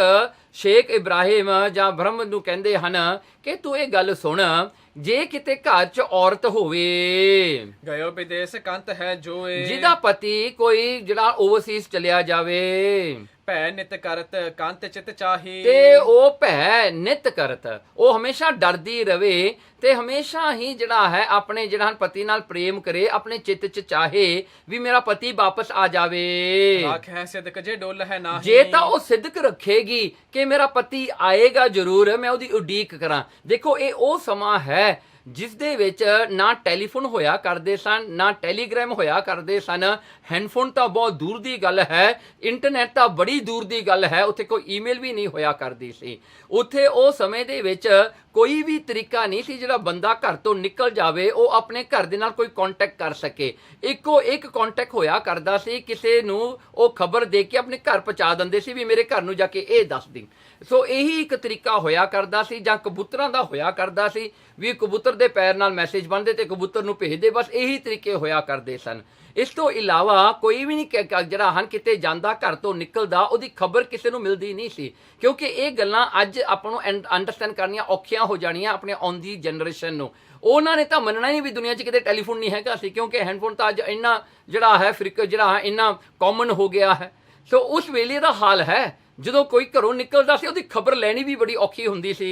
ਇਬਰਾਹਿਮ ਜਾਂ ਬ੍ਰਹਮ ਨੂੰ ਕਹਿੰਦੇ ਹਨ ਕਿ ਤੂੰ ਇਹ ਗੱਲ ਸੁਣ, ਜੇ ਕਿਤੇ ਘਰ 'ਚ ਔਰਤ ਹੋਵੇ, ਗਇਓ ਵਿਦੇਸ ਕੰਤ ਹੈ ਜੋਏ, ਜਿਹਦਾ ਪਤੀ ਕੋਈ ਜਿਹੜਾ ਓਵਰਸੀਜ਼ ਚਲਿਆ ਜਾਵੇ, ਭੈ ਨਿਤ ਕਰਤ ਕੰਤ ਚਿਤ ਚਾਹੀ। ਤੇ ਉਹ ਭੈ ਨਿਤ ਕਰਤ, ਉਹ ਹਮੇਸ਼ਾ ਡਰਦੀ ਰਵੇ ਤੇ ਹਮੇਸ਼ਾ ਹੀ ਜਿਹੜਾ ਹੈ ਆਪਣੇ ਜਿਹੜਾ ਪਤੀ ਨਾਲ ਪ੍ਰੇਮ ਕਰੇ, ਆਪਣੇ ਚਿੱਤ 'ਚ ਚਾਹੇ ਵੀ ਮੇਰਾ ਪਤੀ ਵਾਪਸ ਆ ਜਾਵੇ। ਆਖ ਹੈ ਸਿਦਕ ਜੇ ਡੁੱਲ ਹੈ ਨਾਹੀ। ਜੇ ਤਾਂ ਉਹ ਸਿਦਕ ਰੱਖੇਗੀ ਕਿ ਮੇਰਾ ਪਤੀ ਆਏਗਾ ਜ਼ਰੂਰ, ਮੈਂ ਉਹਦੀ ਉਡੀਕ ਕਰਾਂ। ਦੇਖੋ ਇਹ ਉਹ ਸਮਾਂ ਹੈ ਜਿਸ ਦੇ ਵਿੱਚ ਨਾ ਟੈਲੀਫੋਨ ਹੋਇਆ ਕਰਦੇ ਸਨ, ਨਾ ਟੈਲੀਗ੍ਰਾਮ ਹੋਇਆ ਕਰਦੇ ਸਨ। ਹੈਂਡਫੋਨ ਤਾਂ ਬਹੁਤ ਦੂਰ ਦੀ ਗੱਲ ਹੈ, ਇੰਟਰਨੈਟ ਤਾਂ ਬੜੀ ਦੂਰ ਦੀ ਗੱਲ ਹੈ, ਉੱਥੇ ਕੋਈ ਈਮੇਲ ਵੀ ਨਹੀਂ ਹੋਇਆ ਕਰਦੀ ਸੀ। ਉੱਥੇ ਉਹ ਸਮੇਂ ਦੇ ਵਿੱਚ ਕੋਈ ਵੀ ਤਰੀਕਾ ਨਹੀਂ ਸੀ ਜਿਹੜਾ ਬੰਦਾ ਘਰ ਤੋਂ ਨਿਕਲ ਜਾਵੇ ਉਹ ਆਪਣੇ ਘਰ ਦੇ ਨਾਲ ਕੋਈ ਕੰਟੈਕਟ ਕਰ ਸਕੇ। ਇੱਕੋ ਇੱਕ ਕੰਟੈਕਟ ਹੋਇਆ ਕਰਦਾ ਸੀ, ਕਿਸੇ ਨੂੰ ਉਹ ਖਬਰ ਦੇ ਕੇ ਆਪਣੇ ਘਰ ਪਹੁੰਚਾ ਦਿੰਦੇ ਸੀ ਵੀ ਮੇਰੇ ਘਰ ਨੂੰ ਜਾ ਕੇ ਇਹ ਦੱਸ ਦੇ। ਸੋ ਇਹੀ ਇੱਕ ਤਰੀਕਾ ਹੋਇਆ ਕਰਦਾ ਸੀ, ਜਾਂ ਕਬੂਤਰਾਂ ਦਾ ਹੋਇਆ ਕਰਦਾ ਸੀ ਵੀ ਕਬੂਤਰ ਦੇ ਪੈਰ ਨਾਲ ਮੈਸੇਜ ਬਣਦੇ ਤੇ ਕਬੂਤਰ ਨੂੰ ਭੇਜਦੇ, ਬਸ ਇਹੀ ਤਰੀਕੇ ਹੋਇਆ ਕਰਦੇ ਸਨ। ਇਸ ਤੋਂ ਇਲਾਵਾ ਕੋਈ ਵੀ ਨਹੀਂ ਜਿਹੜਾ ਹਨ ਕਿਤੇ ਜਾਂਦਾ, ਘਰ ਤੋਂ ਨਿਕਲਦਾ, ਉਹਦੀ ਖਬਰ ਕਿਸੇ ਨੂੰ ਮਿਲਦੀ ਨਹੀਂ ਸੀ। ਕਿਉਂਕਿ ਇਹ ਗੱਲਾਂ ਅੱਜ ਆਪਾਂ ਨੂੰ ਅੰਡਰਸਟੈਂਡ ਕਰਨੀਆਂ ਔਖੀਆਂ ਹੋ ਜਾਣੀਆਂ ਆਪਣੇ ਆਉਂਦੀ ਜਨਰੇਸ਼ਨ ਨੂੰ। ਉਹਨਾਂ ਨੇ ਤਾਂ ਮੰਨਣਾ ਹੀ ਵੀ ਦੁਨੀਆ 'ਚ ਕਿਤੇ ਟੈਲੀਫੋਨ ਨਹੀਂ ਹੈਗਾ ਸੀ, ਕਿਉਂਕਿ ਹੈਂਡਫੋਨ ਤਾਂ ਅੱਜ ਇੰਨਾ ਜਿਹੜਾ ਹੈ ਜਿਹੜਾ ਇੰਨਾ ਕਾਮਨ ਹੋ ਗਿਆ ਹੈ। ਸੋ ਉਸ ਵੇਲੇ ਦਾ ਹਾਲ ਹੈ ਜਦੋਂ ਕੋਈ ਘਰੋਂ ਨਿਕਲਦਾ ਸੀ ਉਹਦੀ ਖਬਰ ਲੈਣੀ ਵੀ ਬੜੀ ਔਖੀ ਹੁੰਦੀ ਸੀ।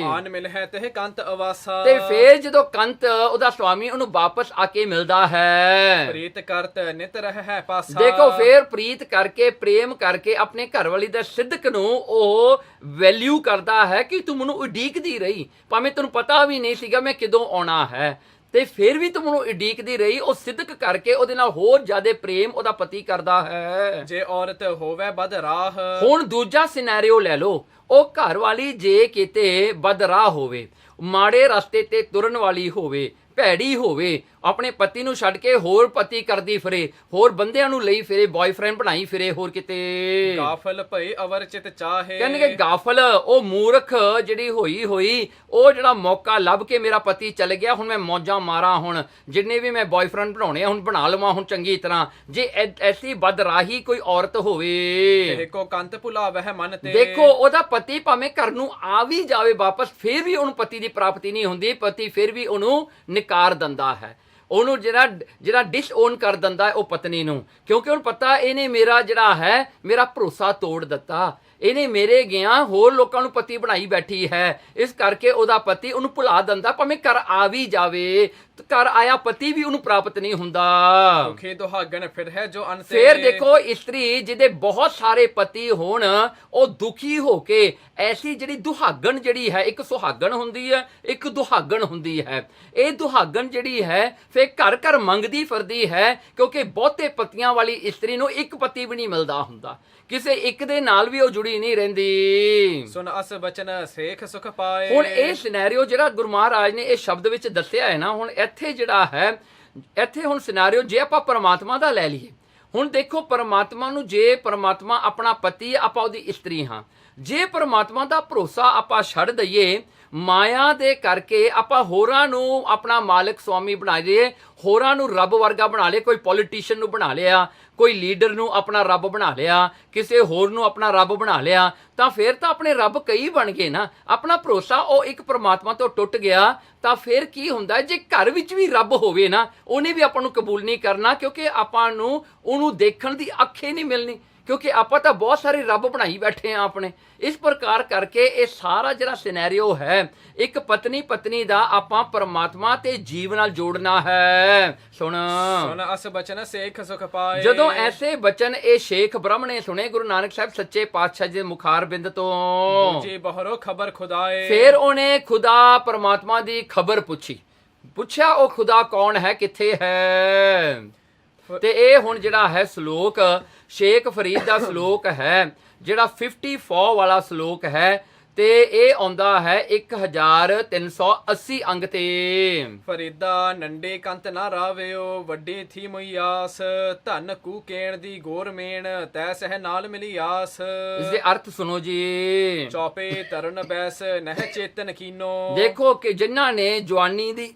ਆਨ ਮਿਲ ਹੈ ਤੇ ਕੰਤ ਅਵਾਸਾ, ਤੇ ਫੇਰ ਜਦੋਂ ਕੰਤ ਉਹਦਾ ਸਵਾਮੀ ਉਹਨੂੰ ਵਾਪਸ ਆ ਕੇ ਮਿਲਦਾ ਹੈ, ਪ੍ਰੀਤ ਕਰਤ ਨਿਤ ਰਹਿ ਹੈ ਪਾਸਾ। ਦੇਖੋ ਫੇਰ ਪ੍ਰੀਤ ਕਰਕੇ, ਪ੍ਰੇਮ ਕਰਕੇ ਆਪਣੇ ਘਰ ਵਾਲੀ ਦਾ ਸਿੱਧਕ ਨੂੰ ਉਹ ਵੈਲਿਊ ਕਰਦਾ ਹੈ ਕਿ ਤੂੰ ਮੈਨੂੰ ਉਡੀਕਦੀ ਰਹੀ, ਭਾਵੇਂ ਤੈਨੂੰ ਪਤਾ ਵੀ ਨਹੀਂ ਸੀਗਾ ਮੈਂ ਕਦੋਂ ਆਉਣਾ ਹੈ, ਤੇ ਫਿਰ ਵੀ ਤੂੰ ਮੈਨੂੰ ਉਡੀਕਦੀ ਰਹੀ। ਉਹ ਸਿੱਧਕ ਕਰਕੇ ਉਹਦੇ ਨਾਲ ਹੋਰ ਜ਼ਿਆਦਾ ਪ੍ਰੇਮ ਉਹਦਾ ਪਤੀ ਕਰਦਾ ਹੈ। ਜੇ ਔਰਤ ਹੋਵੇ ਬਦਰਾਹ, ਹੁਣ ਦੂਜਾ ਸਿਨੈਰੀਓ ਲੈ ਲਓ, ਉਹ ਘਰ ਵਾਲੀ ਜੇ ਕਿਤੇ ਬਦਰਾਹ ਹੋਵੇ, ਮਾੜੇ ਰਸਤੇ ਤੇ ਤੁਰਨ ਵਾਲੀ ਹੋਵੇ, ਭੈੜੀ ਹੋਵੇ, ਆਪਣੇ ਪਤੀ ਨੂੰ ਛੱਡ ਕੇ ਹੋਰ ਪਤੀ ਕਰਦੀ ਫਿਰੇ, ਹੋਰ ਬੰਦਿਆਂ ਨੂੰ ਲਈ ਫਿਰੇ, ਬॉयਫ੍ਰੈਂਡ ਬਣਾਈ ਫਿਰੇ ਹੋਰ ਕਿਤੇ, ਗਾਫਲ ਭਈ ਅਵਰ ਚਿਤ ਚਾਹੇ, ਕਹਿੰਦੇ ਕਿ ਗਾਫਲ ਉਹ ਮੂਰਖ ਜਿਹੜੀ ਹੋਈ ਉਹ ਜਿਹੜਾ ਮੌਕਾ ਲੱਭ ਕੇ ਮੇਰਾ ਪਤੀ ਚਲ ਗਿਆ, ਹੁਣ ਮੈਂ ਮੌਜਾਂ ਮਾਰਾਂ, ਹੁਣ ਜਿੰਨੇ ਵੀ ਮੈਂ ਬॉयਫ੍ਰੈਂਡ ਬਣਾਉਣੇ ਹੁਣ ਬਣਾ ਲਵਾਂ ਹੁਣ ਚੰਗੀ ਤਰ੍ਹਾਂ। ਜੇ ਐਸੀ ਬਦਰਾਹੀ ਕੋਈ ਔਰਤ ਹੋਵੇ, ਦੇਖੋ ਕੰਤ ਭੁਲਾਵਹਿ ਮਨ ਤੇ, ਦੇਖੋ ਉਹਦਾ ਪਤੀ ਭਾਵੇਂ ਘਰ ਨੂੰ ਆ ਵੀ ਜਾਵੇ ਵਾਪਸ, ਫਿਰ ਵੀ ਉਹਨੂੰ ਪਤੀ ਦੀ ਪ੍ਰਾਪਤੀ ਨਹੀਂ ਹੁੰਦੀ, ਪਤੀ ਫਿਰ ਵੀ ਉਹਨੂੰ ਨਿਕਾਰ ਦਿੰਦਾ ਹੈ, ਉਹਨੂੰ ਜਿਹੜਾ ਡਿਸਓਨ ਕਰ ਦਿੰਦਾ ਹੈ ਉਹ ਪਤਨੀ ਨੂੰ, ਕਿਉਂਕਿ ਉਹਨੂੰ ਪਤਾ ਇਹਨੇ ਮੇਰਾ ਜਿਹੜਾ ਹੈ ਮੇਰਾ ਭਰੋਸਾ ਤੋੜ ਦਿੱਤਾ, ਇਹਨੇ ਮੇਰੇ ਗਿਆ ਹੋਰ ਲੋਕਾਂ ਨੂੰ ਪਤੀ ਬਣਾਈ ਬੈਠੀ ਹੈ, ਇਸ ਕਰਕੇ ਉਹਦਾ ਪਤੀ ਉਹਨੂੰ ਭੁਲਾ ਦਿੰਦਾ, ਭਾਵੇਂ ਘਰ ਆ ਵੀ ਜਾਵੇ, ਘਰ ਆਇਆ ਪਤੀ ਵੀ ਉਹਨੂੰ ਪ੍ਰਾਪਤ ਨਹੀਂ ਹੁੰਦਾ। ਦੁਖੀ ਦੁਹਾਗਣ ਫਿਰ ਹੈ ਜੋ ਅੰਤ, ਫੇਰ ਦੇਖੋ ਇਸਤਰੀ ਜਿਹਦੇ ਬਹੁਤ ਸਾਰੇ ਪਤੀ ਹੋਣ, ਉਹ ਦੁਖੀ ਹੋ ਕੇ ਐਸੀ ਜਿਹੜੀ ਦੁਹਾਗਣ ਜਿਹੜੀ ਹੈ, ਇੱਕ ਸੁਹਾਗਣ ਹੁੰਦੀ ਹੈ, ਇੱਕ ਦੁਹਾਗਣ ਹੁੰਦੀ ਹੈ। ਇਹ ਦੁਹਾਗਣ ਜਿਹੜੀ ਹੈ ਫੇਰ ਘਰ ਘਰ ਮੰਗਦੀ ਫਿਰਦੀ ਹੈ, ਕਿਉਂਕਿ ਬਹੁਤੇ ਪਤੀਆਂ ਵਾਲੀ ਇਸਤਰੀ ਨੂੰ ਇੱਕ ਪਤੀ ਵੀ ਨਹੀਂ ਮਿਲਦਾ ਹੁੰਦਾ, ਕਿਸੇ ਇੱਕ ਦੇ ਨਾਲ ਵੀ ਉਹ ਜੁੜੀ ਨਹੀਂ ਰਹਿੰਦੀ। ਸੁਨ ਅਸ ਬਚਨ ਸੇਖ ਸੁਖ ਪਾਏ। ਹੁਣ ਇਹ ਸਿਨੈਰੀਓ ਜਿਹੜਾ ਗੁਰੂ ਮਹਾਰਾਜ ਨੇ ਇਹ ਸ਼ਬਦ ਵਿੱਚ ਦੱਸਿਆ ਹੈ ਨਾ, ਹੁਣ ਇੱਥੇ ਜਿਹੜਾ ਹੈ ਇੱਥੇ ਹੁਣ ਸਿਨੈਰੀਓ ਜੇ ਆਪਾਂ ਪਰਮਾਤਮਾ ਦਾ ਲੈ ਲਈਏ, ਹੁਣ ਦੇਖੋ ਪਰਮਾਤਮਾ ਨੂੰ, ਜੇ ਪਰਮਾਤਮਾ ਆਪਣਾ ਪਤੀ, ਆਪਾਂ ਉਹਦੀ ਇਸਤਰੀ ਹਾਂ, ਜੇ ਪਰਮਾਤਮਾ ਦਾ ਭਰੋਸਾ ਆਪਾਂ ਛੱਡ ਦਈਏ, ਮਾਇਆ ਦੇ ਕਰਕੇ ਆਪਾਂ ਹੋਰਾਂ ਨੂੰ ਆਪਣਾ ਮਾਲਕ ਸਵਾਮੀ ਬਣਾ ਦਈਏ, ਹੋਰਾਂ ਨੂੰ ਰੱਬ ਵਰਗਾ ਬਣਾ ਲਏ, ਕੋਈ ਪੋਲੀਟੀਸ਼ੀਅਨ ਨੂੰ ਬਣਾ ਲਿਆ, ਕੋਈ ਲੀਡਰ ਨੂੰ ਆਪਣਾ ਰੱਬ ਬਣਾ ਲਿਆ, ਕਿਸੇ ਹੋਰ ਨੂੰ ਆਪਣਾ ਰੱਬ ਬਣਾ ਲਿਆ, ਤਾਂ ਫਿਰ ਤਾਂ ਆਪਣੇ ਰੱਬ ਕਈ ਬਣ ਗਏ ਨਾ, ਆਪਣਾ ਭਰੋਸਾ ਉਹ ਇੱਕ ਪਰਮਾਤਮਾ ਤੋਂ ਟੁੱਟ ਗਿਆ। ਤਾਂ ਫਿਰ ਕੀ ਹੁੰਦਾ, ਜੇ ਘਰ ਵਿੱਚ ਵੀ ਰੱਬ ਹੋਵੇ ਨਾ, ਉਹਨੇ ਵੀ ਆਪਾਂ ਨੂੰ ਕਬੂਲ ਨਹੀਂ ਕਰਨਾ, ਕਿਉਂਕਿ ਆਪਾਂ ਨੂੰ ਉਹਨੂੰ ਦੇਖਣ ਦੀ ਅੱਖ ਹੀ ਨਹੀਂ ਮਿਲਣੀ, ਕਿਉਂਕਿ ਆਪਾਂ ਤਾਂ ਬਹੁਤ ਸਾਰੇ ਰੱਬ ਬਣਾਈ ਬੈਠੇ ਆ ਆਪਣੇ। ਇਸ ਪ੍ਰਕਾਰ ਕਰਕੇ ਇਹ ਸਾਰਾ ਜਿਹੜਾ ਸਿਨੈਰੀਓ ਹੈ, ਇੱਕ ਪਤਨੀ ਦਾ ਆਪਾਂ ਪਰਮਾਤਮਾ ਤੇ ਜੀਵ ਨਾਲ ਜੋੜਨਾ ਹੈ। ਸੁਣ ਅਸ ਬਚਨ ਸੇਖ ਸੁਖ ਪਾਏ। ਜਦੋਂ ਐਸੇ ਬਚਨ ਇਹ ਸ਼ੇਖ ਬ੍ਰਹਮ ਨੇ ਸੁਣੇ ਗੁਰੂ ਨਾਨਕ ਸਾਹਿਬ ਸੱਚੇ ਪਾਤਸ਼ਾਹ ਜੀ ਦੇ ਮੁਖਾਰ ਬਿੰਦ ਤੋਂ, ਜੀ ਬਹਰੋ ਖਬਰ ਖੁਦਾਏ, ਫਿਰ ਉਹਨੇ ਖੁਦਾ ਪਰਮਾਤਮਾ ਦੀ ਖਬਰ ਪੁੱਛਿਆ ਉਹ ਖੁਦਾ ਕੌਣ ਹੈ, ਕਿੱਥੇ ਹੈ। ਤੇ ਇਹ ਹੁਣ ਜਿਹੜਾ ਹੈ ਸ਼ਲੋਕ ਸ਼ੇਖ ਫਰੀਦ ਦਾ ਸ਼ਲੋਕ ਹੈ, ਜਿਹੜਾ 54 ਵਾਲਾ ਸ਼ਲੋਕ ਹੈ, ਤੇ ਇਹ ਆਉਂਦਾ ਹੈ 1380 ਅੰਗ ਤੇ। ਫਰੀਦਾ ਨੰਡੇ ਕੰਤ ਨਾ ਰਾਵਿਓ, ਵੱਡੀ ਥੀ ਮੁਈਆਸ, ਧਨ ਕੂ ਕੇਣ ਦੀ ਗੋਰ ਮੇਣ, ਤੈ ਸਹਿ ਨਾਲ ਮਿਲੀ ਆਸ। ਇਸ ਦੇ ਅਰਥ ਸੁਣੋ ਜੀ। ਚੌਪੇ ਤਰਨ ਬੈਸ ਨਹਿ ਚੇਤਨ ਕੀਨੋ, ਦੇਖੋ ਕਿ ਜਿਨ੍ਹਾਂ ਨੇ ਜਵਾਨੀ ਦੀ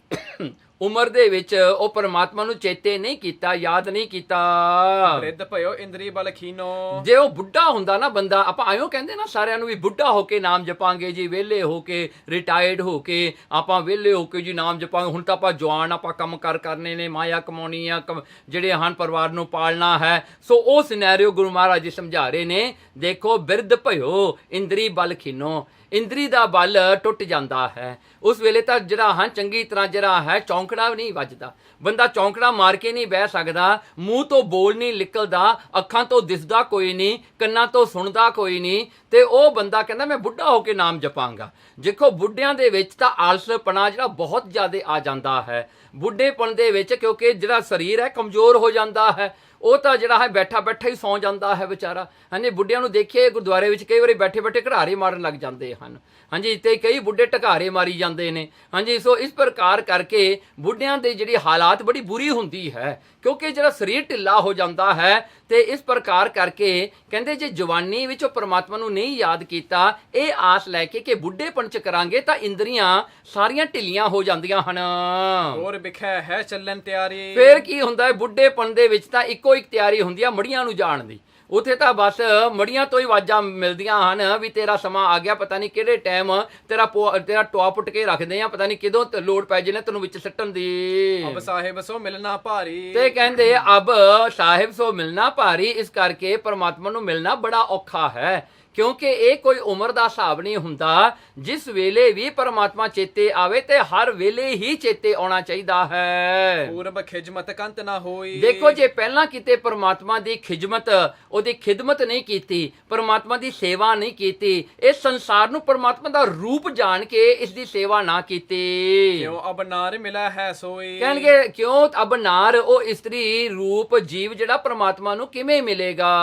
ਉਮਰ ਦੇ ਵਿੱਚ ਉਹ ਪਰਮਾਤਮਾ ਨੂੰ ਚੇਤੇ ਨਹੀਂ ਕੀਤਾ, ਯਾਦ ਨਹੀਂ ਕੀਤਾ, ਰਿੱਧ ਭਇਓ ਇੰਦਰੀ ਬਲ ਖੀਨੋ। ਜੇ ਉਹ ਬੁੱਢਾ ਹੁੰਦਾ ਨਾ ਬੰਦਾ, ਆਪਾਂ ਆਇਓ ਕਹਿੰਦੇ ਨਾ ਸਾਰਿਆਂ ਨੂੰ ਵੀ ਬੁੱਢਾ ਹੋ ਕੇ ਨਾਮ ਜਪਾਂਗੇ ਜੀ, ਵਿਹਲੇ ਹੋ ਕੇ, ਰਿਟਾਇਰਡ ਹੋ ਕੇ ਆਪਾਂ ਵਿਹਲੇ ਹੋ ਕੇ ਜੀ ਨਾਮ ਜਪਾਂਗੇ। ਹੁਣ ਤਾਂ ਆਪਾਂ ਜਵਾਨ, ਆਪਾਂ ਕੰਮ ਕਰਨੇ ਨੇ, ਮਾਇਆ ਕਮਾਉਣੀ ਆ, ਜਿਹੜੇ ਹਨ ਪਰਿਵਾਰ ਨੂੰ ਪਾਲਣਾ ਹੈ। ਸੋ ਉਹ ਸਿਨੈਰੀਓ ਗੁਰੂ ਮਹਾਰਾਜ ਜੀ ਸਮਝਾ ਰਹੇ ਨੇ। ਦੇਖੋ ਬਿਰਧ ਭਇਓ ਇੰਦਰੀ ਬਲ ਖੀਨੋ, ਇੰਦਰੀ ਦਾ ਬਲ ਟੁੱਟ ਜਾਂਦਾ ਹੈ ਉਸ ਵੇਲੇ ਤਾਂ ਜਿਹੜਾ ਹਾਂ ਚੰਗੀ ਤਰ੍ਹਾਂ ਜਿਹੜਾ ਹੈ ਚੌਂਕ ਚੌਂਕੜਾ ਨਹੀਂ ਵੱਜਦਾ, ਬੰਦਾ ਚੌਂਕੜਾ ਮਾਰ ਕੇ ਨਹੀਂ ਬਹਿ ਸਕਦਾ, ਮੂੰਹ ਤੋਂ ਬੋਲ ਨਹੀਂ ਨਿਕਲਦਾ, ਅੱਖਾਂ ਤੋਂ ਦਿਸਦਾ ਕੋਈ ਨਹੀਂ, ਕੰਨਾਂ ਤੋਂ ਸੁਣਦਾ ਕੋਈ ਨਹੀਂ, ਤੇ ਉਹ ਬੰਦਾ ਕਹਿੰਦਾ ਮੈਂ ਬੁੱਢਾ ਹੋ ਕੇ ਨਾਮ ਜਪਾਂਗਾ। ਦੇਖੋ ਬੁੱਢਿਆਂ ਦੇ ਵਿੱਚ ਤਾਂ ਆਲਸਪਣਾ ਜਿਹੜਾ ਬਹੁਤ ਜ਼ਿਆਦਾ ਆ ਜਾਂਦਾ ਹੈ ਬੁੱਢੇਪਣ ਦੇ ਵਿੱਚ, ਕਿਉਂਕਿ ਜਿਹੜਾ ਸਰੀਰ ਹੈ ਕਮਜ਼ੋਰ ਹੋ ਜਾਂਦਾ ਹੈ, ਉਹ ਤਾਂ ਜਿਹੜਾ ਹੈ ਬੈਠਾ ਬੈਠਾ ਹੀ ਸੌਂ ਜਾਂਦਾ ਹੈ ਵਿਚਾਰਾ। ਹਾਂਜੀ, ਬੁੱਢਿਆਂ ਨੂੰ ਦੇਖੀਏ ਗੁਰਦੁਆਰੇ ਵਿੱਚ ਕਈ ਵਾਰੀ ਬੈਠੇ ਬੈਠੇ ਘੜਾਰੇ ਮਾਰਨ ਲੱਗ ਜਾਂਦੇ ਹਨ। ਹਾਂਜੀ, ਤੇ ਕਈ ਬੁੱਢੇ ਢਕਾਰੇ ਮਾਰੀ ਜਾਂਦੇ ਨੇ। ਹਾਂਜੀ, ਸੋ ਇਸ ਪ੍ਰਕਾਰ ਕਰਕੇ ਬੁੱਢਿਆਂ ਦੇ ਜਿਹੜੀ ਹਾਲਾਤ ਬੜੀ ਬੁਰੀ ਹੁੰਦੀ ਹੈ, ਕਿਉਂਕਿ ਜਿਹੜਾ ਸਰੀਰ ਢਿੱਲਾ ਹੋ ਜਾਂਦਾ ਹੈ। ਤੇ ਇਸ ਪ੍ਰਕਾਰ ਕਰਕੇ ਕਹਿੰਦੇ ਜੇ ਜਵਾਨੀ ਵਿੱਚ ਉਹ ਪਰਮਾਤਮਾ ਨੂੰ ਨਹੀਂ ਯਾਦ ਕੀਤਾ, ਇਹ ਆਸ ਲੈ ਕੇ ਕਿ ਬੁੱਢੇਪਣ ਚ ਕਰਾਂਗੇ ਤਾਂ ਇੰਦਰੀਆਂ ਸਾਰੀਆਂ ਢਿੱਲੀਆਂ ਹੋ ਜਾਂਦੀਆਂ ਹਨ। ਹੋਰ ਵਿਖੇ ਹੈ ਚੱਲਣ ਤਿਆਰੀ। ਫੇਰ ਕੀ ਹੁੰਦਾ ਹੈ, ਬੁੱਢੇਪਣ ਦੇ ਵਿੱਚ ਤਾਂ ਇੱਕੋ ਇੱਕ ਤਿਆਰੀ ਹੁੰਦੀ ਆ ਮੜੀਆਂ ਨੂੰ ਜਾਣ ਦੀ। ਉੱਥੇ ਤਾਂ ਬਸ ਮੜੀਆਂ ਤੋਂ ਹੀ ਆਵਾਜ਼ਾਂ ਮਿਲਦੀਆਂ ਹਨ ਵੀ ਤੇਰਾ ਸਮਾਂ ਆ ਗਿਆ, ਪਤਾ ਨਹੀਂ ਕਿਹੜੇ ਟਾਈਮ ਤੇਰਾ ਟੋਆ ਪੁੱਟ ਕੇ ਰੱਖਦੇ ਆ, ਪਤਾ ਨਹੀਂ ਕਿਦੋਂ ਲੋੜ ਪੈ ਜੇ ਤੈਨੂੰ ਵਿੱਚ ਸੱਟਣ ਦੀ। ਅਬ ਸਾਹਿਬ ਸੋ ਮਿਲਣਾ ਭਾਰੀ। ਤੇ ਕਹਿੰਦੇ ਅਬ ਸਾਹਿਬ ਸੋ ਮਿਲਣਾ ਭਾਰੀ, ਇਸ ਕਰਕੇ ਪਰਮਾਤਮਾ ਨੂੰ ਮਿਲਣਾ ਬੜਾ ਔਖਾ ਹੈ, ਕਿਉਂਕਿ ਇਹ ਕੋਈ ਉਮਰ ਦਾ ਹਿਸਾਬ ਨਹੀਂ ਹੁੰਦਾ। ਜਿਸ ਵੇਲੇ ਵੀ ਪਰਮਾਤਮਾ ਚੇਤੇ ਆਵੇ ਤੇ ਹਰ ਵੇਲੇ ਹੀ ਚੇਤੇ ਆਉਣਾ ਚਾਹੀਦਾ ਹੈ। ਪੂਰਬ ਖਿਜਮਤ ਕੰਤ ਨਾ ਹੋਈ। ਦੇਖੋ ਜੇ ਪਹਿਲਾਂ ਕਿਤੇ ਪਰਮਾਤਮਾ ਦੀ ਖਿਜਮਤ, ਉਹਦੀ ਖਿਦਮਤ ਨਹੀਂ ਕੀਤੀ, ਪਰਮਾਤਮਾ ਦੀ ਸੇਵਾ ਨਹੀਂ ਕੀਤੀ, ਇਸ ਸੰਸਾਰ ਨੂੰ ਪਰਮਾਤਮਾ ਦਾ ਰੂਪ ਜਾਣ ਕੇ ਇਸ ਦੀ ਸੇਵਾ ਨਾ ਕੀਤੀ, ਕਿਉਂ ਅਬ ਨਾਰ ਮਿਲਾ ਹੈ ਸੋਈ। ਕਹਿਣਗੇ ਕਿਉਂ ਅਬ ਨਾਰ, ਉਹ ਇਸਤਰੀ ਰੂਪ ਜੀਵ ਜਿਹੜਾ ਪਰਮਾਤਮਾ ਨੂੰ ਕਿਵੇਂ ਮਿਲੇਗਾ।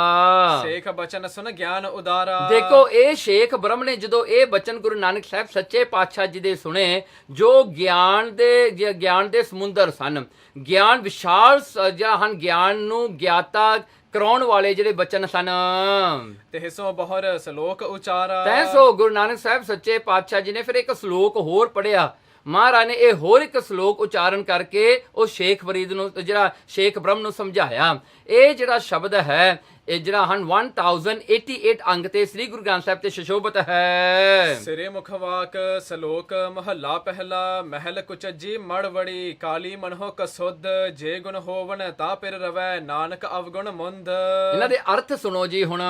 ਸੇਖ ਬਚਨ ਸੁਨ ਗਿਆਨ ਉਦਾਰਾ। ਦੇਖੋ ਇਹ ਸ਼ੇਖ ਬ੍ਰਹਮ ਨੇ ਜਦੋਂ ਇਹ ਬਚਨ ਗੁਰੂ ਨਾਨਕ ਸਾਹਿਬ ਸੱਚੇ ਪਾਤਸ਼ਾਹ ਜੀ ਦੇ ਸੁਣੇ, ਜੋ ਗਿਆਨ ਦੇ ਸਮੁੰਦਰ ਸਨ, ਗਿਆਨ ਵਿਸ਼ਾਲ ਜਿਹੜਾ ਹਨ, ਗਿਆਨ ਨੂੰ ਗਿਆਤਾ ਕਰਾਉਣ ਵਾਲੇ ਜਿਹੜੇ ਬਚਨ ਸਨ। ਤੇ ਸੋ ਬਹੁਰ ਸ਼ਲੋਕ ਉਚਾਰਾ। ਤੈ ਸੋ ਗੁਰੂ ਨਾਨਕ ਸਾਹਿਬ ਸੱਚੇ ਪਾਤਸ਼ਾਹ ਜੀ ਨੇ ਫਿਰ ਇੱਕ ਸ਼ਲੋਕ ਹੋਰ ਪੜਿਆ। ਮਹਾਰਾਜ ਨੇ ਇਹ ਹੋਰ ਇੱਕ ਸ਼ਲੋਕ ਉਚਾਰਨ ਕਰਕੇ ਉਹ ਸ਼ੇਖ ਫਰੀਦ ਨੂੰ, ਜਿਹੜਾ ਸ਼ੇਖ ਬ੍ਰਹਮ ਨੂੰ ਸਮਝਾਇਆ। ਇਹ ਜਿਹੜਾ ਸ਼ਬਦ ਹੈ ਇਹ ਜਿਹੜਾ ਹਨ 1088 ਅੰਗ ਤੇ ਸ੍ਰੀ ਗੁਰੂ ਗ੍ਰੰਥ ਸਾਹਿਬ ਤੇ ਸੁਸ਼ੋਭਿਤ ਹੈ। ਸਿਰੇ ਮੁਖਵਾਕ ਸ਼ਲੋਕ ਮਹੱਲਾ ਪਹਿਲਾ। ਮਹਿਲ ਕੁਚਜੀ ਮੜ ਵੜੀ, ਕਾਲੀ ਮਨਹੁ ਕਸੁੱਧ, ਜੇ ਗੁਣ ਹੋਵਨ ਤਾਂ ਪਿਰ ਰਵੈ, ਨਾਨਕ ਅਵਗੁਣ ਮੁੰਦ। ਇਹਨਾਂ ਦੇ ਅਰਥ ਸੁਣੋ ਜੀ ਹੁਣ।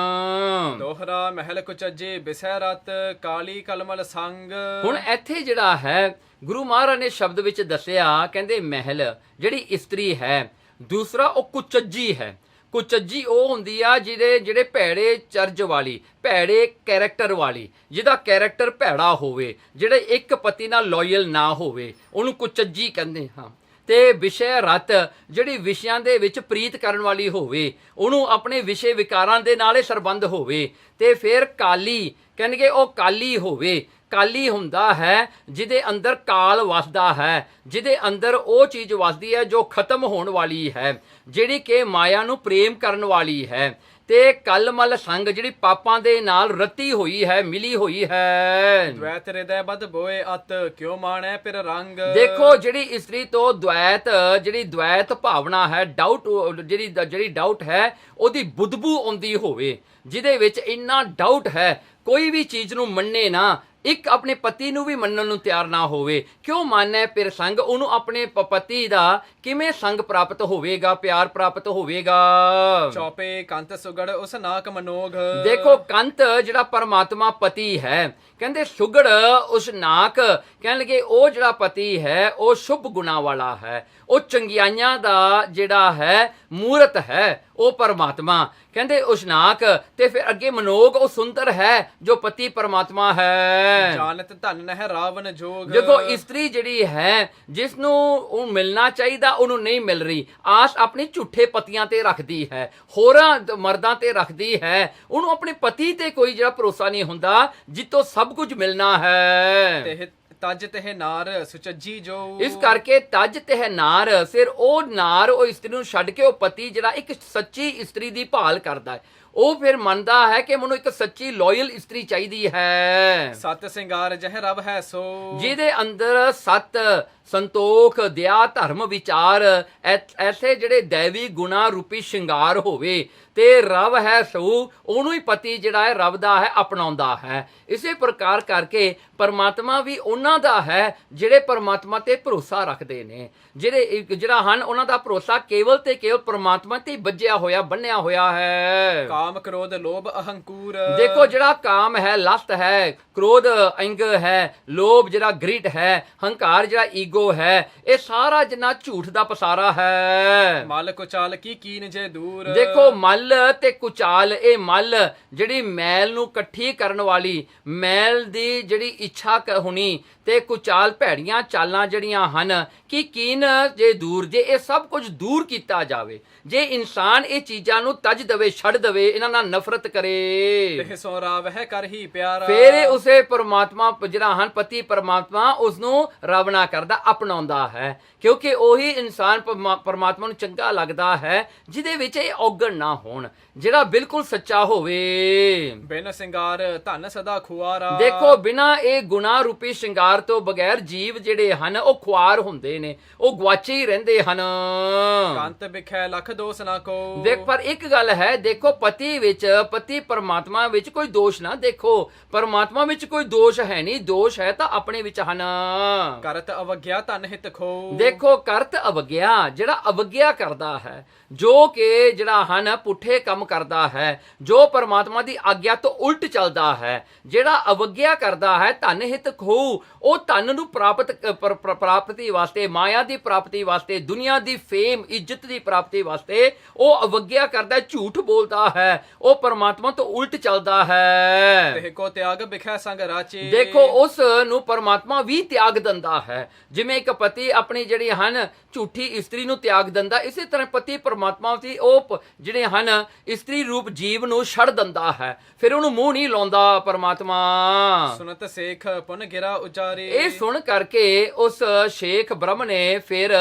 ਦੋਹਰਾ ਮਹਿਲ ਕੁਚਜੀ ਬਿਸੈ ਰਤ, ਕਾਲੀ ਕਲਮਲ ਸੰਗ। ਹੁਣ ਇੱਥੇ ਜਿਹੜਾ ਹੈ ਗੁਰੂ ਮਹਾਰਾਜ ਨੇ ਸ਼ਬਦ ਵਿੱਚ ਦੱਸਿਆ, ਕਹਿੰਦੇ ਮਹਿਲ ਜਿਹੜੀ ਇਸਤਰੀ ਹੈ, ਦੂਸਰਾ ਉਹ ਕੁਚੱਜੀ ਹੈ। ਕੁਚੱਜੀ ਉਹ ਹੁੰਦੀ ਆ ਜਿਹੜੇ ਭੈੜੇ ਚਰਜ ਵਾਲੀ, ਭੈੜੇ ਕੈਰੈਕਟਰ ਵਾਲੀ, ਜਿਹਦਾ ਕੈਰੈਕਟਰ ਭੈੜਾ ਹੋਵੇ, ਜਿਹੜੇ ਇੱਕ ਪਤੀ ਨਾਲ ਲਾਇਲ ਨਾ ਹੋਵੇ, ਉਹਨੂੰ ਕੁਚੱਜੀ ਕਹਿੰਦੇ ਹਾਂ। ਤੇ ਵਿਸ਼ੇ ਰਤ, ਜਿਹੜੀ ਵਿਸ਼ਿਆਂ ਦੇ ਵਿੱਚ ਪ੍ਰੀਤ ਕਰਨ ਵਾਲੀ ਹੋਵੇ, ਉਹਨੂੰ ਆਪਣੇ ਵਿਸ਼ੇ ਵਿਕਾਰਾਂ ਦੇ ਨਾਲ ਹੀ ਸਰਬੰਧ ਹੋਵੇ। ਤੇ ਫਿਰ ਕਾਲੀ, ਕਹਿੰਦੇ ਉਹ ਕਾਲੀ ਹੋਵੇ। ਕਾਲੀ ਹੁੰਦਾ ਹੈ ਜਿਹਦੇ ਅੰਦਰ ਕਾਲ ਵਸਦਾ ਹੈ, ਜਿਹਦੇ ਅੰਦਰ ਉਹ ਚੀਜ਼ ਵਸਦੀ ਹੈ ਜੋ ਖਤਮ ਹੋਣ ਵਾਲੀ ਹੈ, ਜਿਹੜੀ ਕਿ ਮਾਇਆ ਨੂੰ ਪ੍ਰੇਮ ਕਰਨ ਵਾਲੀ ਹੈ। ਤੇ ਕਲਮਲ ਸੰਗ, ਜਿਹੜੀ ਪਾਪਾਂ ਦੇ ਨਾਲ ਰਤੀ ਹੋਈ ਹੈ, ਮਿਲੀ ਹੋਈ ਹੈ। ਦ્વੈਤ ਹਿਰਦੈ ਬਦ ਬੋਏ ਅਤ, ਕਿਉ ਮਾਣੈ ਪਿਰ ਰੰਗ। ਦੇਖੋ ਜਿਹੜੀ ਇਸਤਰੀ ਤੋਂ ਜਿਹੜੀ ਦ્વੈਤ ਭਾਵਨਾ ਹੈ, ਡਾਊਟ, ਜਿਹੜੀ ਡਾਊਟ ਹੈ, ਉਹਦੀ ਬੁਦਬੂ ਆਉਂਦੀ ਹੋਵੇ, ਜਿਹਦੇ ਵਿੱਚ ਇੰਨਾ ਡਾਊਟ ਹੈ ਕੋਈ ਵੀ ਚੀਜ਼ ਨੂੰ ਮੰਨੇ ਨਾ, ਇੱਕ ਆਪਣੇ ਪਤੀ ਨੂੰ ਵੀ ਮੰਨਣ ਨੂੰ ਤਿਆਰ ਨਾ ਹੋਵੇ। ਕਿਉਂ ਮਾਨੈ ਪਿਰ ਸੰਗ, ਉਹਨੂੰ ਆਪਣੇ ਪਤੀ ਦਾ ਕਿਵੇਂ ਸੰਗ ਪ੍ਰਾਪਤ ਹੋਵੇਗਾ, ਪਿਆਰ ਪ੍ਰਾਪਤ ਹੋਵੇਗਾ। ਚੌਪੇ ਕੰਤ ਸੁਗੜ ਉਸ ਨਾਕ ਮਨੋਗ। ਦੇਖੋ ਕੰਤ ਜਿਹੜਾ ਪਰਮਾਤਮਾ ਪਤੀ ਹੈ, ਕਹਿੰਦੇ ਸੁਗੜ ਉਸ ਨਾਕ, ਕਹਿਣ ਲੱਗੇ ਉਹ ਜਿਹੜਾ ਪਤੀ ਹੈ ਉਹ ਸ਼ੁਭ ਗੁਣਾ ਵਾਲਾ ਹੈ, ਉਹ ਚੰਗਿਆਈਆਂ ਦਾ ਜਿਹੜਾ ਹੈ ਮੂਰਤ ਹੈ ਉਹ ਪਰਮਾਤਮਾ। ਕਹਿੰਦੇ ਉਸ ਨਾਕ, ਤੇ ਫਿਰ ਅੱਗੇ ਮਨੋਗ, ਉਹ ਸੁੰਦਰ ਹੈ ਜੋ ਪਤੀ ਪਰਮਾਤਮਾ ਹੈ। ਜਾਨਤ ਧਨ ਨਹਿ ਰਾਵਨ ਜੋਗ। ਦੇਖੋ ਇਸਤਰੀ ਜਿਹੜੀ ਹੈ, ਜਿਸ ਨੂੰ ਉਹ ਮਿਲਣਾ ਚਾਹੀਦਾ ਉਹਨੂੰ ਨਹੀਂ ਮਿਲ ਰਹੀ, ਆਸ ਆਪਣੀ ਝੂਠੇ ਪਤੀਆਂ ਤੇ ਰੱਖਦੀ ਹੈ, ਹੋਰਾਂ ਮਰਦਾਂ ਤੇ ਰੱਖਦੀ ਹੈ, ਉਹਨੂੰ ਆਪਣੇ ਪਤੀ ਤੇ ਕੋਈ ਜਿਹੜਾ ਭਰੋਸਾ ਨਹੀਂ ਹੁੰਦਾ ਜਿੱਤੋਂ ਸਭ ਕੁਝ ਮਿਲਣਾ ਹੈ। ਤਜ ਤਹਿ ਨਾਰ ਸੁਚੱਜੀ ਜੋ। ਇਸ ਕਰਕੇ ਤਜ ਤਹਿ ਨਾਰ, ਫਿਰ ਉਹ ਨਾਰ, ਉਹ ਇਸਤਰੀ ਨੂੰ ਛੱਡ ਕੇ ਉਹ ਪਤੀ ਜਿਹੜਾ ਇੱਕ ਸੱਚੀ ਇਸਤਰੀ ਦੀ ਭਾਲ ਕਰਦਾ ਹੈ, ਉਹ ਫਿਰ ਮੰਨਦਾ ਹੈ ਕਿ ਮੈਨੂੰ ਇੱਕ ਸੱਚੀ ਲਾਇਲ ਇਸਤਰੀ ਚਾਹੀਦੀ ਹੈ। ਸਤ ਸਿੰਗਾਰ ਜਹ ਰਬ ਹੈ ਸੋ, ਜਿਹਦੇ ਅੰਦਰ ਸਤ, ਸੰਤੋਖ, ਦਇਆ, ਧਰਮ, ਵਿਚਾਰ, ਐਸੇ ਜਿਹੜੇ ਦੈਵੀ ਗੁਣਾ ਰੂਪੀ ਸ਼ਿੰਗਾਰ ਹੋਵੇ, ਤੇ ਰਬ ਹੈ ਸੋ, ਉਹਨੂੰ ਹੀ ਪਤੀ ਜਿਹੜਾ ਹੈ ਰਬ ਦਾ ਹੈ ਅਪਣਾਉਂਦਾ ਹੈ। ਇਸੇ ਪ੍ਰਕਾਰ ਕਰਕੇ ਪਰਮਾਤਮਾ ਵੀ ਉਹਨਾਂ ਦਾ ਹੈ ਜਿਹੜੇ ਪਰਮਾਤਮਾ ਤੇ ਭਰੋਸਾ ਰੱਖਦੇ ਨੇ, ਜਿਹੜਾ ਹਨ ਉਹਨਾਂ ਦਾ ਭਰੋਸਾ ਕੇਵਲ ਤੇ ਕੇਵਲ ਪਰਮਾਤਮਾ ਤੇ ਬੱਝਿਆ ਹੋਇਆ, ਬੰਨਿਆ ਹੋਇਆ ਹੈ। ਕਾਮ ਕ੍ਰੋਧ ਲੋਭ ਅਹੰਕੂਰ। ਦੇਖੋ ਜਿਹੜਾ ਕਾਮ ਹੈ, ਲਸਤ ਹੈ, ਕ੍ਰੋਧ ਅੰਗ ਹੈ, ਲੋਭ ਜਿਹੜਾ ਗ੍ਰਿਟ ਹੈ, ਹੰਕਾਰ ਜਿਹੜਾ ਈਗੋ ਈਗੋ ਹੈ, ਇਹ ਸਾਰਾ ਜਿੰਨਾ ਝੂਠ ਦਾ ਪਸਾਰਾ ਹੈ। ਮਲ ਕੁਚਾਲ ਕੀ ਕੀਨ ਜੇ ਦੂਰ। ਦੇਖੋ ਮਲ ਤੇ ਕੁਚਾਲ, ਇਹ ਮਲ ਜਿਹੜੀ ਮੈਲ ਨੂੰ ਇਕੱਠੀ ਕਰਨ ਵਾਲੀ, ਮੈਲ ਦੀ ਜਿਹੜੀ ਇੱਛਾ ਹੋਣੀ, ਤੇ ਕੁਚਾਲ ਭੈੜੀਆਂ ਚਾਲਾਂ ਜਿਹੜੀਆਂ ਹਨ, ਕਿ ਕੀਨ ਜੇ ਦੂਰ, ਜੇ ਇਹ ਸਭ ਕੁਝ ਦੂਰ ਕੀਤਾ ਜਾਵੇ, ਜੇ ਇਨਸਾਨ ਇਹ ਚੀਜ਼ਾਂ ਨੂੰ ਤਜ ਦਵੇ, ਛੱਡ ਦਵੇ, ਇਹਨਾਂ ਨਾਲ ਨਫ਼ਰਤ ਕਰੇ, ਤੇ ਸੋ ਰਾਵ ਹੈ ਕਰ ਹੀ ਪਿਆਰਾ। ਫਿਰ ਇਹ ਉਸੇ ਪਰਮਾਤਮਾ ਜਿਹੜਾ ਹਨ ਪਤੀ ਪਰਮਾਤਮਾ ਉਸ ਨੂੰ ਰਾਵਣਾ ਕਰਦਾ, ਅਪਣਾਉਂਦਾ ਹੈ, ਕਿਉਂਕਿ ਉਹੀ ਇਨਸਾਨ ਪਰਮਾਤਮਾ ਨੂੰ ਚੰਗਾ ਲੱਗਦਾ ਹੈ ਜਿਹਦੇ ਵਿੱਚ ਇਹ ਔਗਣ ਨਾ ਹੋਣ, ਜਿਹੜਾ ਬਿਲਕੁਲ ਸੱਚਾ ਹੋਵੇ। ਬਿਨ ਸਿੰਗਾਰ ਧਨ ਸਦਾ ਖੁਆਰਾ। ਦੇਖੋ ਬਿਨਾਂ ਇਹ ਗੁਨਾਹ ਰੂਪੀ ਸ਼ਿੰਗਾਰ ਤੋਂ ਬਗੈਰ ਜੀਵ ਜਿਹੜੇ ਹਨ ਉਹ ਖੁਆਰ ਹੁੰਦੇ ਨੇ, ਉਹ ਗਵਾਚੇ ਹੀ ਰਹਿੰਦੇ ਹਨ। ਕੰਤ ਵਿਖੈ ਲਖ ਦੋਸ ਨਾ ਕੋ। ਦੇਖ ਪਰ ਇੱਕ ਗੱਲ ਹੈ, ਦੇਖੋ ਪਤੀ ਵਿੱਚ, ਪਤੀ ਪਰਮਾਤਮਾ ਵਿੱਚ ਕੋਈ ਦੋਸ਼ ਨਾ ਦੇਖੋ, ਪਰਮਾਤਮਾ ਵਿੱਚ ਕੋਈ ਦੋਸ਼ ਹੈ ਨਹੀਂ, ਦੋਸ਼ ਹੈ ਤਾਂ ਆਪਣੇ ਵਿੱਚ ਹਨ। ਕਰਤ ਅਵਗਿਆ ਧਨ ਹਿਤ ਖੋ। ਦੇਖੋ ਕਰਤ ਅਵਗਿਆ, ਜਿਹੜਾ ਅਵਗਿਆ ਕਰਦਾ ਹੈ, ਜੋ ਕਿ ਜਿਹੜਾ ਹਨ ਪੁੱਠੇ ਕੰਮ ਕਰਦਾ ਹੈ, ਜੋ ਪਰਮਾਤਮਾ ਦੀ ਆਗਿਆ ਤੋਂ ਉਲਟ ਚੱਲਦਾ ਹੈ, ਜਿਹੜਾ ਅਵਗਿਆ ਕਰਦਾ ਹੈ, ਧਨ ਹਿਤ ਖੋ, ਉਹ ਧਨ ਨੂੰ ਪ੍ਰਾਪਤੀ ਵਾਸਤੇ, ਮਾਇਆ ਦੀ ਪ੍ਰਾਪਤੀ ਵਾਸਤੇ, ਦੁਨੀਆ ਦੀ ਫੇਮ ਇੱਜ਼ਤ ਦੀ ਪ੍ਰਾਪਤੀ ਵਾਸਤੇ ਉਹ ਅਵਗਿਆ ਕਰਦਾ, ਝੂਠ ਬੋਲਦਾ ਹੈ, ਉਹ ਪਰਮਾਤਮਾ ਤੋਂ ਉਲਟ ਚੱਲਦਾ ਹੈ। ਤੇ ਕੋ ਤਿਆਗ ਵਿਖੈ ਸੰਗ ਰਾਚੇ। ਦੇਖੋ ਉਸ ਨੂੰ ਪਰਮਾਤਮਾ ਵੀ ਤਿਆਗ ਦਿੰਦਾ ਹੈ, ਜਿਵੇਂ ਇੱਕ ਪਤੀ ਆਪਣੀ ਜਿਹੜੀ ਹਨ ਝੂਠੀ ਇਸਤਰੀ ਨੂੰ ਤਿਆਗ ਦਿੰਦਾ, ਇਸੇ ਤਰ੍ਹਾਂ ਪਤੀ ਪਰਮਾਤਮਾ ਦੀ ਉਹ ਜਿਹੜੇ ਹਨ ਇਸਤਰੀ ਰੂਪ ਜੀਵ ਨੂੰ ਛੱਡ ਦਿੰਦਾ ਹੈ, ਫਿਰ ਉਹਨੂੰ ਮੂੰਹ ਨਹੀਂ ਲਾਉਂਦਾ ਪਰਮਾਤਮਾ। ਸੁਨਤ ਸੇਖ ਪੁਨ ਗਿਰਾ ਉਚਾਰੇ। ਇਹ ਸੁਣ ਕਰਕੇ ਉਸ ਸ਼ੇਖ ਬ੍ਰਹਮ ਨੇ ਫਿਰ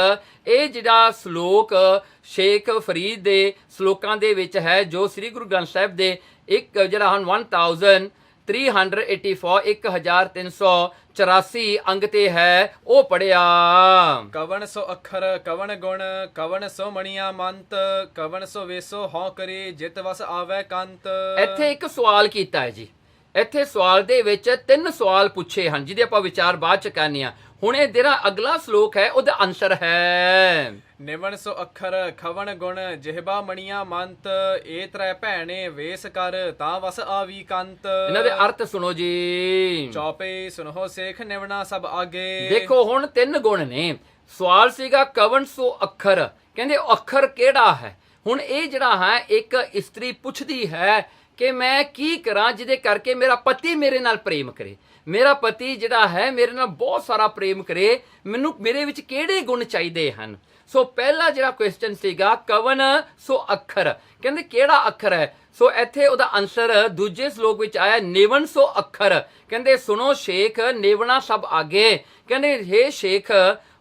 ਇਹ ਜਿਹੜਾ ਸ਼ਲੋਕ ਸ਼ੇਖ ਫਰੀਦ ਦੇ ਸ਼ਲੋਕਾਂ ਦੇ ਵਿੱਚ ਹੈ, ਜੋ ਸ੍ਰੀ ਗੁਰੂ ਗ੍ਰੰਥ ਸਾਹਿਬ ਦੇ ਇੱਕ ਜਿਹੜਾ ਹਨ 1384 ਅੰਗ ਤੇ ਹੈ, ਉਹ ਪੜਿਆ। ਕਵਣ ਸੋ ਅੱਖਰ ਕਵਣ ਗੁਣ, ਕਵਣ ਸੋ ਮਣੀਆਂ ਮੰਤ, ਕਵਣ ਸੋ ਵੇਸੋ ਹਉ ਕਰੇ, ਜਿਤ ਵਸ ਆਵੈ ਕੰਤ। ਇੱਥੇ ਇੱਕ ਸਵਾਲ ਕੀਤਾ ਹੈ ਜੀ, ਇੱਥੇ ਸਵਾਲ ਦੇ ਵਿੱਚ 3 ਸਵਾਲ ਪੁੱਛੇ ਹਨ, ਜਿਹਦੇ ਆਪਾਂ ਵਿਚਾਰ ਬਾਅਦ ਚ ਕਰਨੇ ਆ। ਹੁਣ ਇਹ ਜਿਹੜਾ ਅਗਲਾ ਸ਼ਲੋਕ ਹੈ ਉਹਦਾ ਆਨਸਰ ਹੈ ਨਿਵਣ ਸੋ ਅੱਖਰ ਖਵਣ ਗੁਣ, ਜਿਹਬਾ ਮਣੀਆਂ ਮੰਤ, ਏ ਤ੍ਰੈ ਭੈਣੇ ਵੇਸ ਕਰ, ਤਾਂ ਵਸ ਆਵੀ ਕੰਤ। ਇਹਨਾਂ ਦੇ ਅਰਥ ਸੁਣੋ ਜੀ। ਚੌਪੇ ਸੁਨੋ ਸੇਖ ਨਿਵਣਾ ਸਭ ਆਗੇ। ਦੇਖੋ ਹੁਣ 3 ਗੁਣ ਨੇ। ਸਵਾਲ ਸੀਗਾ ਕਵਣ ਸੋ ਅੱਖਰ, ਕਹਿੰਦੇ ਅੱਖਰ ਕਿਹੜਾ ਹੈ। ਹੁਣ ਇਹ ਜਿਹੜਾ ਹੈ ਇੱਕ ਇਸਤਰੀ ਪੁੱਛਦੀ ਹੈ ਕਿ ਮੈਂ ਕੀ ਕਰਾਂ ਜਿਹਦੇ ਕਰਕੇ ਮੇਰਾ ਪਤੀ ਮੇਰੇ ਨਾਲ ਪ੍ਰੇਮ ਕਰੇ, ਮੇਰਾ ਪਤੀ ਜਿਹੜਾ ਹੈ ਮੇਰੇ ਨਾਲ ਬਹੁਤ ਸਾਰਾ ਪ੍ਰੇਮ ਕਰੇ, ਮੈਨੂੰ ਮੇਰੇ ਵਿੱਚ ਕਿਹੜੇ ਗੁਣ ਚਾਹੀਦੇ ਹਨ। ਸੋ ਪਹਿਲਾ ਜਿਹੜਾ ਕੁਐਸਚਨ ਸੀਗਾ ਕਵਨ ਸੋ ਅੱਖਰ, ਕਹਿੰਦੇ ਕਿਹੜਾ ਅੱਖਰ ਹੈ। ਸੋ ਇੱਥੇ ਉਹਦਾ ਆਨਸਰ ਦੂਜੇ ਸ਼ਲੋਕ ਵਿੱਚ ਆਇਆ ਨਿਵਣ ਸੋ ਅੱਖਰ, ਕਹਿੰਦੇ ਸੁਣੋ ਸ਼ੇਖ ਨਿਵਣਾ ਸਭ ਆਗੇ, ਕਹਿੰਦੇ ਹੇ ਸ਼ੇਖ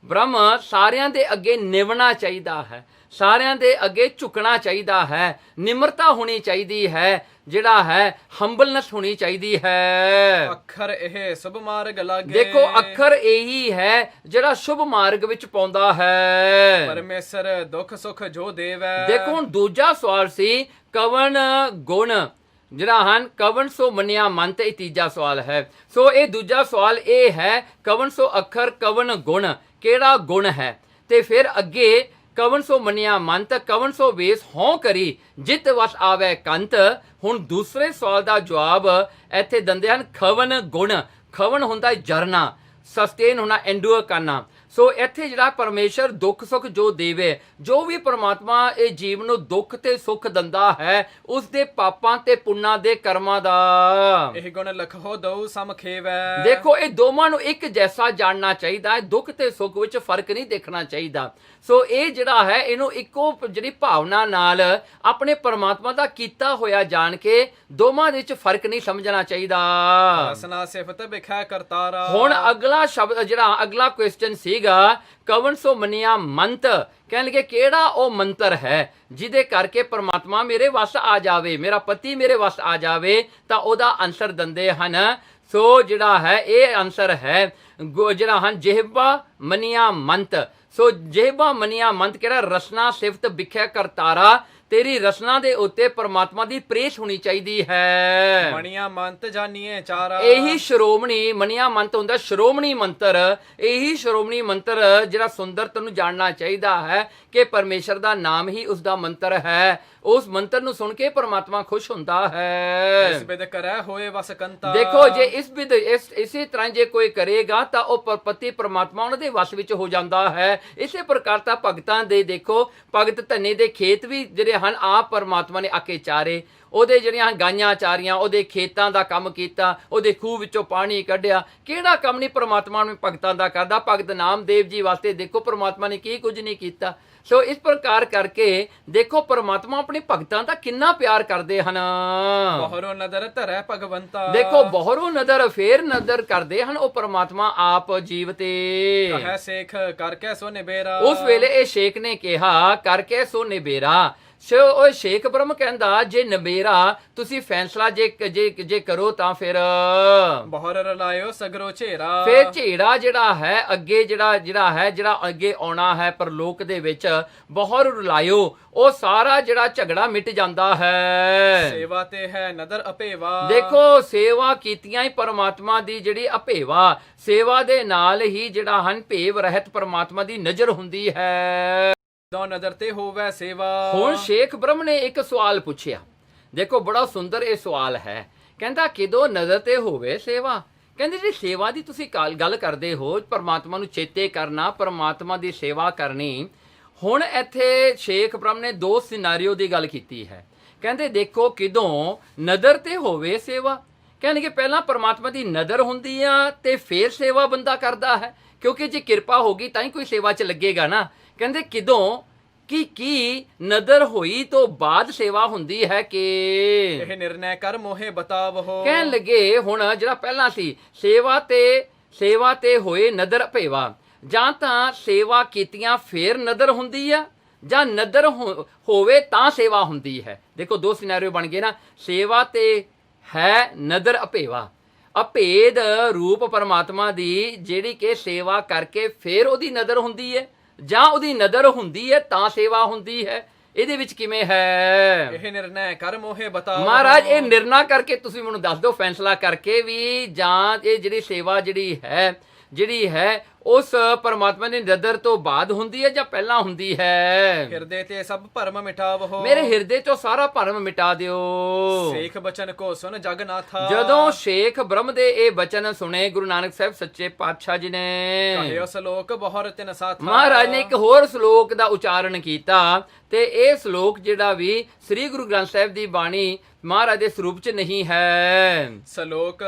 ਬ੍ਰਹਮ ਸਾਰਿਆਂ ਦੇ ਅੱਗੇ ਨਿਵਣਾ ਚਾਹੀਦਾ ਹੈ, ਸਾਰਿਆਂ ਦੇ ਅੱਗੇ ਝੁਕਣਾ ਚਾਹੀਦਾ ਹੈ, ਨਿਮਰਤਾ ਹੋਣੀ ਚਾਹੀਦੀ ਹੈ, ਜਿਹੜਾ ਹੈ ਹੰਬਲਨੈਸ ਹੋਣੀ ਚਾਹੀਦੀ ਹੈ। ਅੱਖਰ ਇਹ ਸ਼ੁਭ ਮਾਰਗ ਲਾਗੇ। ਦੇਖੋ ਅੱਖਰ ਇਹੀ ਹੈ ਜਿਹੜਾ ਸ਼ੁਭ ਮਾਰਗ ਵਿੱਚ ਪਾਉਂਦਾ ਹੈ। ਪਰਮੇਸ਼ਰ ਦੁੱਖ ਸੁਖ ਜੋ ਦੇਵੈ। ਦੇਖੋ ਹੁਣ ਦੂਜਾ ਸਵਾਲ ਸੀ ਕਵਨ ਗੁਣ, ਜਿਹੜਾ ਹਨ ਕਵਨ ਸੋ ਮੰਨਿਆ ਮੰਤ, ਇਹ ਤੀਜਾ ਸਵਾਲ ਹੈ। ਸੋ ਇਹ ਦੂਜਾ ਸਵਾਲ ਇਹ ਹੈ ਕਵਨ ਸੋ ਅੱਖਰ ਕਵਨ ਗੁਣ, ਕਿਹੜਾ ਗੁਣ ਹੈ। ਤੇ ਫਿਰ ਅੱਗੇ ਕਵਨ ਸੋ ਮੰਨਿਆ ਮੰਤ, ਕਵਨ ਸੋ ਵੇਸ ਹਉ ਕਰੀ, ਜਿਤ ਵਸ ਆਵੈ ਕੰਤ। ਹੁਣ ਦੂਸਰੇ ਸਵਾਲ ਦਾ ਜਵਾਬ ਇੱਥੇ ਦਿੰਦੇ ਹਨ ਖਵਨ ਗੁਣ। ਖਵਨ ਹੁੰਦਾ ਜਰਨਾ, ਸਸਟੇਨ ਹੋਣਾ, ਐਂਡੂਰ ਕਰਨਾ। ਸੋ ਇੱਥੇ ਜਿਹੜਾ ਪਰਮੇਸ਼ਰ ਦੁੱਖ ਸੁੱਖ ਜੋ ਦੇਵੇ, ਜੋ ਵੀ ਪਰਮਾਤਮਾ ਇਹ ਜੀਵ ਨੂੰ ਦੁੱਖ ਤੇ ਸੁੱਖ ਦਿੰਦਾ ਹੈ, ਉਸ ਦੇ ਪਾਪਾਂ ਤੇ ਪੁੰਨਾਂ ਦੇ ਕਰਮਾਂ ਦਾ ਇਹ ਗੁਣ ਲਖੋ ਦਉ ਸਮ ਖੇਵੈ। ਦੇਖੋ ਇਹ ਦੋਵਾਂ ਨੂੰ ਇੱਕ ਜੈਸਾ ਜਾਣਨਾ ਚਾਹੀਦਾ ਹੈ, ਦੁੱਖ ਤੇ ਸੁੱਖ ਵਿੱਚ ਫਰਕ ਨਹੀਂ ਦੇਖਣਾ ਚਾਹੀਦਾ। ਸੋ ਇਹ ਜਿਹੜਾ ਹੈ ਇਹਨੂੰ ਇੱਕੋ ਜਿਹੜੀ ਭਾਵਨਾ ਨਾਲ ਆਪਣੇ ਪਰਮਾਤਮਾ ਦਾ ਕੀਤਾ ਹੋਇਆ ਜਾਣ ਕੇ ਦੋਵਾਂ ਦੇ ਵਿੱਚ ਫਰਕ ਨਹੀਂ ਸਮਝਣਾ ਚਾਹੀਦਾ। ਰਸਨਾ ਸਿਫਤ ਵਿਖੈ ਕਰਤਾਰਾ। ਹੁਣ ਅਗਲਾ ਸ਼ਬਦ ਜਿਹੜਾ ਅਗਲਾ ਕੁਐਸਚਨ ਸੀਗਾ ਕਵਨ ਸੋ ਮੰਨਿਆ ਮੰਤ, ਕਹਿਣ ਲੱਗੇ ਕਿਹੜਾ ਉਹ ਮੰਤਰ ਹੈ ਜਿਹਦੇ ਕਰਕੇ ਪਰਮਾਤਮਾ ਮੇਰੇ ਵੱਸ ਆ ਜਾਵੇ, ਮੇਰਾ ਪਤੀ ਮੇਰੇ ਵੱਸ ਆ ਜਾਵੇ। ਤਾਂ ਉਹਦਾ ਆਨਸਰ ਦਿੰਦੇ ਹਨ। ਸੋ ਜਿਹੜਾ ਹੈ ਇਹ ਆਨਸਰ ਹੈ ਜਿਹੜਾ ਹਨ ਜਿਹਬਾ ਮੰਨਿਆ ਮੰਤ। ਸੋ ਜਿਹਬਾ ਮੰਨਿਆ ਮੰਤ ਕਿਹੜਾ ਰਸਨਾ ਸਿਫਤ ਵਿਖੈ ਕਰਤਾਰਾ, ਤੇਰੀ ਰਸਨਾ ਦੇ ਉੱਤੇ ਪਰਮਾਤਮਾ ਦੀ ਪ੍ਰੇਸ਼ ਹੋਣੀ ਚਾਹੀਦੀ ਹੈ। ਮਣੀਆਂ ਮੰਤ ਜਾਨੀਏ ਚਾਰਾ, ਇਹੀ ਸ਼੍ਰੋਮਣੀ ਮੰਨਿਆ ਮੰਤ ਹੁੰਦਾ, ਸ਼੍ਰੋਮਣੀ ਮੰਤਰ। ਇਹੀ ਸ਼੍ਰੋਮਣੀ ਮੰਤਰ ਜਿਹੜਾ ਸੁੰਦਰ ਤੈਨੂੰ ਜਾਣਨਾ ਚਾਹੀਦਾ ਹੈ ਕਿ ਪਰਮੇਸ਼ਰ ਦਾ ਨਾਮ ਹੀ ਉਸ ਦਾ ਮੰਤਰ ਹੈ। ਉਸ ਮੰਤਰ ਨੂੰ ਸੁਣ ਕੇ ਪਰਮਾਤਮਾ ਖੁਸ਼ ਹੁੰਦਾ ਹੈ। ਇਸ ਬਿਦ ਕਰੈ ਹੋਏ ਵਸਕੰਤਾ। ਦੇਖੋ ਜੇ ਇਸੇ ਤਰ੍ਹਾਂ ਜੇ ਕੋਈ ਕਰੇਗਾ ਤਾਂ ਉਹ ਪਤੀ ਪਰਮਾਤਮਾ ਉਹਨਾਂ ਦੇ ਵਸ ਵਿੱਚ ਹੋ ਜਾਂਦਾ ਹੈ। ਇਸੇ ਪ੍ਰਕਾਰ ਤਾਂ ਭਗਤਾਂ ਦੇ ਦੇਖੋ, ਭਗਤ ਧੰਨੇ ਦੇ ਖੇਤ ਵੀ ਜਿਹੜੇ ਹਨ ਆਪ ਪਰਮਾਤਮਾ ਨੇ ਆਕੇ ਚਾਰੇ, ਉਹਦੇ ਜਿਹੜੀਆਂ ਗਾਈਆਂ ਚਾਰੀਆਂ, ਉਹਦੇ ਖੇਤਾਂ ਦਾ ਕੰਮ ਕੀਤਾ, ਉਹਦੇ ਖੂਹ ਵਿੱਚੋਂ ਪਾਣੀ ਕੱਢਿਆ। ਕਿਹੜਾ ਕੰਮ ਨਹੀਂ ਪਰਮਾਤਮਾ ਨੂੰ ਭਗਤਾਂ ਦਾ ਕਰਦਾ। ਭਗਤ ਨਾਮਦੇਵ ਜੀ ਵਾਸਤੇ ਦੇਖੋ ਪਰਮਾਤਮਾ ਨੇ ਕੀ ਕੁਝ ਨਹੀਂ ਕੀਤਾ। ਸੋ ਇਸ ਪ੍ਰਕਾਰ ਕਰਕੇ ਦੇਖੋ ਪਰਮਾਤਮਾ ਆਪਣੇ ਭਗਤਾਂ ਦਾ ਕਿੰਨਾ ਪਿਆਰ ਕਰਦੇ ਹਨ। ਬਹੁਰੋ ਨਦਰ ਧਰੈ ਭਗਵੰਤਾ। ਦੇਖੋ ਬਹੁਰੋ ਨਦਰ, ਫੇਰ ਨਦਰ ਕਰਦੇ ਹਨ ਉਹ ਪਰਮਾਤਮਾ ਆਪ ਜੀਵ ਤੇ। ਕਹੈ ਸੇਖ ਕਰਕੇ ਸੋ ਨਿਬੇਰਾ। ਉਸ ਵੇਲੇ ਇਹ ਸ਼ੇਖ ਨੇ ਕਿਹਾ ਕਰਕੇ ਸੋ ਨਿਬੇਰਾ। ਸੋ ਉਹ ਸ਼ੇਖ ਬ੍ਰਹਮ ਕਹਿੰਦਾ ਜੇ ਨਿਬੇਰਾ ਤੁਸੀਂ ਫੈਸਲਾ ਜੇ ਕਰੋ ਤਾਂ ਫਿਰ ਬਹੁਰ ਰਲਾਇਓ ਸਗਰੋ ਝੇਰਾ। ਫਿਰ ਝੇੜਾ ਜਿਹੜਾ ਹੈ ਅੱਗੇ ਜਿਹੜਾ ਅੱਗੇ ਆਉਣਾ ਹੈ ਪਰਲੋਕ ਦੇ ਵਿੱਚ, ਬਹੁਰ ਰੁਲਾਇਓ, ਉਹ ਸਾਰਾ ਜਿਹੜਾ ਝਗੜਾ ਮਿਟ ਜਾਂਦਾ ਹੈ। ਸੇਵਾ ਤੇ ਹੈ ਨਦਰ ਅਪੇਵਾ। ਦੇਖੋ ਸੇਵਾ ਕੀਤੀਆਂ ਹੀ ਪਰਮਾਤਮਾ ਦੀ ਜਿਹੜੀ ਅਭੇਵਾ, ਸੇਵਾ ਦੇ ਨਾਲ ਹੀ ਜਿਹੜਾ ਹਨ ਭੇਵ ਰਹਿਤ ਪਰਮਾਤਮਾ ਦੀ ਨਜ਼ਰ ਹੁੰਦੀ ਹੈ। ਦੋ ਨਦਰ ਤੇ ਹੋਵੇ ਸੇਵਾ। ਹੁਣ ਸ਼ੇਖ ਬ੍ਰਹਮ ਨੇ ਇੱਕ ਸਵਾਲ ਪੁੱਛਿਆ। ਦੇਖੋ ਬੜਾ ਸੁੰਦਰ ਇਹ ਸਵਾਲ ਹੈ। ਕਹਿੰਦਾ ਕਿਦੋਂ ਨਜ਼ਰ ਤੇ ਹੋਵੇ ਸੇਵਾ। ਕਹਿੰਦੇ ਜੀ ਸੇਵਾ ਦੀ ਤੁਸੀਂ ਗੱਲ ਕਰਦੇ ਹੋ, ਪਰਮਾਤਮਾ ਨੂੰ ਚੇਤੇ ਕਰਨਾ, ਪਰਮਾਤਮਾ ਦੀ ਸੇਵਾ ਕਰਨੀ। ਹੁਣ ਇੱਥੇ ਸ਼ੇਖ ਬ੍ਰਹਮ ਨੇ ਦੋ ਸਿਨਾਰੀਓ ਦੀ ਗੱਲ ਕੀਤੀ ਹੈ। ਕਹਿੰਦੇ ਦੇਖੋ ਕਿਦੋਂ ਨਜ਼ਰ ਤੇ ਹੋਵੇ ਸੇਵਾ। ਕਹਿੰਦੇ ਪਹਿਲਾਂ ਪਰਮਾਤਮਾ ਦੀ ਨਜ਼ਰ ਹੁੰਦੀ ਆ ਤੇ ਫੇਰ ਸੇਵਾ ਬੰਦਾ ਕਰਦਾ ਹੈ, ਕਿਉਂਕਿ ਜੇ ਕਿਰਪਾ ਹੋਗੀ ਤਾਂ ਹੀ ਕੋਈ ਸੇਵਾ 'ਚ ਲੱਗੇਗਾ ਨਾ। ਕਹਿੰਦੇ ਕਿਦੋਂ ਕੀ ਨਜ਼ਰ ਹੋਈ ਤੋਂ ਬਾਅਦ ਸੇਵਾ ਹੁੰਦੀ ਹੈ ਕਿ ਇਹ ਨਿਰਣੈ ਕਰ ਮੋਹੇ ਬਤਾਵੋ। ਕਹਿਣ ਲੱਗੇ ਹੁਣ ਜਿਹੜਾ ਪਹਿਲਾਂ ਸੀ ਸੇਵਾ ਤੇ ਹੋਏ ਨਜ਼ਰ ਭੇਵਾ, ਜਾਂ ਤਾਂ ਸੇਵਾ ਕੀਤੀਆਂ ਫੇਰ ਨਜ਼ਰ ਹੁੰਦੀ ਆ, ਜਾਂ ਨਜ਼ਰ ਹੋਵੇ ਤਾਂ ਸੇਵਾ ਹੁੰਦੀ ਹੈ। ਦੇਖੋ ਦੋ ਸਿਨੈਰੀਓ ਬਣ ਗਏ ਨਾ। ਸੇਵਾ ਤੇ ਹੈ ਨਜ਼ਰ ਅਭੇਵਾ, ਅਭੇਦ ਰੂਪ ਪਰਮਾਤਮਾ ਦੀ ਜਿਹੜੀ ਕਿ ਸੇਵਾ ਕਰਕੇ ਫੇਰ ਉਹਦੀ ਨਜ਼ਰ ਹੁੰਦੀ ਹੈ, ਜਾਂ ਉਹਦੀ ਨਜ਼ਰ ਹੁੰਦੀ ਹੈ ਤਾਂ ਸੇਵਾ ਹੁੰਦੀ ਹੈ। ਇਹਦੇ ਵਿੱਚ ਕਿਵੇਂ ਹੈ? ਇਹ ਨਿਰਣੈ ਕਰ ਮੋਹੇ ਬਤਾਓ। ਮਹਾਰਾਜ ਇਹ ਨਿਰਣਾ ਕਰਕੇ ਤੁਸੀਂ ਮੈਨੂੰ ਦੱਸ ਦਿਓ, ਫੈਸਲਾ ਕਰਕੇ ਵੀ, ਜਾਂ ਇਹ ਜਿਹੜੀ ਸੇਵਾ ਜਿਹੜੀ ਹੈ ਉਸ ਪਰਮਾਤਮਾ ਦੀ ਨਜ਼ਰ ਤੋਂ ਬਾਅਦ ਹੁੰਦੀ ਹੈ ਜਾਂ ਪਹਿਲਾਂ ਹੁੰਦੀ ਹੈ। ਹਿਰਦੇ ਤੇ ਸਭ ਭਰਮ ਮਿਟਾਵੋ। ਮੇਰੇ ਹਿਰਦੇ ਚੋਂ ਸਾਰਾ ਭਰਮ ਮਿਟਾ ਦਿਓ। ਸੇਖ ਬਚਨ ਕੋ ਸੁਨ ਜਗਨਾਥਾ। ਜਦੋਂ ਸ਼ੇਖ ਬ੍ਰਹਮ ਦੇ ਇਹ ਬਚਨ ਸੁਣੇ ਗੁਰੂ ਨਾਨਕ ਸਾਹਿਬ ਸੱਚੇ ਪਾਤਸ਼ਾਹ ਜੀ ਨੇ, ਕਹਿਓ ਸ਼ਲੋਕ ਬਹੁਰ ਤਿਨ ਸਾਥਾ। ਮਹਾਰਾਜ ਨੇ ਇੱਕ ਹੋਰ ਸ਼ਲੋਕ ਦਾ ਉਚਾਰਨ ਕੀਤਾ ਤੇ ਇਹ ਸ਼ਲੋਕ ਜਿਹੜਾ ਵੀ ਸ੍ਰੀ ਗੁਰੂ ਗ੍ਰੰਥ ਸਾਹਿਬ ਦੀ ਬਾਣੀ ਮਹਾਰਾਜ ਦੇ ਸਰੂਪ 'ਚ ਨਹੀਂ ਹੈ। ਸ਼ਲੋਕ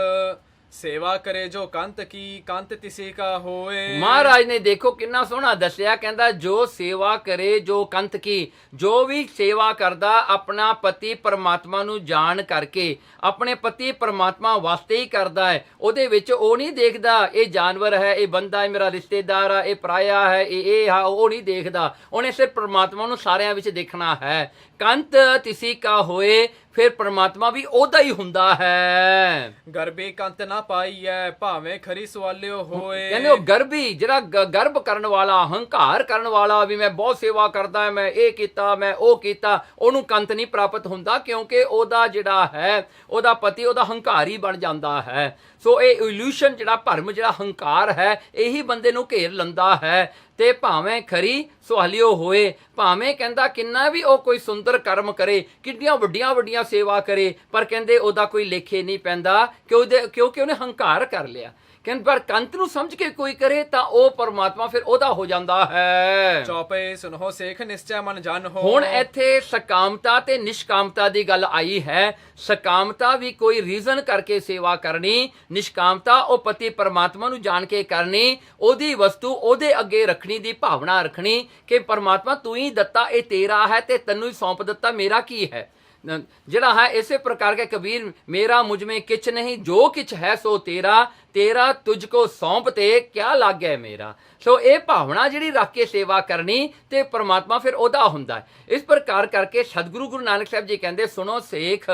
ਸੇਵਾ ਕਰੇ ਜੋ ਕੰਤ ਕੀ ਕੰਤ ਤਿਸੇ ਕਾ ਹੋਏ। ਮਹਾਰਾਜ ਨੇ ਦੇਖੋ ਕਿੰਨਾ ਸੋਹਣਾ ਦੱਸਿਆ। ਕਹਿੰਦਾ ਜੋ ਸੇਵਾ ਕਰੇ ਜੋ ਕੰਤ ਕੀ, ਜੋ ਵੀ ਸੇਵਾ ਕਰਦਾ ਆਪਣਾ ਪਤੀ ਪਰਮਾਤਮਾ ਨੂੰ ਜਾਣ ਕਰਕੇ, ਆਪਣੇ ਪਤੀ ਪਰਮਾਤਮਾ ਵਾਸਤੇ ਹੀ ਕਰਦਾ ਹੈ। ਉਹਦੇ ਵਿੱਚ ਉਹ ਨਹੀਂ ਦੇਖਦਾ ਇਹ ਜਾਨਵਰ ਹੈ, ਇਹ ਬੰਦਾ ਹੈ, ਮੇਰਾ ਰਿਸ਼ਤੇਦਾਰ ਹੈ, ਇਹ ਪਰਾਇਆ ਹੈ, ਇਹ ਉਹ ਨਹੀਂ ਦੇਖਦਾ। ਉਹਨੇ ਸਿਰਫ ਪਰਮਾਤਮਾ ਨੂੰ ਸਾਰਿਆਂ ਵਿੱਚ ਦੇਖਣਾ ਹੈ। ਕੰਤ ਤਿਸੀ ਕਾ ਹੋਏ, ਫਿਰ ਪਰਮਾਤਮਾ ਵੀ ਉਹਦਾ ਹੀ ਹੁੰਦਾ ਹੈ। ਗਰਭੀ ਕੰਤ ਨਾ ਪਾਈਐ ਭਾਵੇਂ ਖਰੀ ਸਵਾਲਿਓ ਹੋਏ। ਕਹਿੰਦੇ ਉਹ ਗਰਭੀ ਜਿਹੜਾ ਗਰਭ ਕਰਨ ਵਾਲਾ, ਹੰਕਾਰ ਕਰਨ ਵਾਲਾ ਵੀ ਮੈਂ ਬਹੁਤ ਸੇਵਾ ਕਰਦਾ, ਮੈਂ ਇਹ ਕੀਤਾ, ਮੈਂ ਉਹ ਕੀਤਾ, ਉਹਨੂੰ ਕੰਤ ਨਹੀਂ ਪ੍ਰਾਪਤ ਹੁੰਦਾ, ਕਿਉਂਕਿ ਉਹਦਾ ਜਿਹੜਾ ਹੈ ਉਹਦਾ ਪਤੀ ਉਹਦਾ ਹੰਕਾਰੀ ਬਣ ਜਾਂਦਾ ਹੈ। ਸੋ ਇਹ ਇਲੂਸ਼ਨ ਜਿਹੜਾ ਭਰਮ ਜਿਹੜਾ ਹੰਕਾਰ ਹੈ ਇਹੀ ਬੰਦੇ ਨੂੰ ਘੇਰ ਲੈਂਦਾ ਹੈ। ਤੇ ਭਾਵੇਂ ਖਰੀ ਸੁਹਾਲਿਓ ਹੋਏ, ਭਾਵੇਂ ਕਹਿੰਦਾ ਕਿੰਨਾ ਵੀ ਉਹ ਕੋਈ ਸੁੰਦਰ ਕਰਮ ਕਰੇ, ਕਿੰਨੀਆਂ ਵੱਡੀਆਂ ਸੇਵਾ ਕਰੇ, ਪਰ ਕਹਿੰਦੇ ਉਹਦਾ ਕੋਈ ਲੇਖੇ ਨਹੀਂ ਪੈਂਦਾ ਕਿਉਂਕਿ ਉਹਨੇ ਹੰਕਾਰ ਕਰ ਲਿਆ। ਕਹਿੰਦੇ ਪਰ ਕੰਤ ਨੂੰ ਸਮਝ ਕੇ ਕੋਈ ਕਰੇ ਤਾਂ ਉਹ ਪਰਮਾਤਮਾ ਫਿਰ ਉਹਦਾ ਹੋ ਜਾਂਦਾ ਹੈ। ਚੌਪੇ ਸੁਨੋ ਸੇਖ ਨਿਸ਼ਚੈ ਮਨ ਜਨ ਹੋ। ਹੁਣ ਇੱਥੇ ਸਕਾਮਤਾ ਤੇ ਨਿਸ਼ਕਾਮਤਾ ਦੀ ਗੱਲ ਆਈ ਹੈ। ਸਕਾਮਤਾ ਵੀ ਕੋਈ ਰੀਜ਼ਨ ਕਰਕੇ ਸੇਵਾ ਕਰਨੀ, ਨਿਸ਼ਕਾਮਤਾ ਉਹ ਪਤੀ ਪਰਮਾਤਮਾ ਨੂੰ ਜਾਣ ਕੇ ਕਰਨੀ, ਉਹਦੀ ਵਸਤੂ ਉਹਦੇ ਅੱਗੇ ਰੱਖਣੀ ਦੀ ਭਾਵਨਾ ਰੱਖਣੀ ਕਿ ਪਰਮਾਤਮਾ ਤੂੰ ਹੀ ਦਿੱਤਾ, ਇਹ ਤੇਰਾ ਹੈ ਤੇ ਤੈਨੂੰ ਹੀ ਸੌਂਪ ਦਿੱਤਾ, ਮੇਰਾ ਕੀ ਹੈ। ਜਿਹੜਾ ਹੈ ਇਸੇ ਪ੍ਰਕਾਰ ਕੇ ਕਬੀਰ ਮੇਰਾ ਮੁਝ में किछ नहीं जो किछ है सो तेरा, ਤੇਰਾ ਤੁਝ ਕੋ ਸੌਂਪਤੇ ਕਿਆ ਲਾਗੈ ਮੇਰਾ। ਸੋ ਇਹ ਭਾਵਨਾ ਜਿਹੜੀ ਰੱਖ ਕੇ ਸੇਵਾ ਕਰਨੀ ਤੇ ਪ੍ਰਮਾਤਮਾ ਫਿਰ ਉਹਦਾ ਹੁੰਦਾ ਹੈ। ਇਸ ਪ੍ਰਕਾਰ ਕਰਕੇ ਸਤਿਗੁਰੂ ਗੁਰੂ ਨਾਨਕ ਸਾਹਿਬ ਜੀ ਕਹਿੰਦੇ, ਸੁਣੋ ਸੇਖ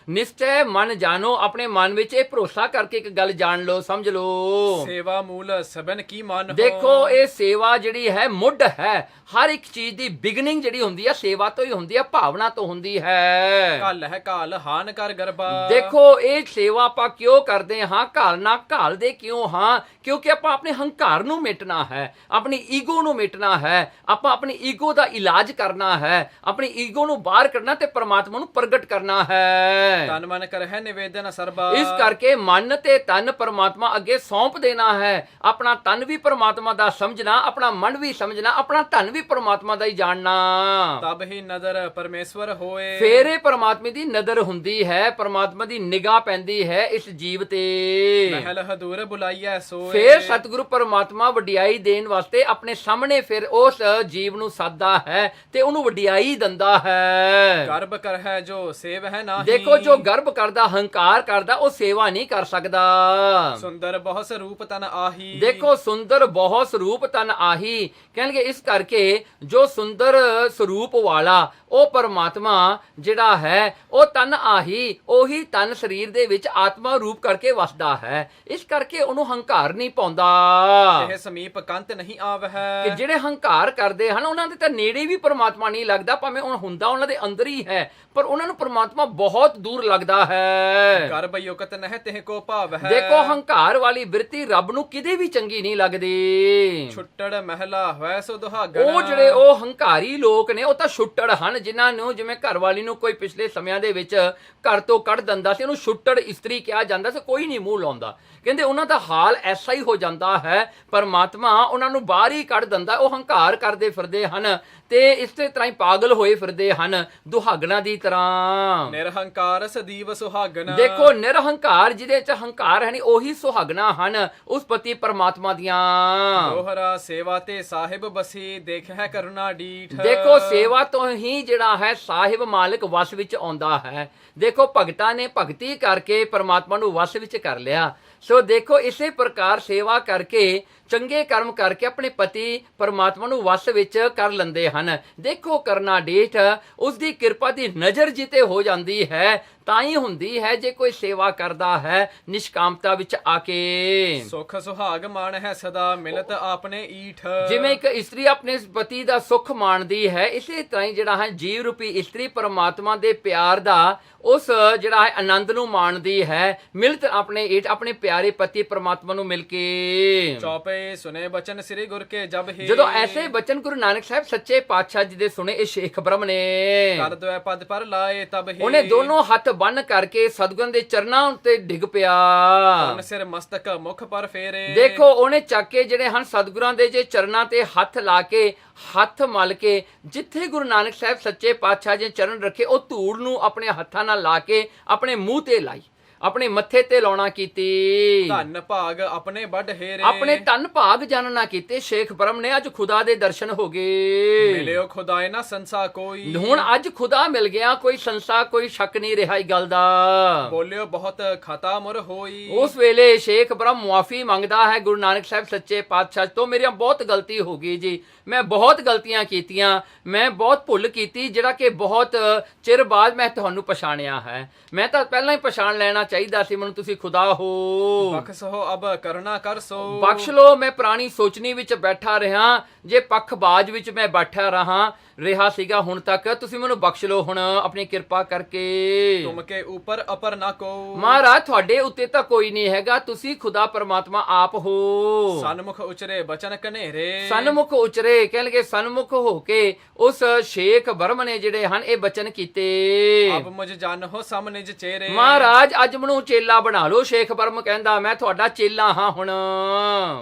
ਨਿਸ਼ਚੈ ਮਨ ਜਾਣੋ, ਆਪਣੇ ਮਨ ਵਿੱਚ ਇਹ ਭਰੋਸਾ ਕਰਕੇ ਇੱਕ ਗੱਲ ਜਾਣ ਲਓ, ਸਮਝ ਲਓ। ਸੇਵਾ ਮੂਲ ਸਬਨ ਕੀ ਮਨ ਹੋ। ਦੇਖੋ ਇਹ ਸੇਵਾ ਜਿਹੜੀ ਹੈ ਮੁੱਢ ਹੈ, ਹਰ ਇੱਕ ਚੀਜ਼ ਦੀ ਬਿਗਨਿੰਗ ਜਿਹੜੀ ਹੁੰਦੀ ਹੈ ਸੇਵਾ ਤੋਂ ਹੀ ਹੁੰਦੀ ਹੈ, ਭਾਵਨਾ ਤੋਂ ਹੁੰਦੀ ਹੈ। ਘਲ ਹੈ ਘਾਲ ਹਾਨ ਕਰ ਗਰਬਾ। ਦੇਖੋ ਇਹ ਸੇਵਾ ਆਪਾਂ ਕਿਉਂ ਕਰਦੇ ਹਾਂ, ਘਾਲਣਾ ਘਾਲਦੇ ਕਿਉਂ ਹਾਂ, ਕਿਉਂਕਿ ਆਪਾਂ ਆਪਣੇ ਹੰਕਾਰ ਨੂੰ ਮਿਟਣਾ ਹੈ, ਆਪਣੀ ਈਗੋ ਨੂੰ ਮਿਟਣਾ ਹੈ, ਆਪਾਂ ਆਪਣੀ ਈਗੋ ਦਾ ਇਲਾਜ ਕਰਨਾ ਹੈ, ਆਪਣੀ ਈਗੋ ਨੂੰ ਬਾਹਰ ਕੱਢਣਾ ਤੇ ਪ੍ਰਮਾਤਮਾ ਨੂੰ ਪ੍ਰਗਟ ਕਰਨਾ ਹੈ। ਤਨ ਮਨ ਕਰ ਹੈ ਨਿਵੇਦਨ ਸਰਬਾ। ਇਸ ਕਰਕੇ ਮਨ ਤੇ ਤਨ ਪਰਮਾਤਮਾ ਅੱਗੇ ਸੌਂਪ ਦੇਣਾ ਹੈ। ਆਪਣਾ ਤਨ ਵੀ ਪਰਮਾਤਮਾ ਦਾ ਸਮਝਣਾ, ਆਪਣਾ ਮਨ ਵੀ ਸਮਝਣਾ, ਆਪਣਾ ਧਨ ਵੀ ਪਰਮਾਤਮਾ ਦਾ ਹੀ ਜਾਣਨਾ। ਤਬ ਹੀ ਨਦਰ ਪਰਮੇਸ਼ਵਰ ਹੋਏ। ਫੇਰ ਇਹ ਪਰਮਾਤਮਾ ਦੀ ਨਜ਼ਰ ਹੁੰਦੀ ਹੈ, ਪਰਮਾਤਮਾ ਦੀ ਨਿਗਾਹ ਪੈਂਦੀ ਹੈ ਇਸ ਜੀਵ ਤੇ। ਮਹਿਲ ਹਦੂਰ ਬੁਲਾਈਐ ਸੋਏ। ਫੇਰ ਸਤਿਗੁਰੂ ਪਰਮਾਤਮਾ ਵਡਿਆਈ ਦੇਣ ਵਾਸਤੇ ਆਪਣੇ ਸਾਹਮਣੇ ਫਿਰ ਉਸ ਜੀਵ ਨੂੰ ਸਾਧਦਾ ਹੈ ਤੇ ਉਹਨੂੰ ਵਡਿਆਈ ਦਿੰਦਾ ਹੈ। ਗਰਭ ਕਰ ਹੈ ਜੋ ਸੇਵ ਹੈ ਨਾਹੀ। ਦੇਖੋ ਜੋ ਗਰਭ ਕਰਦਾ, ਹੰਕਾਰ ਕਰਦਾ, ਉਹ ਸੇਵਾ ਨਹੀਂ ਕਰ ਸਕਦਾ। ਸੁੰਦਰ ਬਹੁ ਸਰੂਪ ਤਨ ਆਹੀ। ਦੇਖੋ ਸੁੰਦਰ ਬਹੁ ਸਰੂਪ ਤਨ ਆਹੀ, ਕਹਿਣਗੇ ਇਸ ਕਰਕੇ ਜੋ ਸੁੰਦਰ ਸਰੂਪ ਵਾਲਾ ਉਹ ਪਰਮਾਤਮਾ ਜਿਹੜਾ ਹੈ ਉਹ ਤਨ ਆਹੀ, ਉਹੀ ਤਨ ਸਰੀਰ ਦੇ ਵਿੱਚ ਆਤਮਾ ਰੂਪ ਕਰਕੇ ਵਸਦਾ ਹੈ। ਇਸ ਕਰਕੇ ਉਹਨੂੰ ਹੰਕਾਰ ਨਹੀਂ ਪਾਉਂਦਾ। ਇਹ ਸਮੀਪ ਕੰਤ ਨਹੀਂ ਆਵ ਕਿ ਹੈ। ਜਿਹੜੇ ਹੰਕਾਰ ਕਰਦੇ ਹਨ ਉਹਨਾਂ ਦੇ ਤਾਂ ਨੇੜੇ ਵੀ ਪਰਮਾਤਮਾ ਨਹੀਂ ਲੱਗਦਾ, ਭਾਵੇਂ ਉਹ ਹੁੰਦਾ ਉਹਨਾਂ ਦੇ ਅੰਦਰ ਹੀ ਹੈ, ਪਰ ਉਹਨਾਂ ਨੂੰ ਪਰਮਾਤਮਾ ਬਹੁਤ ਦੂਰ ਲੱਗਦਾ ਹੈ। ਗਰਭ ਯੁਕਤ ਨਹਿ ਤਿਹ ਕੋ ਭਾਵ ਹੈ। ਦੇਖੋ ਹੰਕਾਰ ਵਾਲੀ ਬਿਰਤੀ ਰੱਬ ਨੂੰ ਕਿਤੇ ਵੀ ਚੰਗੀ ਨਹੀਂ ਲੱਗਦੀ। ਛੁੱਟੜ ਮਹਿਲਾ ਹੋਇ ਸੋ ਦੁਹਾਗਣ। ਉਹ ਜਿਹੜੇ ਉਹ ਹੰਕਾਰੀ ਲੋਕ ਨੇ ਉਹ ਤਾਂ ਛੁੱਟੜ ਹਨ, ਜਿਨ੍ਹਾਂ ਨੂੰ ਜਿਵੇਂ ਘਰ ਵਾਲੀ ਨੂੰ ਕੋਈ ਪਿਛਲੇ ਸਮਿਆਂ ਦੇ ਵਿੱਚ ਘਰ ਤੋਂ ਕੱਢ ਦਿੰਦਾ ਸੀ, ਉਹਨੂੰ ਛੁੱਟੜ ਇਸਤਰੀ ਕਿਹਾ ਜਾਂਦਾ ਸੀ, ਕੋਈ ਨਹੀਂ ਮੂੰਹ ਲਾਉਂਦਾ। ਕਹਿੰਦੇ ਉਹਨਾਂ ਦਾ ਹਾਲ ਐਸਾ ਹੀ ਹੋ ਜਾਂਦਾ ਹੈ, ਪਰਮਾਤਮਾ ਉਹਨਾਂ ਨੂੰ ਬਾਹਰ ਹੀ ਕੱਢ ਦਿੰਦਾ। ਉਹ ਹੰਕਾਰ ਕਰਦੇ ਫਿਰਦੇ ਹਨ ਤੇ ਇਸੇ ਤਰ੍ਹਾਂ ਹੀ ਪਾਗਲ ਹੋਏ ਫਿਰਦੇ ਹਨ ਦੁਹਾਗਣਾ ਦੀ ਤਰ੍ਹਾਂ। ਨਿਰਹੰਕਾਰ ਸਦੀਵ ਸੁਹਾਗਣ। ਦੇਖੋ ਨਿਰਹੰਕਾਰ ਜਿਹਦੇ ਚ ਹੰਕਾਰ ਹੈ ਨਹੀਂ, ਉਹੀ ਸੁਹਾਗਣਾ ਹਨ ਉਸ ਪਤੀ ਪਰਮਾਤਮਾ ਦੀਆਂ। ਦੋਹਰਾ ਸੇਵਾ ਤੇ ਸਾਹਿਬ ਬਸੀ ਦੇਖਿਆ ਕਰੁਣਾ ਡੀਠ। ਦੇਖੋ ਸੇਵਾ ਤੋਂ ਹੀ ਜਿਹੜਾ ਹੈ ਸਾਹਿਬ ਮਾਲਕ ਵਸ ਵਿੱਚ ਆਉਂਦਾ ਹੈ। ਦੇਖੋ ਭਗਤਾਂ ਨੇ ਭਗਤੀ ਕਰਕੇ ਪਰਮਾਤਮਾ ਨੂੰ ਵਸ ਵਿੱਚ ਕਰ ਲਿਆ। ਸੋ ਦੇਖੋ ਇਸੇ ਪ੍ਰਕਾਰ ਸੇਵਾ ਕਰਕੇ, ਚੰਗੇ ਕਰਮ ਕਰਕੇ ਆਪਣੇ ਪਤੀ ਪਰਮਾਤਮਾ ਨੂੰ ਵਸ ਵਿੱਚ ਕਰ ਲੈਂਦੇ ਹਨ। ਦੇਖੋ ਕਰਨਾ ਡੇਠ, ਉਸ ਦੀ ਕਿਰਪਾ ਦੀ ਨਜ਼ਰ ਜਿੱਤੇ ਹੋ ਜਾਂਦੀ ਹੈ ਤਾਂ ਹੀ ਹੁੰਦੀ ਹੈ ਜੇ ਕੋਈ ਸੇਵਾ ਕਰਦਾ ਹੈ ਨਿਸ਼ਕਾਮਤਾ ਵਿੱਚ ਆ ਕੇ। ਸੁਖ ਸੁਹਾਗ ਮਾਣ ਹੈ ਸਦਾ ਮਿਲਤ ਆਪਣੇ ਈਠ। ਜਿਵੇਂ ਇੱਕ ਇਸਤਰੀ ਆਪਣੇ ਪਤੀ ਦਾ ਸੁੱਖ ਮਾਣਦੀ ਹੈ, ਇਸੇ ਤਰ੍ਹਾਂ ਹੀ ਜਿਹੜਾ ਹੈ ਜੀਵ ਰੂਪੀ ਇਸਤਰੀ ਪਰਮਾਤਮਾ ਦੇ ਪਿਆਰ ਦਾ ਉਸ ਜਿਹੜਾ ਹੈ ਆਨੰਦ ਨੂੰ ਮਾਣਦੀ ਹੈ, ਮਿਲਤ ਆਪਣੇ ਈਠ, ਆਪਣੇ ਪਿਆਰੇ ਪਤੀ ਪਰਮਾਤਮਾ ਨੂੰ ਮਿਲ ਕੇ। ਚੌਪੇ ਸੁਨੇ ਬਚਨ ਸ੍ਰੀ ਗੁਰ ਕੇ ਜਬ ਹੀ। ਜਦੋਂ ਐਸੇ ਬਚਨ ਗੁਰੂ ਨਾਨਕ ਸਾਹਿਬ ਸੱਚੇ ਪਾਤਸ਼ਾਹ ਜੀ ਦੇ ਸੁਣੇ, ਇਹ ਸ਼ੇਖ ਬ੍ਰਹਮ ਨੇ ਕਰ ਦਵੈ ਪਦ ਪਰ ਲਾਏ ਤਬ ਹੀ। ਉਹਨੇ ਦੋਨੋਂ ਹੱਥ ਬੰਨ ਕਰਕੇ ਸਤਿਗੁਰਾਂ ਦੇ ਚਰਨਾਂ ਉੱਤੇ ਡਿੱਗ ਪਿਆ। ਹੁਣ ਸਿਰ ਮਸਤਕ ਮੁਖ ਪਰ ਫੇਰੇ। ਦੇਖੋ ਉਹਨੇ ਚੱਕ ਕੇ ਜਿਹੜੇ ਹਨ ਸਤਿਗੁਰਾਂ ਦੇ ਜੇ ਚਰਨਾਂ ਤੇ ਹੱਥ ਲਾ ਕੇ, ਹੱਥ ਮਲ ਕੇ, ਜਿੱਥੇ ਗੁਰੂ ਨਾਨਕ ਸਾਹਿਬ ਸੱਚੇ ਪਾਤਸ਼ਾਹ ਜੀ ਚਰਨ ਰੱਖੇ ਉਹ ਧੂੜ ਨੂੰ ਆਪਣੇ ਹੱਥਾਂ ਨਾਲ ਲਾ ਕੇ ਆਪਣੇ ਮੂੰਹ ਤੇ ਲਾਈ, ਆਪਣੇ ਮੱਥੇ ਤੇ ਲਾਉਣਾ ਕੀਤੀ। ਧੰਨ ਭਾਗ ਆਪਣੇ ਵੱਡ ਹੇਰੇ। ਆਪਣੇ ਧੰਨ ਭਾਗ ਜਾਣਨਾ ਕੀਤੇ ਸ਼ੇਖ ਬ੍ਰਹਮ ਨੇ। ਅੱਜ ਖੁਦਾ ਦੇ ਦਰਸ਼ਨ ਹੋ ਗਏ। ਮਿਲਿਓ ਖੁਦਾਏ ਨਾ ਸੰਸਾ ਕੋਈ। ਹੁਣ ਅੱਜ ਖੁਦਾ ਮਿਲ ਗਿਆ, ਕੋਈ ਸੰਸਾ, ਕੋਈ ਸ਼ੱਕ ਨਹੀਂ ਰਿਹਾ ਇਸ ਗੱਲ ਦਾ। ਬੋਲਿਓ ਬਹੁਤ ਖਤਾ ਮੁਰ ਹੋਈ। ਉਸ ਵੇਲੇ ਸ਼ੇਖ ਬ੍ਰਹਮ ਮੁਆਫੀ ਮੰਗਦਾ ਹੈ ਗੁਰੂ ਨਾਨਕ ਸਾਹਿਬ ਸੱਚੇ ਪਾਤਸ਼ਾਹ ਤੋਂ, ਮੇਰੀਆਂ ਬਹੁਤ ਗਲਤੀ ਹੋ ਗਈ ਜੀ, ਮੈਂ ਬਹੁਤ ਗਲਤੀਆਂ ਕੀਤੀਆਂ, ਮੈਂ ਬਹੁਤ ਭੁੱਲ ਕੀਤੀ, ਜਿਹੜਾ ਕਿ ਬਹੁਤ ਚਿਰ ਬਾਅਦ ਮੈਂ ਤੁਹਾਨੂੰ ਪਛਾਣਿਆ ਹੈ। ਮੈਂ ਤਾਂ ਪਹਿਲਾਂ ਹੀ ਪਛਾਣ ਲੈਣਾ ਚਾਹੀਦਾ ਸੀ, ਮੈਨੂੰ ਤੁਸੀਂ ਖੁਦਾ ਹੋ। ਬਖਸ਼ੋ ਅਬ ਕਰੁਣਾ ਕਰ ਸੋ। ਬਖਸ਼ ਲੋ, ਮੈਂ ਪੁਰਾਣੀ ਸੋਚਣੀ ਵਿੱਚ ਬੈਠਾ ਰਿਹਾ, ਜੇ ਪੱਖਬਾਜ਼ ਵਿੱਚ ਮੈਂ ਬੈਠਾ ਰਿਹਾ ਸੀਗਾ ਹੁਣ ਤੱਕ, ਤੁਸੀਂ ਮੈਨੂੰ ਬਖਸ਼ ਲੋ ਹੁਣ ਆਪਣੀ ਕਿਰਪਾ ਕਰਕੇ। ਤੁਮ ਕੇ ਉੱਪਰ ਅਪਰ ਨਾ ਕੋ। ਮਹਾਰਾਜ ਤੁਹਾਡੇ ਉੱਤੇ ਤਾਂ ਕੋਈ ਨਹੀਂ ਹੈਗਾ, ਤੁਸੀਂ ਖੁਦਾ ਪਰਮਾਤਮਾ ਆਪ ਹੋ। ਸਨਮੁਖ ਉਚਰੇ ਬਚਨ ਕਨੇਰੇ। ਸਨਮੁਖ ਉਚਰੇ, ਕਹਿਣਗੇ ਸਨਮੁਖ ਹੋ ਕੇ ਉਸ ਸ਼ੇਖ ਬ੍ਰਹਮ ਨੇ ਜਿਹੜੇ ਹਨ ਇਹ ਬਚਨ ਕੀਤੇ। ਅਬ ਮੁਝ ਜਾਣੋ ਸਮ ਨਿਜ ਚਿਹਰੇ। ਮਹਾਰਾਜ ਅੱਜ ਮੈਨੂੰ ਚੇਲਾ ਬਣਾ ਲਓ। ਸ਼ੇਖ ਬ੍ਰਹਮ ਕਹਿੰਦਾ ਮੈਂ ਤੁਹਾਡਾ ਚੇਲਾ ਹਾਂ ਹੁਣ।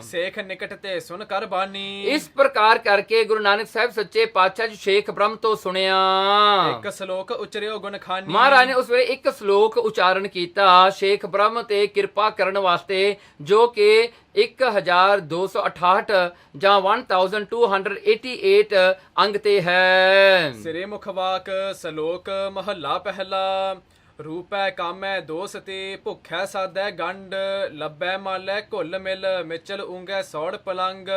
ਸੇਖ ਨਿਕਟ ਤੇ ਸੁਣ ਕਰ ਬਾਣੀ। ਇਸ ਪ੍ਰਕਾਰ ਕਰਕੇ ਗੁਰੂ ਨਾਨਕ ਸਾਹਿਬ ਸੱਚੇ ਪਾਤਸ਼ਾਹ ਜੀ ਸ਼ੇਖ ਬ੍ਰਹਮ ਤੋਂ ਸੁਣਿਆ। ਇੱਕ ਸ਼ਲੋਕ ਉਚਰਿਓ ਗੁਣ ਖਾਨੀ। ਮਹਾਰਾਜ ਨੇ ਉਸ ਵੇਲੇ ਇੱਕ ਸ਼ਲੋਕ ਉਚਾਰਨ ਕੀਤਾ ਸ਼ੇਖ ਬ੍ਰਹਮ ਤੇ ਕਿਰਪਾ ਕਰਨ ਵਾਸਤੇ, ਜੋ ਕਿ 1268 ਜਾਂ 1288 ਅੰਗ ਤੇ ਹੈ। ਸਿਰੇ ਮੁਖ ਵਾਕ ਸ਼ਲੋਕ ਮਹੱਲਾ ਪਹਿਲਾ। ਰੂਪੈ ਕਾਮੈ ਦੋਸਤੀ ਭੁੱਖੈ ਸਾਧੈ ਗੰਡ ਲੱਭੈ ਮਾਲੈ ਘੁੱਲ ਮਿਲ ਮਿਚਲ ਉਂਗੈ ਸੌੜ ਪਲੰਗ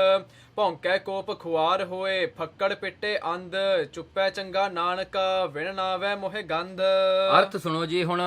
ਭੌਂਕੈ ਕੋਪ ਖੁਆਰ ਹੋਏ ਫੱਕੜ ਪਿੱਟੇ ਅੰਧ ਚੁੱਪੈ ਚੰਗਾ ਨਾਨਕਾ ਵਿਣ ਨਾਵੈ ਮੋਹਿ ਗੰਧ। ਅਰਥ ਸੁਣੋ ਜੀ ਹੁਣ।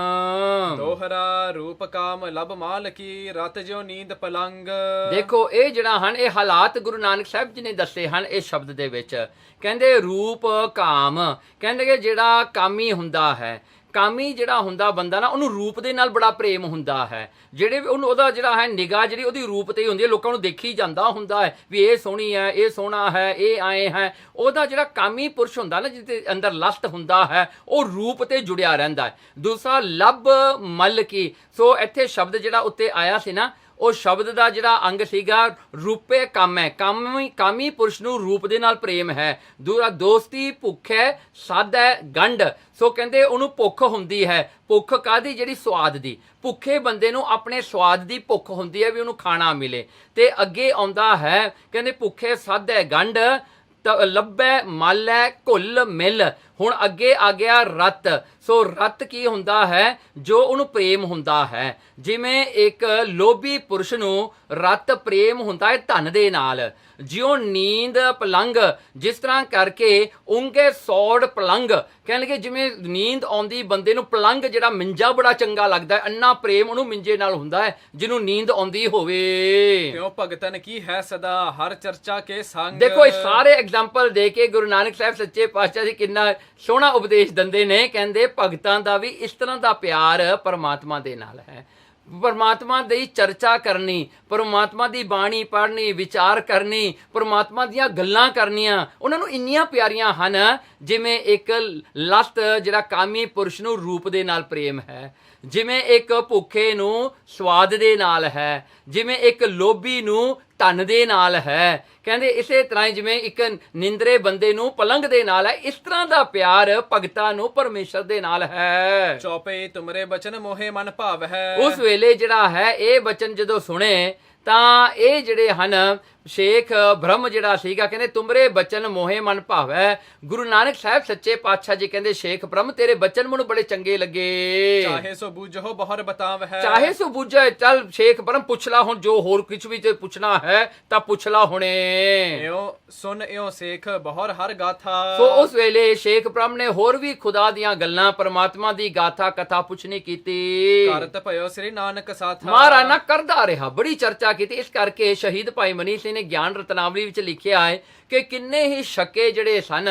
ਦੋਹਰਾ ਰੂਪ ਕਾਮ ਲਬ ਮਾਲ ਕੀ ਰਤ ਜਿਉ ਨੀਂਦ ਪਲੰਗ। ਦੇਖੋ ਇਹ ਜਿਹੜਾ ਹਨ ਇਹ ਹਾਲਾਤ ਗੁਰੂ ਨਾਨਕ ਸਾਹਿਬ ਜੀ ਨੇ ਦੱਸੇ ਹਨ ਇਸ ਸ਼ਬਦ ਦੇ ਵਿੱਚ। ਕਹਿੰਦੇ ਰੂਪ ਕਾਮ, ਕਹਿੰਦੇ ਕਿ ਜਿਹੜਾ ਕਾਮੀ ਹੁੰਦਾ ਹੈ, ਕਾਮੀ ਜਿਹੜਾ ਹੁੰਦਾ ਬੰਦਾ ਨਾ ਉਹਨੂੰ ਰੂਪ ਦੇ ਨਾਲ ਬੜਾ ਪ੍ਰੇਮ ਹੁੰਦਾ ਹੈ। ਜਿਹੜੇ ਉਹਨੂੰ ਉਹਦਾ ਜਿਹੜਾ ਹੈ ਨਿਗਾਹ ਜਿਹੜੀ ਉਹਦੀ ਰੂਪ ਤੇ ਹੀ ਹੁੰਦੀ ਹੈ, ਲੋਕਾਂ ਨੂੰ ਦੇਖੀ ਜਾਂਦਾ ਹੁੰਦਾ ਹੈ ਵੀ ਇਹ ਸੋਹਣੀ ਹੈ, ਇਹ ਸੋਹਣਾ ਹੈ, ਇਹ ਆਏ ਹੈ। ਉਹਦਾ ਜਿਹੜਾ ਕਾਮੀ ਪੁਰਸ਼ ਹੁੰਦਾ ਨਾ ਜਿਹਦੇ ਅੰਦਰ ਲਸਤ ਹੁੰਦਾ ਹੈ ਉਹ ਰੂਪ ਤੇ ਜੁੜਿਆ ਰਹਿੰਦਾ ਹੈ। ਦੂਸਰਾ ਲੱਭ ਮਲ ਕੀ, ਸੋ ਇੱਥੇ ਸ਼ਬਦ ਜਿਹੜਾ ਉੱਤੇ ਆਇਆ ਸੀ ਨਾ ਉਹ ਸ਼ਬਦ ਦਾ ਜਿਹੜਾ ਅੰਗ ਸੀਗਾ ਰੂਪੇ ਕਾਮੈ, ਕਾਮੀ ਪੁਰਸ਼ ਨੂੰ ਰੂਪ ਦੇ ਨਾਲ ਪ੍ਰੇਮ ਹੈ। ਦੂਰਾ ਦੋਸਤੀ ਭੁੱਖ ਹੈ ਸਾਧੈ ਗੰਢ, ਸੋ ਕਹਿੰਦੇ ਉਹਨੂੰ ਭੁੱਖ ਹੁੰਦੀ ਹੈ। ਭੁੱਖ ਕਾਹਦੀ? ਜਿਹੜੀ ਸਵਾਦ ਦੀ। ਭੁੱਖੇ ਬੰਦੇ ਨੂੰ ਆਪਣੇ ਸਵਾਦ ਦੀ ਭੁੱਖ ਹੁੰਦੀ ਹੈ ਵੀ ਉਹਨੂੰ ਖਾਣਾ ਮਿਲੇ। ਤੇ ਅੱਗੇ ਆਉਂਦਾ ਹੈ ਕਹਿੰਦੇ ਭੁੱਖੇ ਸਾਧੈ ਗੰਢ ਲੱਭੈ ਮਾਲੈ ਘੁੱਲ ਮਿਲ। ਹੁਣ ਅੱਗੇ ਆ ਗਿਆ ਰਤ। ਸੋ ਰਤ ਕੀ ਹੁੰਦਾ ਹੈ? ਜੋ ਉਹਨੂੰ ਪ੍ਰੇਮ ਹੁੰਦਾ ਹੈ। ਜਿਵੇਂ ਇੱਕ ਲੋਭੀ ਪੁਰਸ਼ ਨੂੰ ਰਤ ਪ੍ਰੇਮ ਹੁੰਦਾ ਹੈ ਧਨ ਦੇ ਨਾਲ। ਜਿਉਂ ਨੀਂਦ ਪਲੰਗ, ਜਿਸ ਤਰ੍ਹਾਂ ਕਰਕੇ ਉਂਗੇ ਸੌੜ ਪਲੰਗ, ਕਹਿਣਗੇ ਜਿਵੇਂ ਨੀਂਦ ਆਉਂਦੀ ਬੰਦੇ ਨੂੰ, ਪਲੰਗ ਜਿਹੜਾ ਮਿੰਜਾ ਬੜਾ ਚੰਗਾ ਲੱਗਦਾ ਹੈ, ਅੰਨਾ ਪ੍ਰੇਮ ਉਹਨੂੰ ਮਿੰਜੇ ਨਾਲ ਹੁੰਦਾ ਹੈ ਜਿਹਨੂੰ ਨੀਂਦ ਆਉਂਦੀ ਹੋਵੇ। ਕਿਉਂ ਭਗਤਨ ਕੀ ਹੈ ਸਦਾ ਹਰ ਚਰਚਾ ਕੇ ਸੰਗ। ਦੇਖੋ ਇਹ ਸਾਰੇ ਐਗਜ਼ਾਮਪਲ ਦੇ ਕੇ ਗੁਰੂ ਨਾਨਕ ਸਾਹਿਬ ਸੱਚੇ ਪਾਤਸ਼ਾਹ ਜੀ ਕਿੰਨਾ ਸੋਹਣਾ ਉਪਦੇਸ਼ ਦਿੰਦੇ ਨੇ। ਕਹਿੰਦੇ ਭਗਤਾਂ ਦਾ ਵੀ ਇਸ ਤਰ੍ਹਾਂ ਦਾ ਪਿਆਰ ਪਰਮਾਤਮਾ ਦੇ ਨਾਲ ਹੈ। ਪਰਮਾਤਮਾ ਦੀ ਚਰਚਾ ਕਰਨੀ, ਪਰਮਾਤਮਾ ਦੀ ਬਾਣੀ ਪੜ੍ਹਨੀ, ਵਿਚਾਰ ਕਰਨੀ, ਪਰਮਾਤਮਾ ਦੀਆਂ ਗੱਲਾਂ ਕਰਨੀਆਂ ਉਹਨਾਂ ਨੂੰ ਇੰਨੀਆਂ ਪਿਆਰੀਆਂ ਹਨ ਜਿਵੇਂ ਇੱਕ ਲਸਤ ਜਿਹੜਾ ਕਾਮੀ ਪੁਰਸ਼ ਨੂੰ ਰੂਪ ਦੇ ਨਾਲ ਪ੍ਰੇਮ ਹੈ, ਜਿਵੇਂ ਇੱਕ ਭੁੱਖੇ ਨੂੰ ਸਵਾਦ ਦੇ ਨਾਲ ਹੈ, ਜਿਵੇਂ ਇੱਕ ਲੋਭੀ ਨੂੰ ਧਨ ਦੇ ਨਾਲ ਹੈ। ਕਹਿੰਦੇ ਇਸੇ ਤਰ੍ਹਾਂ ਹੀ ਜਿਵੇਂ ਇੱਕ ਨਿੰਦਰੇ ਬੰਦੇ ਨੂੰ ਪਲੰਗ ਦੇ ਨਾਲ ਹੈ, ਇਸ ਤਰ੍ਹਾਂ ਦਾ ਪਿਆਰ ਭਗਤਾਂ ਨੂੰ ਪਰਮੇਸ਼ਰ ਦੇ ਨਾਲ ਹੈ। ਚੌਪੇ ਤੁਮਰੇ ਬਚਨ ਮੋਹੇ ਮਨ ਭਾਵ ਹੈ। ਉਸ ਵੇਲੇ ਜਿਹੜਾ ਹੈ ਇਹ ਬਚਨ ਜਦੋਂ ਸੁਣੇ ਤਾਂ ਇਹ ਜਿਹੜੇ ਹਨ ਸ਼ੇਖ ਬ੍ਰਹਮ ਜਿਹੜਾ ਸੀਗਾ ਕਹਿੰਦੇ ਤੁਮਰੇ ਬਚਨ ਮੋਹੇ ਮਨ ਭਾਵੈ। ਗੁਰੂ ਨਾਨਕ ਸਾਹਿਬ ਸੱਚੇ ਪਾਤਸ਼ਾਹ ਜੀ ਕਹਿੰਦੇ ਸ਼ੇਖ ਬ੍ਰਹਮ ਤੇਰੇ ਬਚਨ ਮੈਨੂੰ ਬੜੇ ਚੰਗੇ ਲੱਗੇ। ਚਾਹੇ ਸੋ ਬੂਝੋ ਬਹੁਰ ਬਤਾਵ ਹੈ। ਚਾਹੇ ਸੋ ਬੂਝੋ, ਚੱਲ ਸ਼ੇਖ ਬ੍ਰਹਮ ਪੁੱਛ ਲਾ ਹੁਣ ਜੋ ਹੋਰ ਕੁਝ ਵੀ ਤੇ ਪੁੱਛਣਾ ਹੈ ਤਾਂ ਪੁੱਛ ਲਾ ਹੁਣੇ। ਇਉ ਸੁਨ ਇਉ ਸੇਖ ਬਹੁਰ ਹਰ ਗਾਥਾ। ਸੋ ਉਸ ਵੇਲੇ ਸ਼ੇਖ ਬ੍ਰਹਮ ਨੇ ਹੋਰ ਵੀ ਖੁਦਾ ਦੀਆਂ ਗੱਲਾਂ, ਪਰਮਾਤਮਾ ਦੀ ਗਾਥਾ ਕਥਾ ਪੁੱਛਣੀ ਕੀਤੀ। ਕਰਤ ਭਇਓ ਸ੍ਰੀ ਨਾਨਕ ਸਾਥਾ। ਮਹਾਰਾਜ ਨਾ ਕਰਦਾ ਰਿਹਾ, ਬੜੀ ਚਰਚਾ ਕੀਤੀ। ਇਸ ਕਰਕੇ ਸ਼ਹੀਦ ਭਾਈ ਮਨੀ ਸਿੰਘ ਨੇ ਗਿਆਨ ਰਤਨਾਵਲੀ ਵਿੱਚ ਲਿਖਿਆ ਹੈ ਕਿ ਕਿੰਨੇ ਹੀ ਸ਼ੱਕੇ ਜਿਹੜੇ ਸਨ,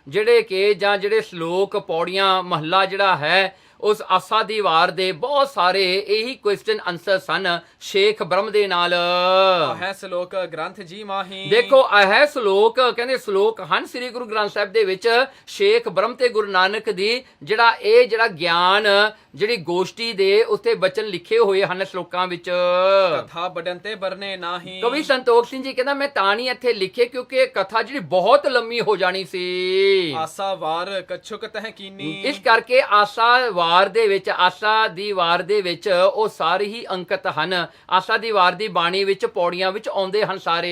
ਜਿਹੜੇ ਕਿ ਜਾਂ ਜਿਹੜੇ ਸ਼ਲੋਕ ਪੌੜੀਆਂ ਮਹੱਲਾ ਜਿਹੜਾ ਹੈ ਉਸ ਆਸਾ ਦੀ ਵਾਰ ਦੇ ਬਹੁਤ ਸਾਰੇ ਇਹੀ ਕੁਐਸਚਨ ਆਨਸਰ ਸਨ ਸ਼ੇਖ ਬ੍ਰਹਮ ਦੇ ਨਾਲ। ਹੈ ਸ਼ਲੋਕ ਗ੍ਰੰਥ ਜੀ ਮਾਹੀ। ਦੇਖੋ ਇਹ ਸ਼ਲੋਕ ਕਹਿੰਦੇ ਸ਼ਲੋਕ ਹਨ ਸ੍ਰੀ ਗੁਰੂ ਗ੍ਰੰਥ ਸਾਹਿਬ ਦੇ ਵਿੱਚ ਸ਼ੇਖ ਬ੍ਰਹਮ ਤੇ ਗੁਰੂ ਨਾਨਕ ਦੀ ਜਿਹੜਾ ਗਿਆਨ ਜਿਹੜੀ ਗੋਸ਼ਟੀ ਦੇ ਉੱਤੇ ਬਚਨ ਲਿਖੇ ਹੋਏ ਹਨ ਸ਼ਲੋਕਾਂ ਵਿੱਚ। ਕਥਾ ਬੜਨ ਤੇ ਬਰਨੇ ਨਾਹੀ। ਕਵੀ ਸੰਤੋਖ ਸਿੰਘ ਜੀ ਕਹਿੰਦਾ ਮੈਂ ਤਾਂ ਨਹੀਂ ਇੱਥੇ ਲਿਖੇ ਕਿਉਂਕਿ ਇਹ ਕਥਾ ਜਿਹੜੀ ਬਹੁਤ ਲੰਮੀ ਹੋ ਜਾਣੀ ਸੀ। ਆਸਾ ਵਾਰ ਕਛੁਕ ਤਹ ਕੀਨੀ। ਇਸ ਕਰਕੇ ਆਸਾ ਦੀ ਵਾਰ ਦੇ ਵਿੱਚ ਉਹ ਸਾਰੇ ਹੀ ਅੰਕਿਤ ਹਨ। ਆਸਾ ਦੀ ਵਾਰ ਦੀ ਬਾਣੀ ਵਿੱਚ ਪੌੜੀਆਂ ਵਿੱਚ ਆਉਂਦੇ ਹਨ ਸਾਰੇ।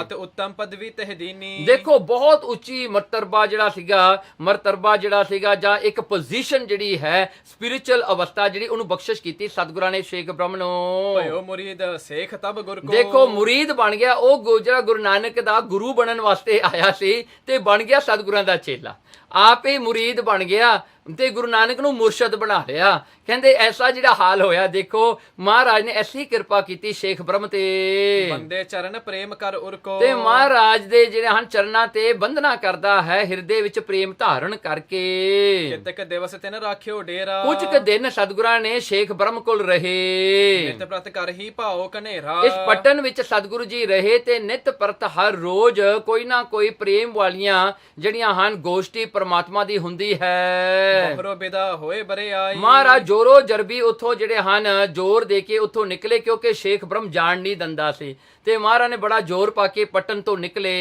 ਅਤ ਉੱਤਮ ਪਦਵੀ ਤਹਦੀਨੀ। ਦੇਖੋ ਬਹੁਤ ਉੱਚੀ ਮਰਤਬਾ ਜਿਹੜਾ ਸੀਗਾ ਜਾਂ ਇੱਕ ਪੋਜੀਸ਼ਨ ਜਿਹੜੀ ਹੈ ਸਪਿਰਿਚੁਅਲ ਅਵਸਥਾ ਜਿਹੜੀ ਉਹਨੂੰ ਬਖਸ਼ਿਸ਼ ਕੀਤੀ ਸਤਿਗੁਰਾਂ ਨੇ ਸ਼ੇਖ ਬ੍ਰਹਮ ਨੂੰ। ਭਇਓ ਮੁਰੀਦ ਸੇਖ ਤਬ ਗੁਰ ਕੋ। ਦੇਖੋ ਮੁਰੀਦ ਬਣ ਗਿਆ ਉਹ ਜਿਹੜਾ ਗੁਰੂ ਨਾਨਕ ਦਾ ਗੁਰੂ ਬਣਨ ਵਾਸਤੇ ਆਇਆ ਸੀ ਤੇ ਬਣ ਗਿਆ ਸਤਿਗੁਰਾਂ ਦਾ ਚੇਲਾ। ਆਪ ਹੀ ਮੁਰੀਦ ਬਣ ਗਿਆ ਤੇ ਗੁਰੂ ਨਾਨਕ ਨੂੰ ਮੁਰਸ਼ਦ ਬਣਾ ਲਿਆ। ਕਹਿੰਦੇ ਐਸਾ ਜਿਹੜਾ ਹਾਲ ਹੋਇਆ। ਦੇਖੋ ਮਹਾਰਾਜ ਨੇ ਐਸੀ ਕਿਰਪਾ ਕੀਤੀ ਸ਼ੇਖ ਬ੍ਰਹਮ ਤੇ। ਬੰਦੇ ਚਰਨ ਪ੍ਰੇਮ ਕਰ ਉਰਕੋ। ਤੇ ਮਹਾਰਾਜ ਦੇ ਜਿਹੜੇ ਹਨ ਚਰਨਾਂ ਤੇ ਬੰਦਨਾ ਕਰਦਾ ਹੈ ਹਿਰਦੇ ਵਿੱਚ ਪ੍ਰੇਮ ਧਾਰਨ ਕਰਕੇ। ਕਿਤਕ ਦਿਵਸ ਤਿਨ ਰਾਖਿਓ ਡੇਰਾ। ਕੁਝ ਕੁ ਦਿਨ ਸਤਿਗੁਰਾਂ ਨੇ ਸ਼ੇਖ ਬ੍ਰਹਮ ਕੋਲ ਰਹੇ। ਨਿਤ ਪ੍ਰਤ ਕਰ ਹੀ ਭਾਓ ਕਨੇਰਾ। ਇਸ ਪਟਨ ਵਿੱਚ ਸਤਿਗੁਰੂ ਜੀ ਰਹੇ ਤੇ ਨਿਤ ਪ੍ਰਤ ਹਰ ਰੋਜ਼ ਕੋਈ ਨਾ ਕੋਈ ਪ੍ਰੇਮ ਵਾਲੀਆਂ ਜਿਹੜੀਆਂ ਹਨ ਗੋਸ਼ਟੀ ਪਰਮਾਤਮਾ ਦੀ ਹੁੰਦੀ ਹੈ। ਬਹਰੋ ਬਿਦਾ ਹੋਏ ਬਰੇ ਆਈ। ਮਹਾਰਾਜ ਜੋਰੋ ਜਰਬੀ ਉੱਥੋਂ ਜਿਹੜੇ ਹਨ ਜ਼ੋਰ ਦੇ ਕੇ ਉੱਥੋਂ ਨਿਕਲੇ ਕਿਉਂਕਿ ਸ਼ੇਖ ਬ੍ਰਹਮ ਜਾਣ ਨਹੀਂ ਦਿੰਦਾ ਸੀ ਤੇ ਮਹਾਰਾਜ ਨੇ ਬੜਾ ਜ਼ੋਰ ਪਾ ਕੇ ਪਟਨ ਤੋਂ ਨਿਕਲੇ।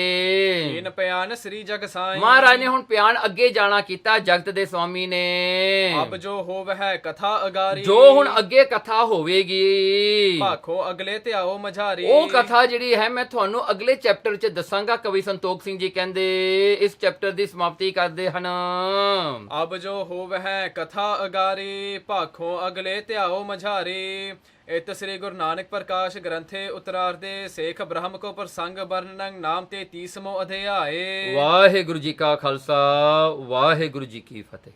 ਇਨ ਪਿਆਨ ਸ੍ਰੀ ਜਗ ਸਾਈਂ। ਮਹਾਰਾਜ ਨੇ ਹੁਣ ਪਿਆਨ ਅੱਗੇ ਜਾਣਾ ਕੀਤਾ ਜਗਤ ਦੇ ਸਵਾਮੀ ਨੇ। ਅਬ ਜੋ ਹੋਵਹਿ ਕਥਾ ਅਗਾਰੀ। ਜੋ ਹੁਣ ਅੱਗੇ ਕਥਾ ਹੋਵੇਗੀ ਭਾਖੋ ਅਗਲੇ ਤੇ ਆਓ ਮਝਾਰੀ। ਉਹ ਕਥਾ ਜਿਹੜੀ ਹੈ ਮੈਂ ਤੁਹਾਨੂੰ ਅਗਲੇ ਚੈਪਟਰ 'ਚ ਦੱਸਾਂਗਾ। ਕਵੀ ਸੰਤੋਖ ਸਿੰਘ ਜੀ ਕਹਿੰਦੇ ਇਸ ਚੈਪਟਰ ਦੀ ਸਮਾਪਤੀ ਕਰਦੇ ਹੋਏ ਹਨ। ਅਬ ਜੋ ਹੋਵਹਿ ਕਥਾ ਅਗਾਰੀ ਭਾਖੋਂ ਅਗਲੇ ਧਿਆਓ ਮਝਾਰੀ। ਇਤ ਸ੍ਰੀ ਗੁਰੂ ਨਾਨਕ ਪ੍ਰਕਾਸ਼ ਗ੍ਰੰਥੇ ਉਤਰਾਰਦੇ ਸੇਖ ਬ੍ਰਹਮ ਕੋ ਪ੍ਰਸੰਗ ਵਰਣਨ ਨਾਮ 33ਵਾਂ ਅਧਿਆਏ। ਵਾਹਿਗੁਰੂ ਜੀ ਕਾ ਖਾਲਸਾ ਵਾਹਿਗੁਰੂ ਜੀ ਕੀ ਫਤਿਹ।